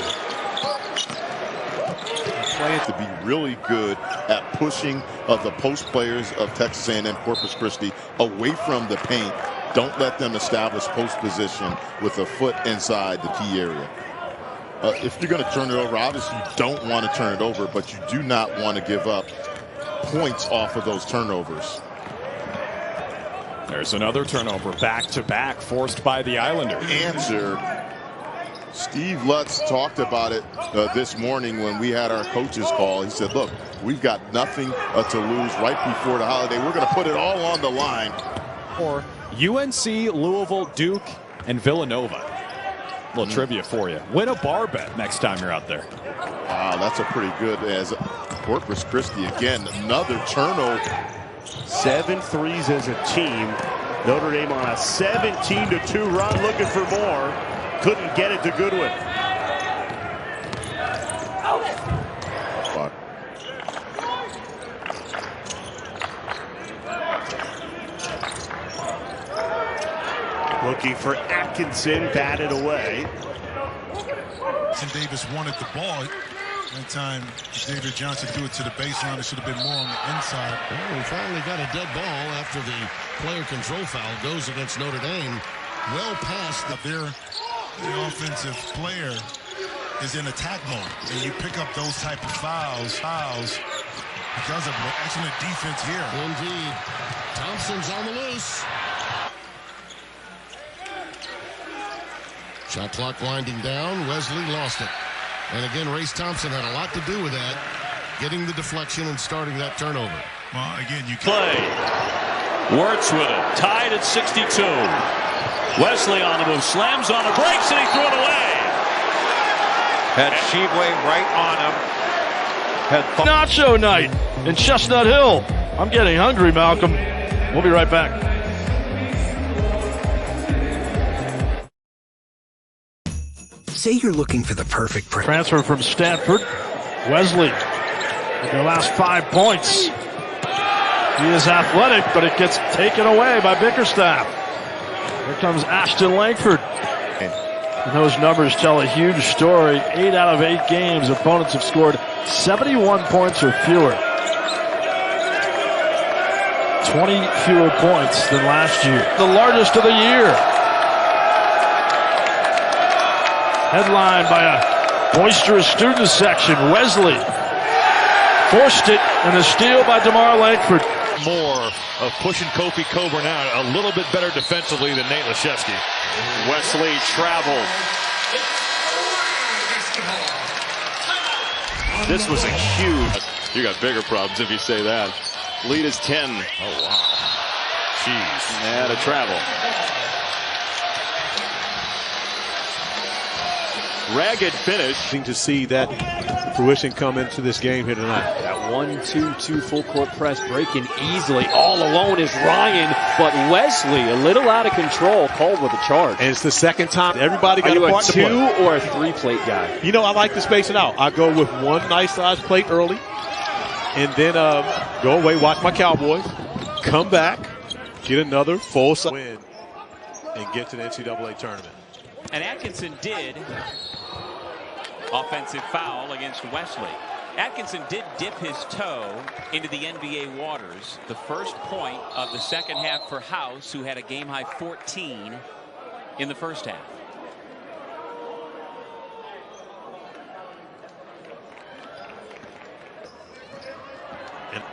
[SPEAKER 18] Playing to be really good at pushing the post players of Texas A&M Corpus Christi away from the paint. Don't let them establish post position with a foot inside the key area. If you're going to turn it over, obviously you don't want to turn it over, but you do not want to give up points off of those turnovers.
[SPEAKER 14] There's another turnover, back-to-back, forced by the Islanders.
[SPEAKER 18] Answer. Steve Lutz talked about it this morning when we had our coaches call. He said, look, we've got nothing to lose right before the holiday. We're going to put it all on the line.
[SPEAKER 3] Or UNC, Louisville, Duke, and Villanova. A little trivia for you. Win a bar bet next time you're out there.
[SPEAKER 18] Wow, that's a pretty good as Corpus Christi again. Another turnover.
[SPEAKER 5] 7 threes as a team. Notre Dame on a 17-2 run, looking for more. Couldn't get it to Goodwin. Looking for Atkinson, batted away.
[SPEAKER 1] Davis wanted the ball. That time, David Johnson threw it to the baseline. It should have been more on the inside.
[SPEAKER 24] Well, we finally got a dead ball after the player control foul goes against Notre Dame. Well past
[SPEAKER 1] the offensive player is in attack mode, and you pick up those type of fouls because of excellent defense here.
[SPEAKER 24] Indeed. Thompson's on the loose. Shot clock winding down. Wesley lost it. And again, Race Thompson had a lot to do with that, getting the deflection and starting that turnover.
[SPEAKER 1] Well, again, you
[SPEAKER 2] play. Wirtz with it, tied at 62. Wesley on the move, slams on it, breaks, and he threw it away.
[SPEAKER 4] Had Sheveway right on him.
[SPEAKER 20] Had Nacho night in Chestnut Hill. I'm getting hungry, Malcolm. We'll be right back.
[SPEAKER 21] Say you're looking for the perfect
[SPEAKER 20] transfer from Stanford. Wesley with the last 5 points. He is athletic, but it gets taken away by Bickerstaff. Here comes Ashton Langford. And those numbers tell a huge story. 8 out of 8 games, opponents have scored 71 points or fewer. 20 fewer points than last year. The largest of the year. Headlined by a boisterous student section. Wesley forced it, and a steal by DeMar Langford.
[SPEAKER 2] More of pushing Kofi Coburn out. A little bit better defensively than Nate Laszewski. Wesley traveled. This was a huge.
[SPEAKER 26] You got bigger problems if you say that. Lead is 10.
[SPEAKER 2] Oh, wow. Jeez.
[SPEAKER 26] And a travel. Ragged finish.
[SPEAKER 14] To see that fruition come into this game here tonight.
[SPEAKER 3] That 1-2-2 full court press breaking easily. All alone is Ryan, but Wesley a little out of control, called with a charge.
[SPEAKER 14] And it's the second time everybody got
[SPEAKER 3] a
[SPEAKER 14] part to play.
[SPEAKER 3] Are you a 2 or a 3 plate guy?
[SPEAKER 14] You know, I like to space it out. I go with one nice size plate early, and then go away, watch my Cowboys, come back, get another full size win, and get to the NCAA tournament.
[SPEAKER 22] And Atkinson did. Offensive foul against Wesley. Atkinson did dip his toe into the NBA waters. The first point of the second half for House, who had a game-high 14 in the first half.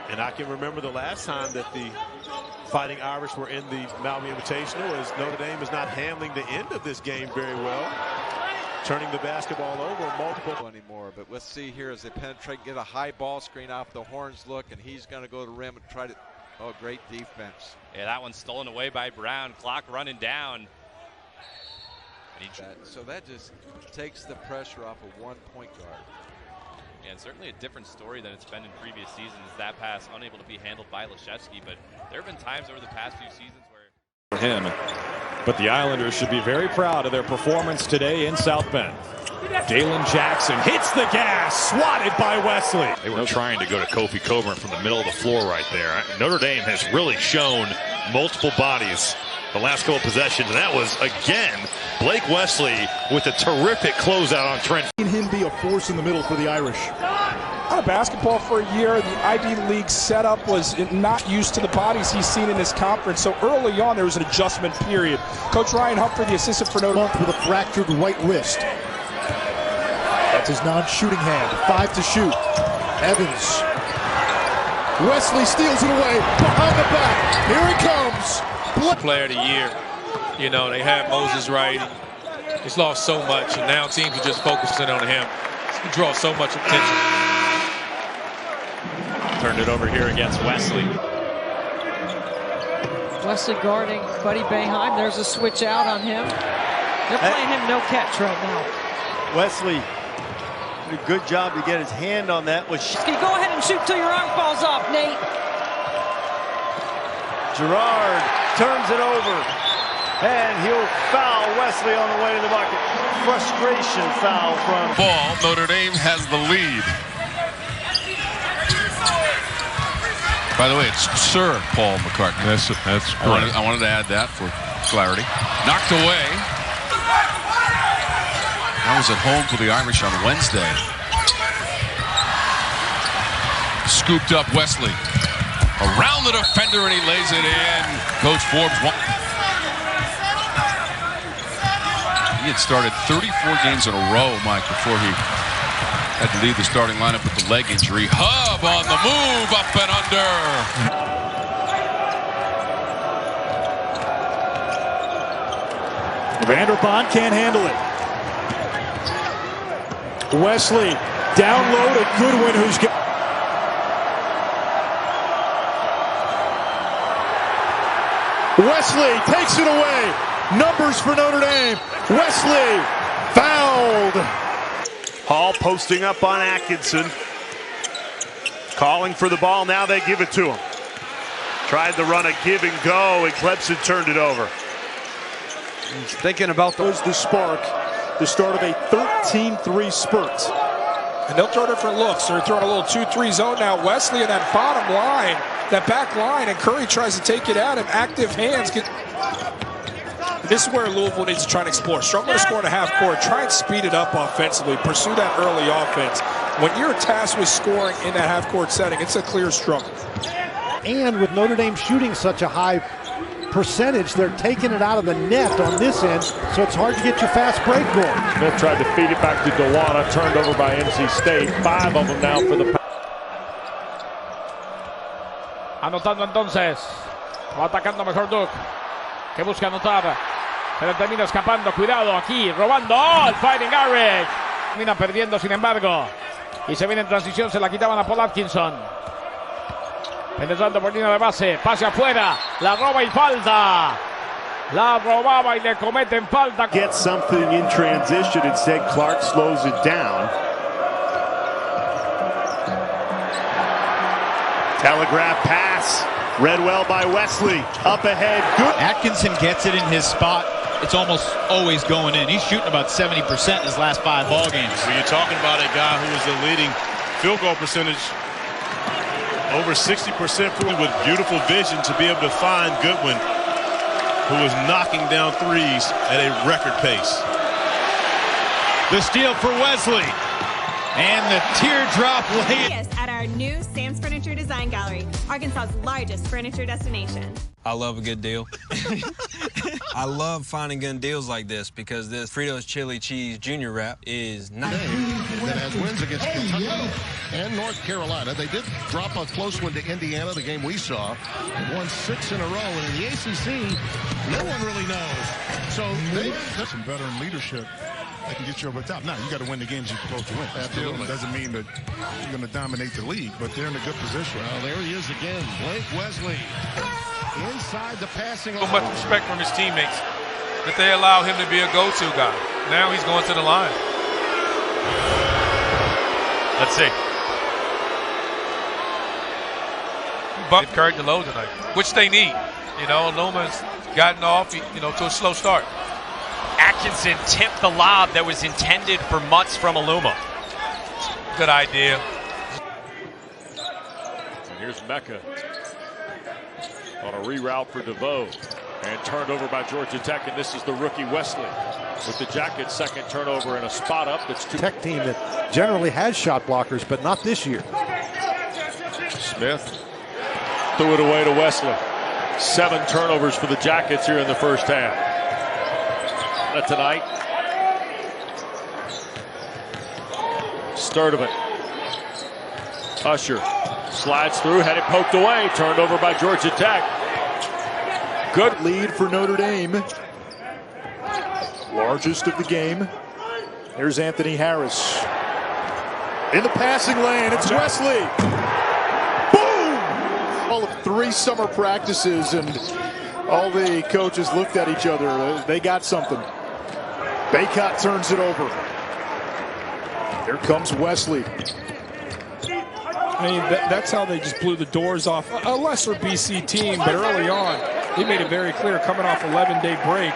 [SPEAKER 7] And I can remember the last time that the Fighting Irish were in the Maui Invitational, as Notre Dame is not handling the end of this game very well, turning the basketball over multiple
[SPEAKER 4] anymore. But let's see here as they penetrate, get a high ball screen off the Horns look, and he's going to go to the rim and try to. Oh, great defense.
[SPEAKER 12] Yeah, that one's stolen away by Brown. Clock running down.
[SPEAKER 4] So that just takes the pressure off of one point guard.
[SPEAKER 12] Yeah, and certainly a different story than it's been in previous seasons. That pass unable to be handled by Laszewski, but there have been times over the past few seasons where
[SPEAKER 14] for him. But the Islanders should be very proud of their performance today in South Bend. Jalen Jackson hits the gas, swatted by Wesley.
[SPEAKER 15] They were trying to go to Kofi Coburn from the middle of the floor right there. Notre Dame has really shown multiple bodies the last couple of possessions, and that was, again, Blake Wesley with a terrific closeout on Trent.
[SPEAKER 6] Him be a force in the middle for the Irish.
[SPEAKER 13] Out of basketball for a year, the Ivy League setup was not used to the bodies he's seen in this conference. So early on, there was an adjustment period. Coach Ryan Humphrey, the assistant for Notre Dame,
[SPEAKER 6] with a fractured right wrist. That's his non-shooting hand. 5 to shoot. Evans. Wesley steals it away. Behind the back. Here he comes.
[SPEAKER 16] Player of the year. You know, they had Moses right. He's lost so much, and now teams are just focusing on him. He draws so much attention.
[SPEAKER 2] Turned it over here against Wesley.
[SPEAKER 23] Wesley guarding Buddy Boeheim. There's a switch out on him. They're playing him no catch right now.
[SPEAKER 25] Wesley did a good job to get his hand on that.
[SPEAKER 23] Go ahead and shoot till your arm falls off, Nate.
[SPEAKER 25] Gerard turns it over, and he'll foul Wesley on the way to the bucket. Frustration foul from
[SPEAKER 8] ball. Notre Dame has the lead. By the way, it's Sir Paul McCartney.
[SPEAKER 14] That's
[SPEAKER 8] I wanted to add that for clarity. Knocked away. That was at home for the Irish on Wednesday. Scooped up Wesley. Around the defender, and he lays it in. Coach Forbes. He had started 34 games in a row, Mike, before he had to leave the starting lineup with the leg injury. Hub on the move, up and
[SPEAKER 6] under. Vanderbond can't handle it. Wesley down low to Goodwin, who's got. Wesley takes it away. Numbers for Notre Dame. Wesley fouled.
[SPEAKER 5] Hall posting up on Atkinson. Calling for the ball. Now they give it to him. Tried to run a give and go, and Clemson turned it over.
[SPEAKER 25] He's thinking about
[SPEAKER 6] the spark. The start of a 13-3 spurt.
[SPEAKER 13] And they'll throw different looks. They're throwing a little 2-3 zone now. Wesley in that bottom line, that back line, and Curry tries to take it at him. Active hands. This is where Louisville needs to try and explore. Struggle to score in a half court. Try and speed it up offensively. Pursue that early offense. When you're tasked with scoring in that half court setting, it's a clear struggle.
[SPEAKER 10] And with Notre Dame shooting such a high percentage, they're taking it out of the net on this end, so it's hard to get your fast break going.
[SPEAKER 14] Smith tried to feed it back to Dewana, turned over by NC State. 5 of them now for the.
[SPEAKER 11] Anotando entonces. Va atacando mejor Duke, que busca anotar. Pero termina escapando. Cuidado aquí, robando. ¡Oh! El Fighting Irish. Termina perdiendo, sin embargo. Y se viene en transición, se la quitaban a Paul Atkinson. Penetrando por línea de base, pase afuera, la roba y falta. La robaba y le cometen falta.
[SPEAKER 5] Get something in transition. Instead, Clark slows it down. Telegraph pass. Read well by Wesley. Up ahead. Good.
[SPEAKER 19] Atkinson gets it in his spot. It's almost always going in. He's shooting about 70% in his last 5 ball games.
[SPEAKER 17] When you're talking about a guy who is the leading field goal percentage, over 60% with beautiful vision to be able to find Goodwin, who is knocking down threes at a record pace.
[SPEAKER 19] The steal for Wesley. And the teardrop lay.
[SPEAKER 27] At our
[SPEAKER 1] our new Sam's Furniture Design Gallery, Arkansas's largest furniture destination.
[SPEAKER 9] I love a good deal. I love finding good deals like this because this Fritos Chili Cheese Junior Wrap is nice.
[SPEAKER 18] That has wins against Kentucky and North Carolina. They did drop a close one to Indiana, the game we saw. They won 6 in a row, and in the ACC, no one really knows. So they some veteran leadership that can get you over the top. Now, you got to win the games you're supposed to win. Absolutely. Doesn't mean that you're going to dominate the league, but they're in a good position. Well, there he is again, Blake Wesley. Inside the passing.
[SPEAKER 16] So much respect from his teammates that they allow him to be a go-to guy. Now he's going to the line.
[SPEAKER 19] Let's see.
[SPEAKER 16] Buck carried the load tonight, which they need. You know, Luma's gotten off, to a slow start.
[SPEAKER 19] Atkinson tipped the lob that was intended for Mutz from Aluma.
[SPEAKER 16] Good idea.
[SPEAKER 14] And here's Mecca on a reroute for DeVoe. And turned over by Georgia Tech, and this is the rookie Wesley with the Jackets' second turnover and a spot up. That's
[SPEAKER 10] Tech team that generally has shot blockers, but not this year.
[SPEAKER 14] Smith threw it away to Wesley. 7 turnovers for the Jackets here in the first half. Tonight. Sturdivant. Usher slides through, had it poked away, turned over by Georgia Tech.
[SPEAKER 6] Good lead for Notre Dame. Largest of the game. There's Anthony Harris. In the passing lane, it's Wesley. Boom! All of 3 summer practices, and all the coaches looked at each other. They got something. Baycott turns it over. Here comes Wesley.
[SPEAKER 13] I mean, that's how they just blew the doors off a lesser BC team, but early on, they made it very clear coming off 11-day break,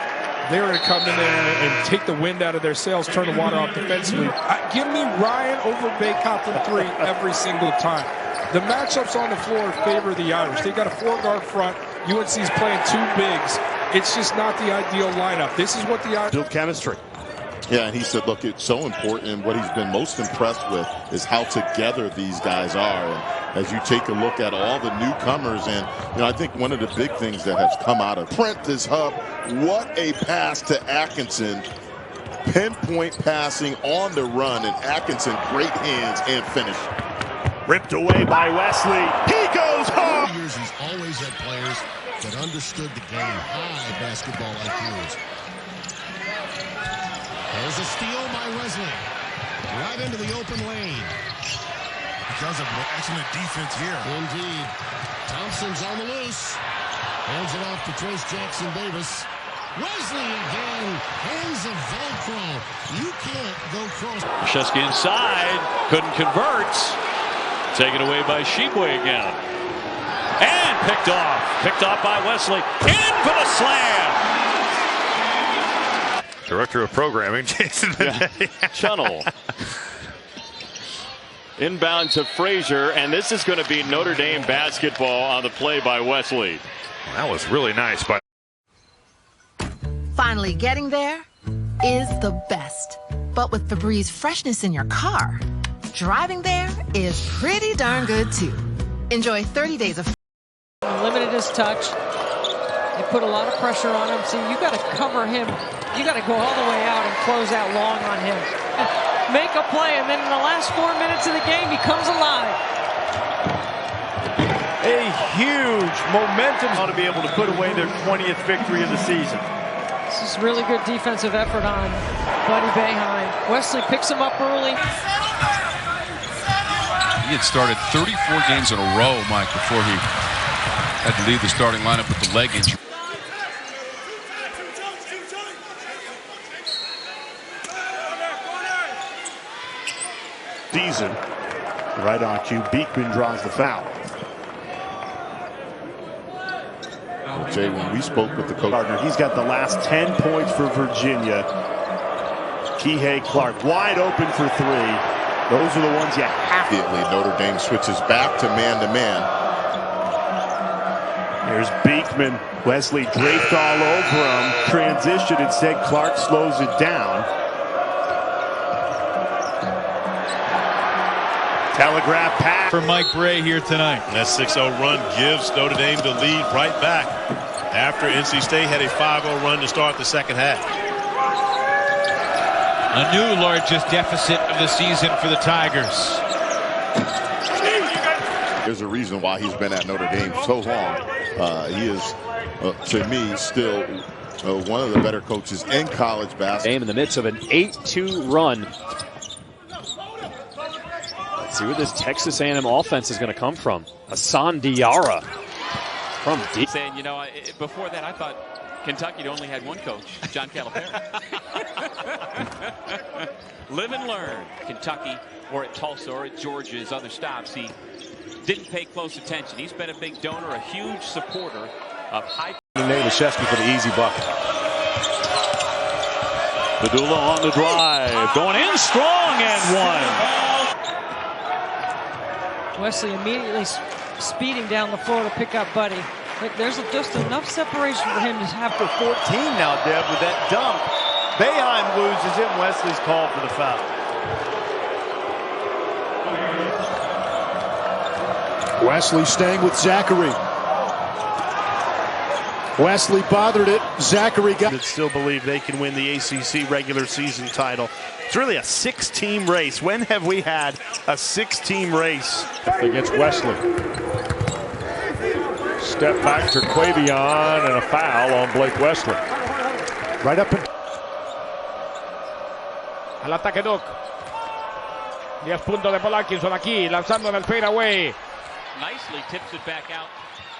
[SPEAKER 13] they were going to come in there and take the wind out of their sails, turn the water off defensively. Give me Ryan over Baycott from 3 every single time. The matchups on the floor favor the Irish. They got a 4-guard front. UNC's playing 2 bigs. It's just not the ideal lineup. This is what the Irish
[SPEAKER 5] build chemistry.
[SPEAKER 20] Yeah, and he said, look, it's so important, and what he's been most impressed with is how together these guys are. And as you take a look at all the newcomers, and I think one of the big things that has come out of Prentice Hub, what a pass to Atkinson. Pinpoint passing on the run, and Atkinson, great hands and finish.
[SPEAKER 5] Ripped away by Wesley. He goes home.
[SPEAKER 18] For years, he's always had players that understood the game. High basketball IQs. There's a steal by Wesley. Right into the open lane. Because of excellent defense here. Indeed. Thompson's on the loose. Hands it off to Trace Jackson Davis. Wesley again. Hands of Velcro. You can't go cross.
[SPEAKER 2] Krzyzewski inside. Couldn't convert. Taken away by Sheboy again. And picked off. Picked off by Wesley. In for the slam.
[SPEAKER 15] Director of Programming, Jason
[SPEAKER 26] Channel. Inbound to Frazier, and this is going to be Notre Dame basketball on the play by Wesley.
[SPEAKER 15] That was really nice.
[SPEAKER 21] Finally getting there is the best. But with Febreze freshness in your car, driving there is pretty darn good too. Enjoy 30 days of
[SPEAKER 23] limited his touch. They put a lot of pressure on him. So you got to cover him. You got to go all the way out and close out long on him. Make a play, and then in the last 4 minutes of the game, he comes alive.
[SPEAKER 25] A huge momentum to be able to put away their 20th victory of the season.
[SPEAKER 23] This is really good defensive effort on Buddy Boeheim. Wesley picks him up early.
[SPEAKER 8] He had started 34 games in a row, Mike, before he had to leave the starting lineup with the leg injury.
[SPEAKER 5] Season. Right on cue. Beekman draws the foul.
[SPEAKER 20] Jay, when we spoke with the coach,
[SPEAKER 5] he's got the last 10 points for Virginia. Kihei Clark wide open for 3. Those are the ones you have to.
[SPEAKER 20] Notre Dame switches back to man-to-man.
[SPEAKER 5] Here's Beekman. Wesley draped all over him. Transition. Instead, Clark slows it down. Telegraph pass
[SPEAKER 19] for Mike Bray here tonight.
[SPEAKER 17] That 6-0 run gives Notre Dame the lead right back after NC State had a 5-0 run to start the second half.
[SPEAKER 19] A new largest deficit of the season for the Tigers.
[SPEAKER 20] There's a reason why he's been at Notre Dame so long. He is, to me, still one of the better coaches in college basketball.
[SPEAKER 3] In the midst of an 8-2 run. Let's see where this Texas A&M offense is going to come from. Hassan Diarra from deep.
[SPEAKER 4] Saying, you know, before that I thought Kentucky only had one coach, John Calipari. Live and learn. Kentucky, or at Tulsa, or at Georgia's other stops, he didn't pay close attention. He's been a big donor, a huge supporter of high.
[SPEAKER 7] Leshevsky for the easy bucket.
[SPEAKER 2] Padula on the drive, going in strong and one.
[SPEAKER 23] Wesley immediately speeding down the floor to pick up Buddy. But there's just enough separation for him to have to
[SPEAKER 25] 14 now, Deb, with that dunk. Boeheim loses it, and Wesley's called for the foul.
[SPEAKER 6] Wesley staying with Zachary. Wesley bothered it. Zachary got
[SPEAKER 5] it. Still believe they can win the ACC regular season title. It's really a 6-team race. When have we had a 6-team race?
[SPEAKER 14] Against Wesley. Step back to Quavion and a foul on Blake Wesley.
[SPEAKER 6] Right up in.
[SPEAKER 11] Al ataque Duke. 10 puntos de Paul Atkinson aquí, lanzando en el fadeaway.
[SPEAKER 4] Nicely tips it back out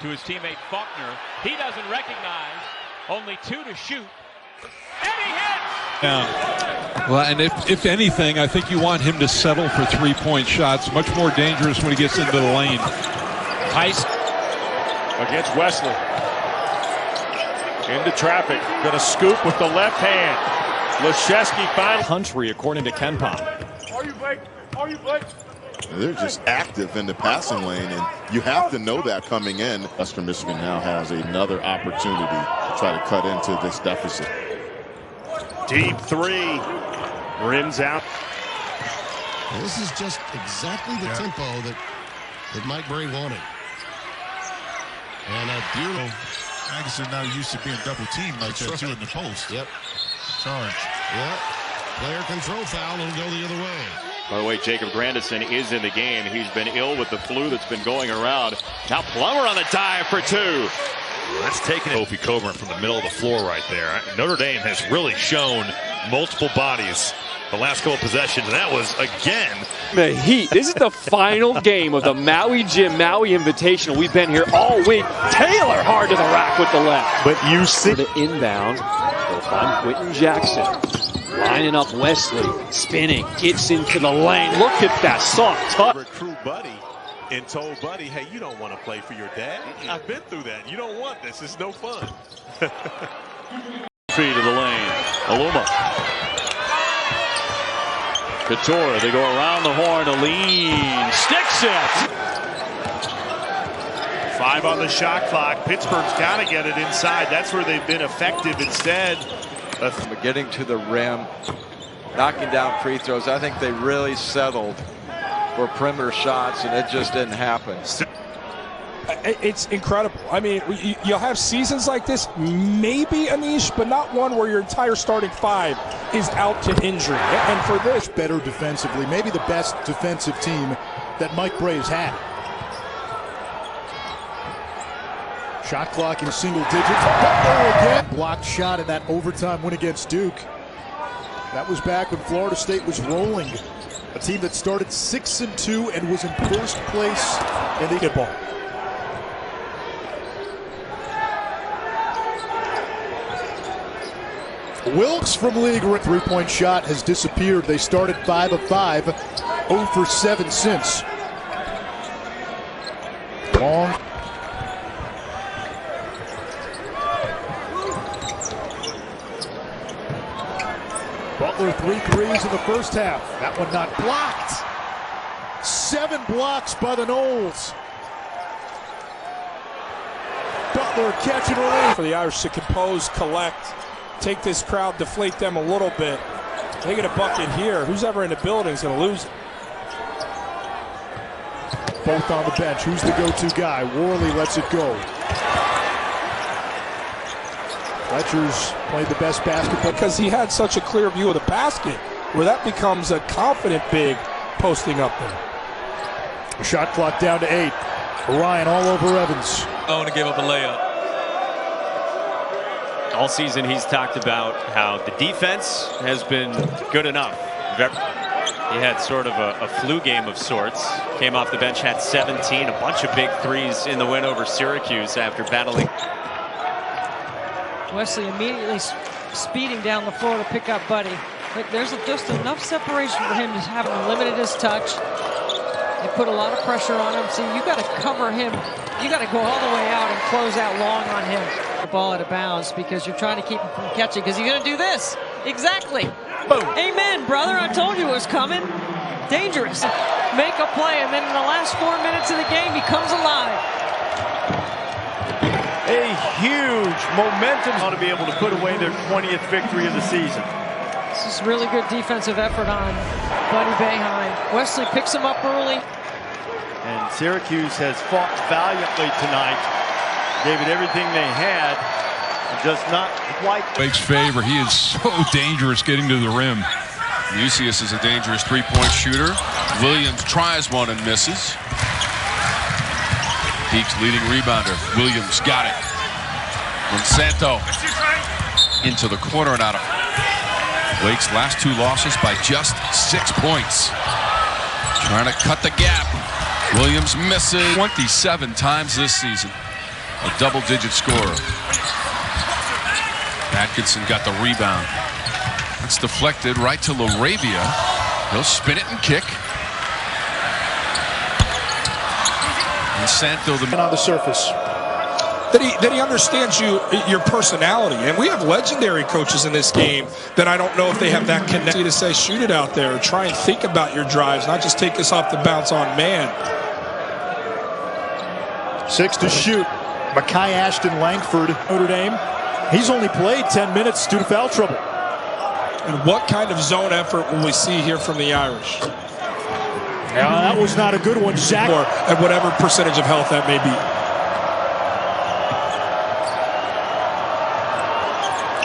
[SPEAKER 4] to his teammate Faulkner. He doesn't recognize, only 2 to shoot, and he hits!
[SPEAKER 8] Yeah. Well, and if anything, I think you want him to settle for three-point shots. Much more dangerous when he gets into the lane.
[SPEAKER 11] Tice
[SPEAKER 14] against Wesley. Into traffic. Going to scoop with the left hand. Leshevsky finally.
[SPEAKER 3] Country, according to KenPom.
[SPEAKER 14] Are you Blake? Are you Blake?
[SPEAKER 20] They're just active in the passing lane, and you have to know that coming in. Western Michigan now has another opportunity to try to cut into this deficit.
[SPEAKER 5] Deep three. Rims out.
[SPEAKER 18] And this is just exactly the tempo that Mike Bray wanted. And a beautiful.
[SPEAKER 12] Aggies are now used to being double teamed like that too in the post.
[SPEAKER 18] Yep.
[SPEAKER 12] Charge.
[SPEAKER 18] Yep. Player control foul will go the other way.
[SPEAKER 26] By the way, Jacob Grandison is in the game. He's been ill with the flu that's been going around. Now Plummer on the dive for 2.
[SPEAKER 15] That's taking Kofi Coburn from the middle of the floor right there. Notre Dame has really shown multiple bodies the last couple of possessions, and that was, again,
[SPEAKER 3] the heat. This is the final game of the Maui Gym Maui Invitational. We've been here all week. Taylor hard to the rack with the left.
[SPEAKER 5] But you see
[SPEAKER 3] the inbound. They'll find Quentin Jackson. Lining up Wesley. Spinning. Gets into the lane. Look at that soft touch.
[SPEAKER 17] Recruit Buddy and told Buddy, hey, you don't want to play for your dad. I've been through that. You don't want this. It's no fun.
[SPEAKER 2] Feet of the lane. Aluma. Couture, they go around the horn, a lean, sticks it.
[SPEAKER 5] 5 on the shot clock. Pittsburgh's got to get it inside. That's where they've been effective instead of
[SPEAKER 22] getting to the rim, knocking down free throws. I think they really settled for perimeter shots, and it just didn't happen.
[SPEAKER 13] It's incredible. I mean, you'll have seasons like this, maybe Anish, but not one where your entire starting 5 is out to injury. And for this,
[SPEAKER 6] better defensively, maybe the best defensive team that Mike Bray has had. Shot clock in single digits. Again. Blocked shot in that overtime win against Duke. That was back when Florida State was rolling. A team that started 6-2 and was in first place in the basketball. Wilkes from league. Three-point shot has disappeared. They started 5 of 5, 0 for 7 since. Long. Butler 3 threes in the first half. That one not blocked. 7 blocks by the Noles. Butler catch and release.
[SPEAKER 13] For the Irish to compose, collect, take this crowd, deflate them a little bit. They get a bucket here. Who's ever in the building is going to lose it.
[SPEAKER 6] Both on the bench. Who's the go-to guy? Worley lets it go. Fletcher's played the best basketball
[SPEAKER 13] because he had such a clear view of the basket, where that becomes a confident big posting up there.
[SPEAKER 6] Shot clock down to 8. Ryan all over Evans.
[SPEAKER 1] To give up a layup. All season he's talked about how the defense has been good enough. He had sort of a flu game of sorts. Came off the bench, had 17, a bunch of big threes in the win over Syracuse after battling.
[SPEAKER 23] Wesley immediately speeding down the floor to pick up Buddy. But there's just enough separation for him to have limited his touch. They put a lot of pressure on him. See, you got to cover him. You got to go all the way out and close out long on him. The ball out of bounds because you're trying to keep him from catching because he's going to do this. Exactly. Boom. Amen, brother. I told you it was coming. Dangerous. Make a play, and then in the last 4 minutes of the game, he comes alive.
[SPEAKER 25] A huge momentum to be able to put away their 20th victory of the season.
[SPEAKER 23] This is really good defensive effort on Buddy Boeheim. Wesley picks him up early.
[SPEAKER 25] And Syracuse has fought valiantly tonight. Gave it everything they had. Just not quite.
[SPEAKER 8] Blake's favor. He is so dangerous getting to the rim. Mucius is a dangerous three-point shooter. Williams tries one and misses. Peak's leading rebounder. Williams got it. Monsanto into the corner and out of. Wake's last 2 losses by just 6 points. Trying to cut the gap. Williams misses 27 times this season. A double-digit scorer. Atkinson got the rebound. It's deflected right to LaRavia. He'll spin it and kick. Monsanto
[SPEAKER 6] on the surface.
[SPEAKER 13] That he understands your personality. And we have legendary coaches in this game that I don't know if they have that connection to say, shoot it out there. Try and think about your drives, not just take us off the bounce on man.
[SPEAKER 6] 6 to shoot. Mekhi Ashton Langford, Notre Dame. He's only played 10 minutes due to foul trouble.
[SPEAKER 13] And what kind of zone effort will we see here from the Irish?
[SPEAKER 6] Yeah, that was not a good one, Zach.
[SPEAKER 13] Or at whatever percentage of health that may be.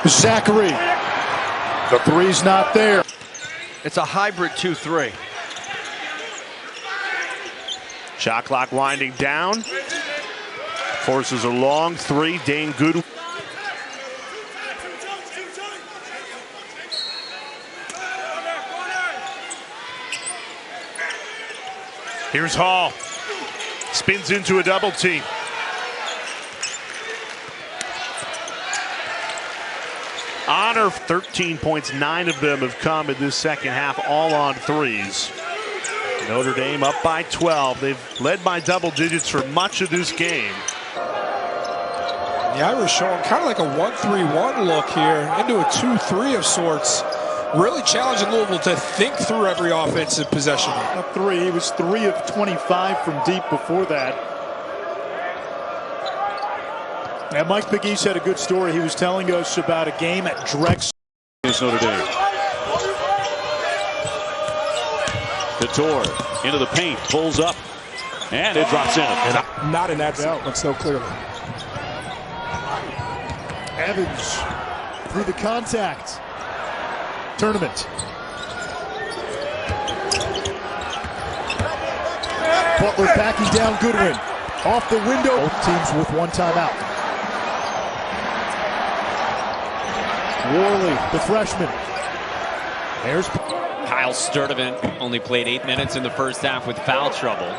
[SPEAKER 6] Zachary. The three's not there.
[SPEAKER 25] It's a hybrid 2-3.
[SPEAKER 5] Shot clock winding down. Forces a long 3. Dane Goodwin. Here's Hall. Spins into a double team. Honor 13 points, 9 of them have come in this second half, all on threes. Notre Dame up by 12. They've led by double digits for much of this game.
[SPEAKER 13] The Irish showing kind of like a 1-3-1 look here into a 2-3 of sorts. Really challenging Louisville to think through every offensive possession.
[SPEAKER 6] Up 3, he was 3 of 25 from deep before that. And Mike McGee's had a good story. He was telling us about a game at Drexel.
[SPEAKER 2] It's Notre Dame. Couture into the paint, pulls up, and it drops in.
[SPEAKER 13] Not in that sequence, so clearly.
[SPEAKER 6] Evans through the contact. Tournament. Butler backing down Goodwin. Off the window. Both teams with 1 timeout. Worley, the freshman. There's
[SPEAKER 1] Kyle Sturdivant only played 8 minutes in the first half with foul trouble.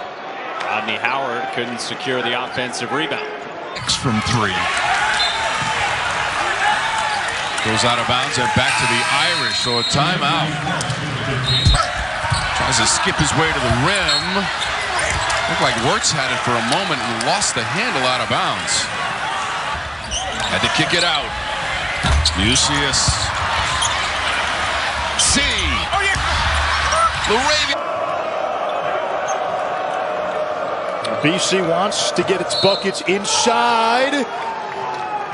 [SPEAKER 1] Rodney Howard couldn't secure the offensive rebound.
[SPEAKER 8] From 3. Goes out of bounds and back to the Irish, so a timeout. Tries to skip his way to the rim. Looked like Wirtz had it for a moment and lost the handle out of bounds. Had to kick it out. Mucius. C. Oh, yeah.
[SPEAKER 6] BC wants to get its buckets inside.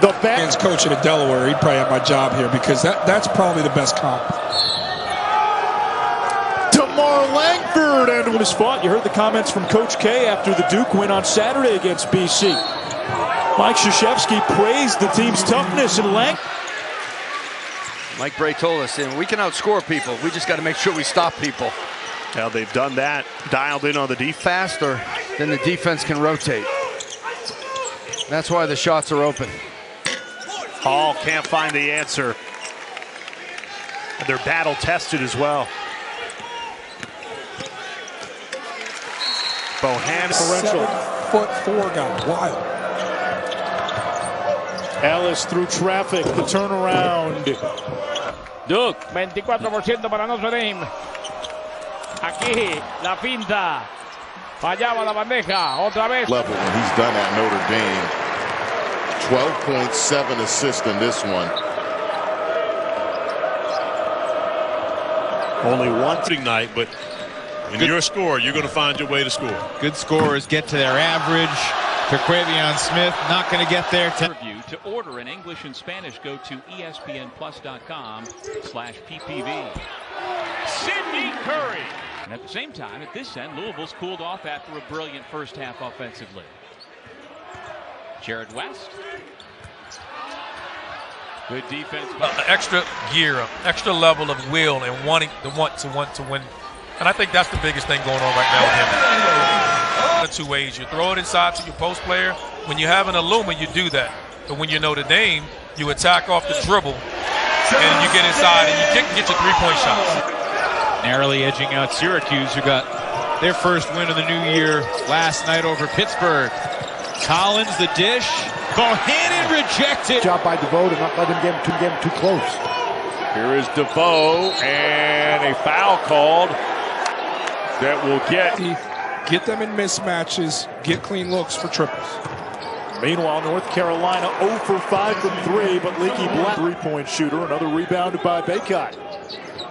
[SPEAKER 6] The back
[SPEAKER 13] coach at Delaware, he'd probably have my job here because that's probably the best comp.
[SPEAKER 6] DeMar Langford. third end was fought. You heard the comments from Coach K after the Duke win on Saturday against BC. Mike Krzyzewski praised the team's toughness and length.
[SPEAKER 9] Mike Bray told us, we can outscore people. We just got to make sure we stop people.
[SPEAKER 5] Now they've done that, dialed in on the defense.
[SPEAKER 9] Faster than the defense can rotate. That's why the shots are open.
[SPEAKER 5] Hall can't find the answer. And they're battle tested as well. Bohannon.
[SPEAKER 13] 7'4" guy, wild.
[SPEAKER 6] Ellis through traffic, the turnaround.
[SPEAKER 11] Duke, 24% para Notre Dame. Aquí, la finta. Fallaba la bandeja, otra vez.
[SPEAKER 20] Level when he's done at Notre Dame. 12.7 assists in this one.
[SPEAKER 5] Only one
[SPEAKER 17] night, but in your score, you're going to find your way to score.
[SPEAKER 10] Good scorers get to their average. Terquavion Smith not going to get there.
[SPEAKER 4] Review. To order in English and Spanish, go to espnplus.com/ppv. Sidney Curry. And at the same time, at this end, Louisville's cooled off after a brilliant first half offensively. Jared West. Good defense.
[SPEAKER 16] Extra gear, extra level of will and wanting to want to win. And I think that's the biggest thing going on right now with him. Two ways. You throw it inside to your post player. When you have an Illuma, you do that. But when you know the name, you attack off the dribble, and you get inside, and you can get your three-point shots.
[SPEAKER 10] Narrowly edging out Syracuse, who got their first win of the new year last night over Pittsburgh. Collins, the dish. Bohannon rejected.
[SPEAKER 6] Job by DeVoe to not let him get him too close.
[SPEAKER 14] Here is DeVoe, and a foul called that will
[SPEAKER 13] Get them in mismatches, get clean looks for triples.
[SPEAKER 6] Meanwhile, North Carolina 0 for 5 from 3, but Leaky Black, three-point shooter, another rebounded by Baycott.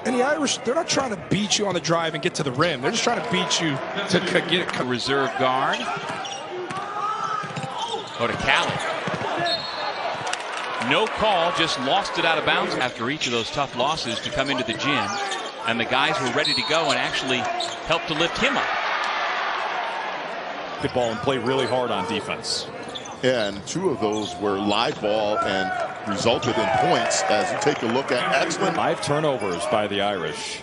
[SPEAKER 13] And the Irish, they're not trying to beat you on the drive and get to the rim. They're just trying to beat you to get
[SPEAKER 4] a reserve guard. Go to Callie. No call, just lost it out of bounds after each of those tough losses to come into the gym. And the guys were ready to go and actually helped to lift him up.
[SPEAKER 7] Good ball and play really hard on defense.
[SPEAKER 20] Yeah, and two of those were live ball and resulted in points. As you take a look at excellent
[SPEAKER 7] 5 turnovers by the Irish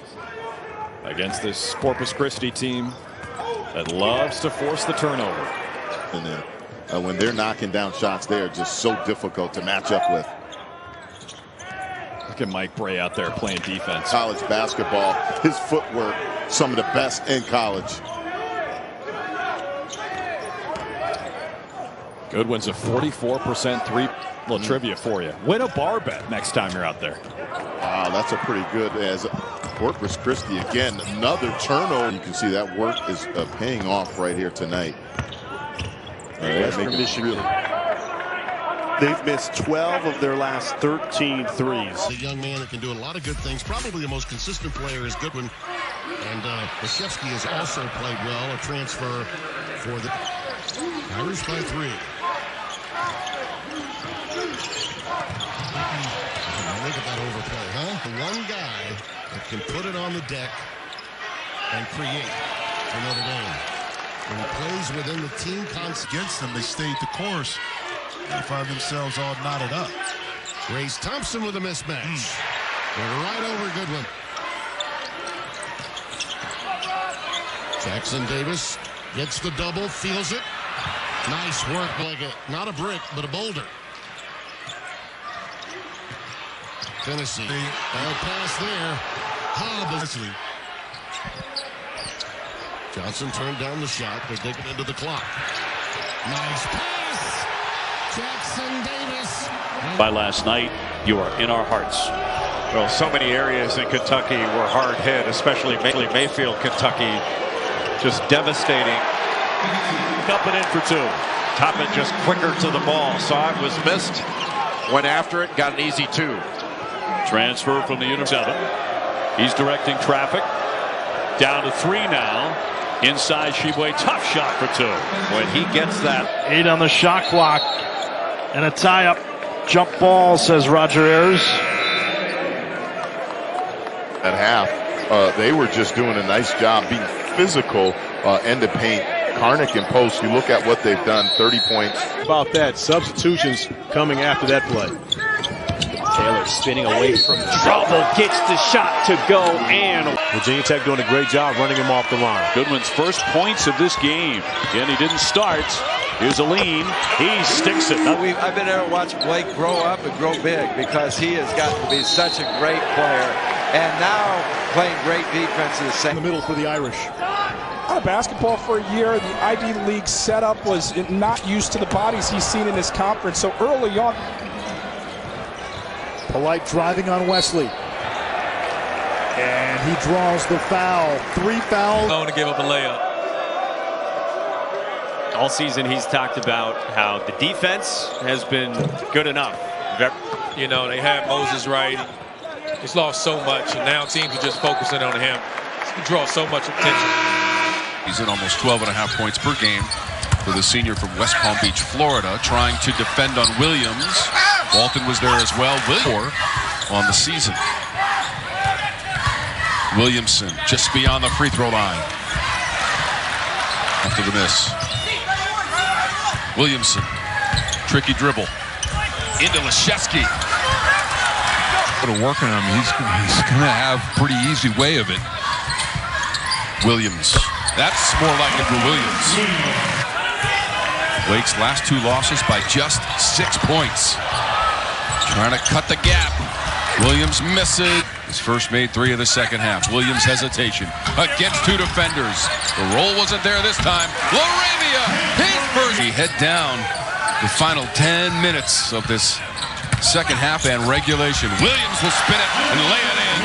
[SPEAKER 7] against this Corpus Christi team that loves to force the turnover.
[SPEAKER 20] And then when they're knocking down shots, they are just so difficult to match up with.
[SPEAKER 7] Look at Mike Bray out there playing defense.
[SPEAKER 20] College basketball, his footwork, some of the best in college.
[SPEAKER 7] Goodwin's a 44% three. Little trivia for you. Win a bar bet next time you're out there.
[SPEAKER 20] Wow, that's a pretty good as Corpus Christi again. Another turnover. You can see that work is paying off right here tonight.
[SPEAKER 5] From Michigan. They've missed 12 of their last 13 threes.
[SPEAKER 18] A young man that can do a lot of good things. Probably the most consistent player is Goodwin. And Krzyzewski has also played well. A transfer for the Irish by 3. Look at that overplay, huh? The one guy that can put it on the deck and create for Notre Dame. When he plays within the team
[SPEAKER 12] against them, they stayed the course. They find themselves all knotted up.
[SPEAKER 18] Grace Thompson with a mismatch. They're right over Goodwin. Jackson Davis gets the double, feels it. Nice work, like not a brick, but a boulder. Tennessee, ball pass there. Wesley. Johnson turned down the shot. They're digging into the clock. Nice pass. Jackson Davis.
[SPEAKER 2] By last night, you are in our hearts.
[SPEAKER 14] Well, so many areas in Kentucky were hard hit, especially Mayfield, Kentucky. Just devastating. Up and in for 2. Toppin just quicker to the ball. Saw it, was missed. Went after it, got an easy 2.
[SPEAKER 2] Transfer from the University. He's directing traffic. Down to 3 now. Inside Sheboy, tough shot for 2.
[SPEAKER 14] When he gets that.
[SPEAKER 19] 8 on the shot clock. And a tie-up jump ball, says Roger Ayers.
[SPEAKER 20] At half, they were just doing a nice job being physical end of paint. Karnick and Post, you look at what they've done, 30 points.
[SPEAKER 3] About that, substitutions coming after that play.
[SPEAKER 15] Taylor spinning away from trouble, gets the shot to go, and
[SPEAKER 14] Virginia Tech doing a great job running him off the line.
[SPEAKER 2] Goodwin's first points of this game. Again, he didn't start. Here's a lean. He sticks it.
[SPEAKER 9] I've been able to watch Blake grow up and grow big because he has gotten to be such a great player. And now playing great defense
[SPEAKER 6] in the middle for the Irish.
[SPEAKER 13] Out of basketball for a year, the Ivy League setup was not used to the bodies he's seen in this conference. So early on.
[SPEAKER 6] Polite driving on Wesley. And he draws the foul. 3 fouls.
[SPEAKER 16] Going to give up a layup.
[SPEAKER 1] All season he's talked about how the defense has been good enough.
[SPEAKER 16] You know, they had Moses right. He's lost so much, and now teams are just focusing on him. He draws so much attention.
[SPEAKER 8] He's at almost 12.5 points per game for the senior from West Palm Beach, Florida, trying to defend on Williams. Walton was there as well. On the season. Williamson just beyond the free throw line. After the miss. Williamson, tricky dribble. Into Leshevsky. Put a work on him. He's going to have pretty easy way of it. Williams. That's more like it for Williams. Wake's last 2 losses by just 6 points. Trying to cut the gap. Williams misses. His first made 3 of the second half. Williams hesitation against 2 defenders. The roll wasn't there this time. Laravia, his first. He head down the final 10 minutes of this second half and regulation. Williams will spin it and lay it in.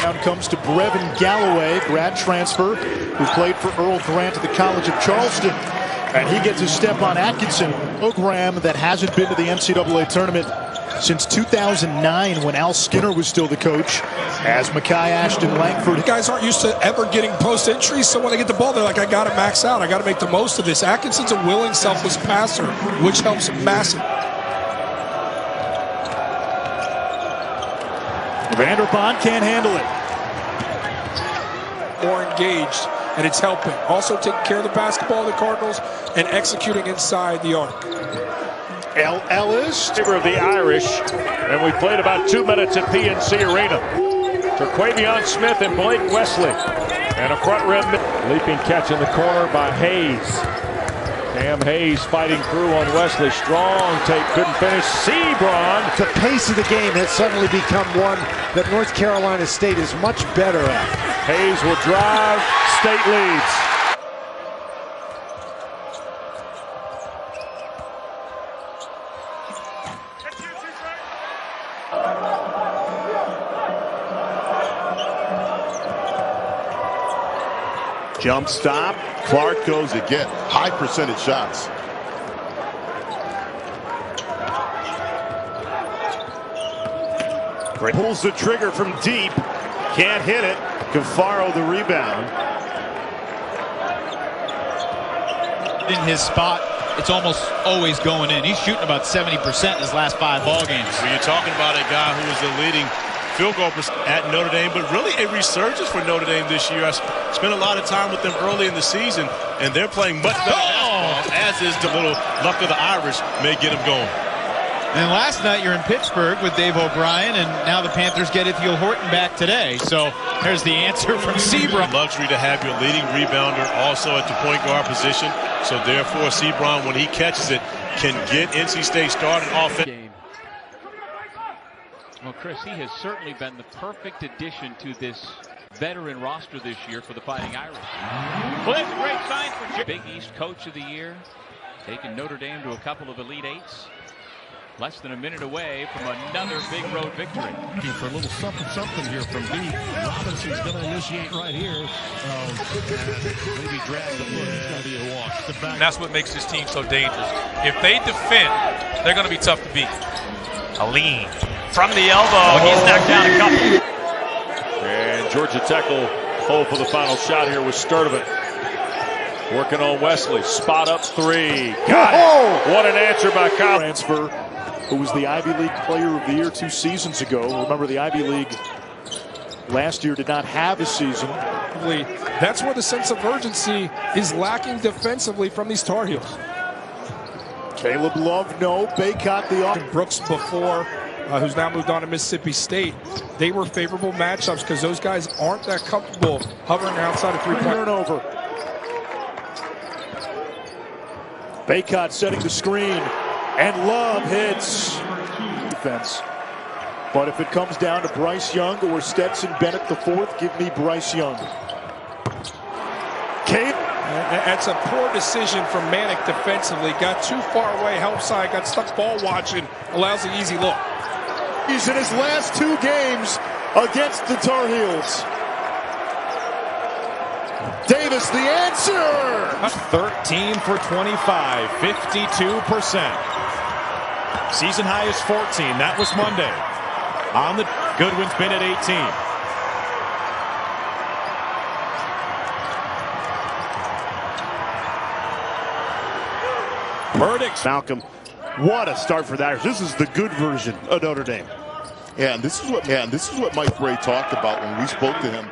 [SPEAKER 6] Down comes to Brevin Galloway, grad transfer, who played for Earl Grant at the College of Charleston. And he gets a step on Atkinson, a program that hasn't been to the NCAA tournament since 2009 when Al Skinner was still the coach, as Mekhi Ashton Langford.
[SPEAKER 13] The guys aren't used to ever getting post entries, so when they get the ball, they're like, I got to max out. I got to make the most of this. Atkinson's a willing, selfless passer, which helps massive.
[SPEAKER 6] Vanderpont can't handle it.
[SPEAKER 13] More engaged, and it's helping. Also taking care of the basketball, the Cardinals, and executing inside the arc.
[SPEAKER 6] Ellis.
[SPEAKER 14] Favor of the Irish, and we played about 2 minutes at PNC Arena. Terquavion Smith and Blake Wesley. And a front rim leaping catch in the corner by Hayes. Cam Hayes fighting through on Wesley. Strong take, couldn't finish. Sebron.
[SPEAKER 21] The pace of the game has suddenly become one that North Carolina State is much better at.
[SPEAKER 14] Hayes will drive. State leads.
[SPEAKER 5] Jump stop.
[SPEAKER 20] Clark goes to get high percentage shots.
[SPEAKER 5] Pulls the trigger from deep. Can't hit it. Cafaro the rebound.
[SPEAKER 10] In his spot, it's almost always going in. He's shooting about 70% in his last 5 ball games.
[SPEAKER 17] Well, you're talking about a guy who was the leading field goal at Notre Dame, but really a resurgence for Notre Dame this year. I spent a lot of time with them early in the season, and they're playing much better basketball, as is the little luck of the Irish may get them going.
[SPEAKER 10] And last night you're in Pittsburgh with Dave O'Brien, and now the Panthers get Ithiel Horton back today. So there's the answer from Sebron.
[SPEAKER 17] Luxury to have your leading rebounder also at the point guard position. So therefore, Sebron, when he catches it, can get NC State started offense.
[SPEAKER 4] Well, Chris, he has certainly been the perfect addition to this veteran roster this year for the Fighting Irish. Well, that's a great sign for Big East Coach of the Year, taking Notre Dame to a couple of Elite Eights. Less than a minute away from another big road victory.
[SPEAKER 18] For a little something here from B. Robinson's going to initiate right here. Maybe drag the foot. It's going to be a walk.
[SPEAKER 16] And that's what makes this team so dangerous. If they defend, they're going to be tough to beat.
[SPEAKER 15] A lean from the elbow. He's knocked down a couple.
[SPEAKER 14] And Georgia Tech will hold for the final shot here with Sturdivant. Working on Wesley. Spot up 3. Got it. What an answer by Kyle.
[SPEAKER 6] Transfer, who was the Ivy League Player of the Year 2 seasons ago. Remember, the Ivy League last year did not have a season.
[SPEAKER 13] That's where the sense of urgency is lacking defensively from these Tar Heels.
[SPEAKER 6] Caleb Love, no. Baycott, the off.
[SPEAKER 13] Brooks before, who's now moved on to Mississippi State. They were favorable matchups because those guys aren't that comfortable hovering outside of three-point.
[SPEAKER 6] Turnover. Baycott setting the screen, and Love hits. Defense. But if it comes down to Bryce Young or Stetson Bennett IV, give me Bryce Young.
[SPEAKER 13] That's a poor decision from Manick defensively. Got too far away, help side, got stuck ball watching, allows the easy look.
[SPEAKER 6] He's in his last 2 games against the Tar Heels. Davis, the answer!
[SPEAKER 7] 13 for 25, 52%. Season high is 14. That was Monday. On the Goodwin's been at 18.
[SPEAKER 5] Verdicts. Malcolm, what a start for that. This is the good version of Notre Dame.
[SPEAKER 20] Yeah, and this is what Mike Ray talked about when we spoke to him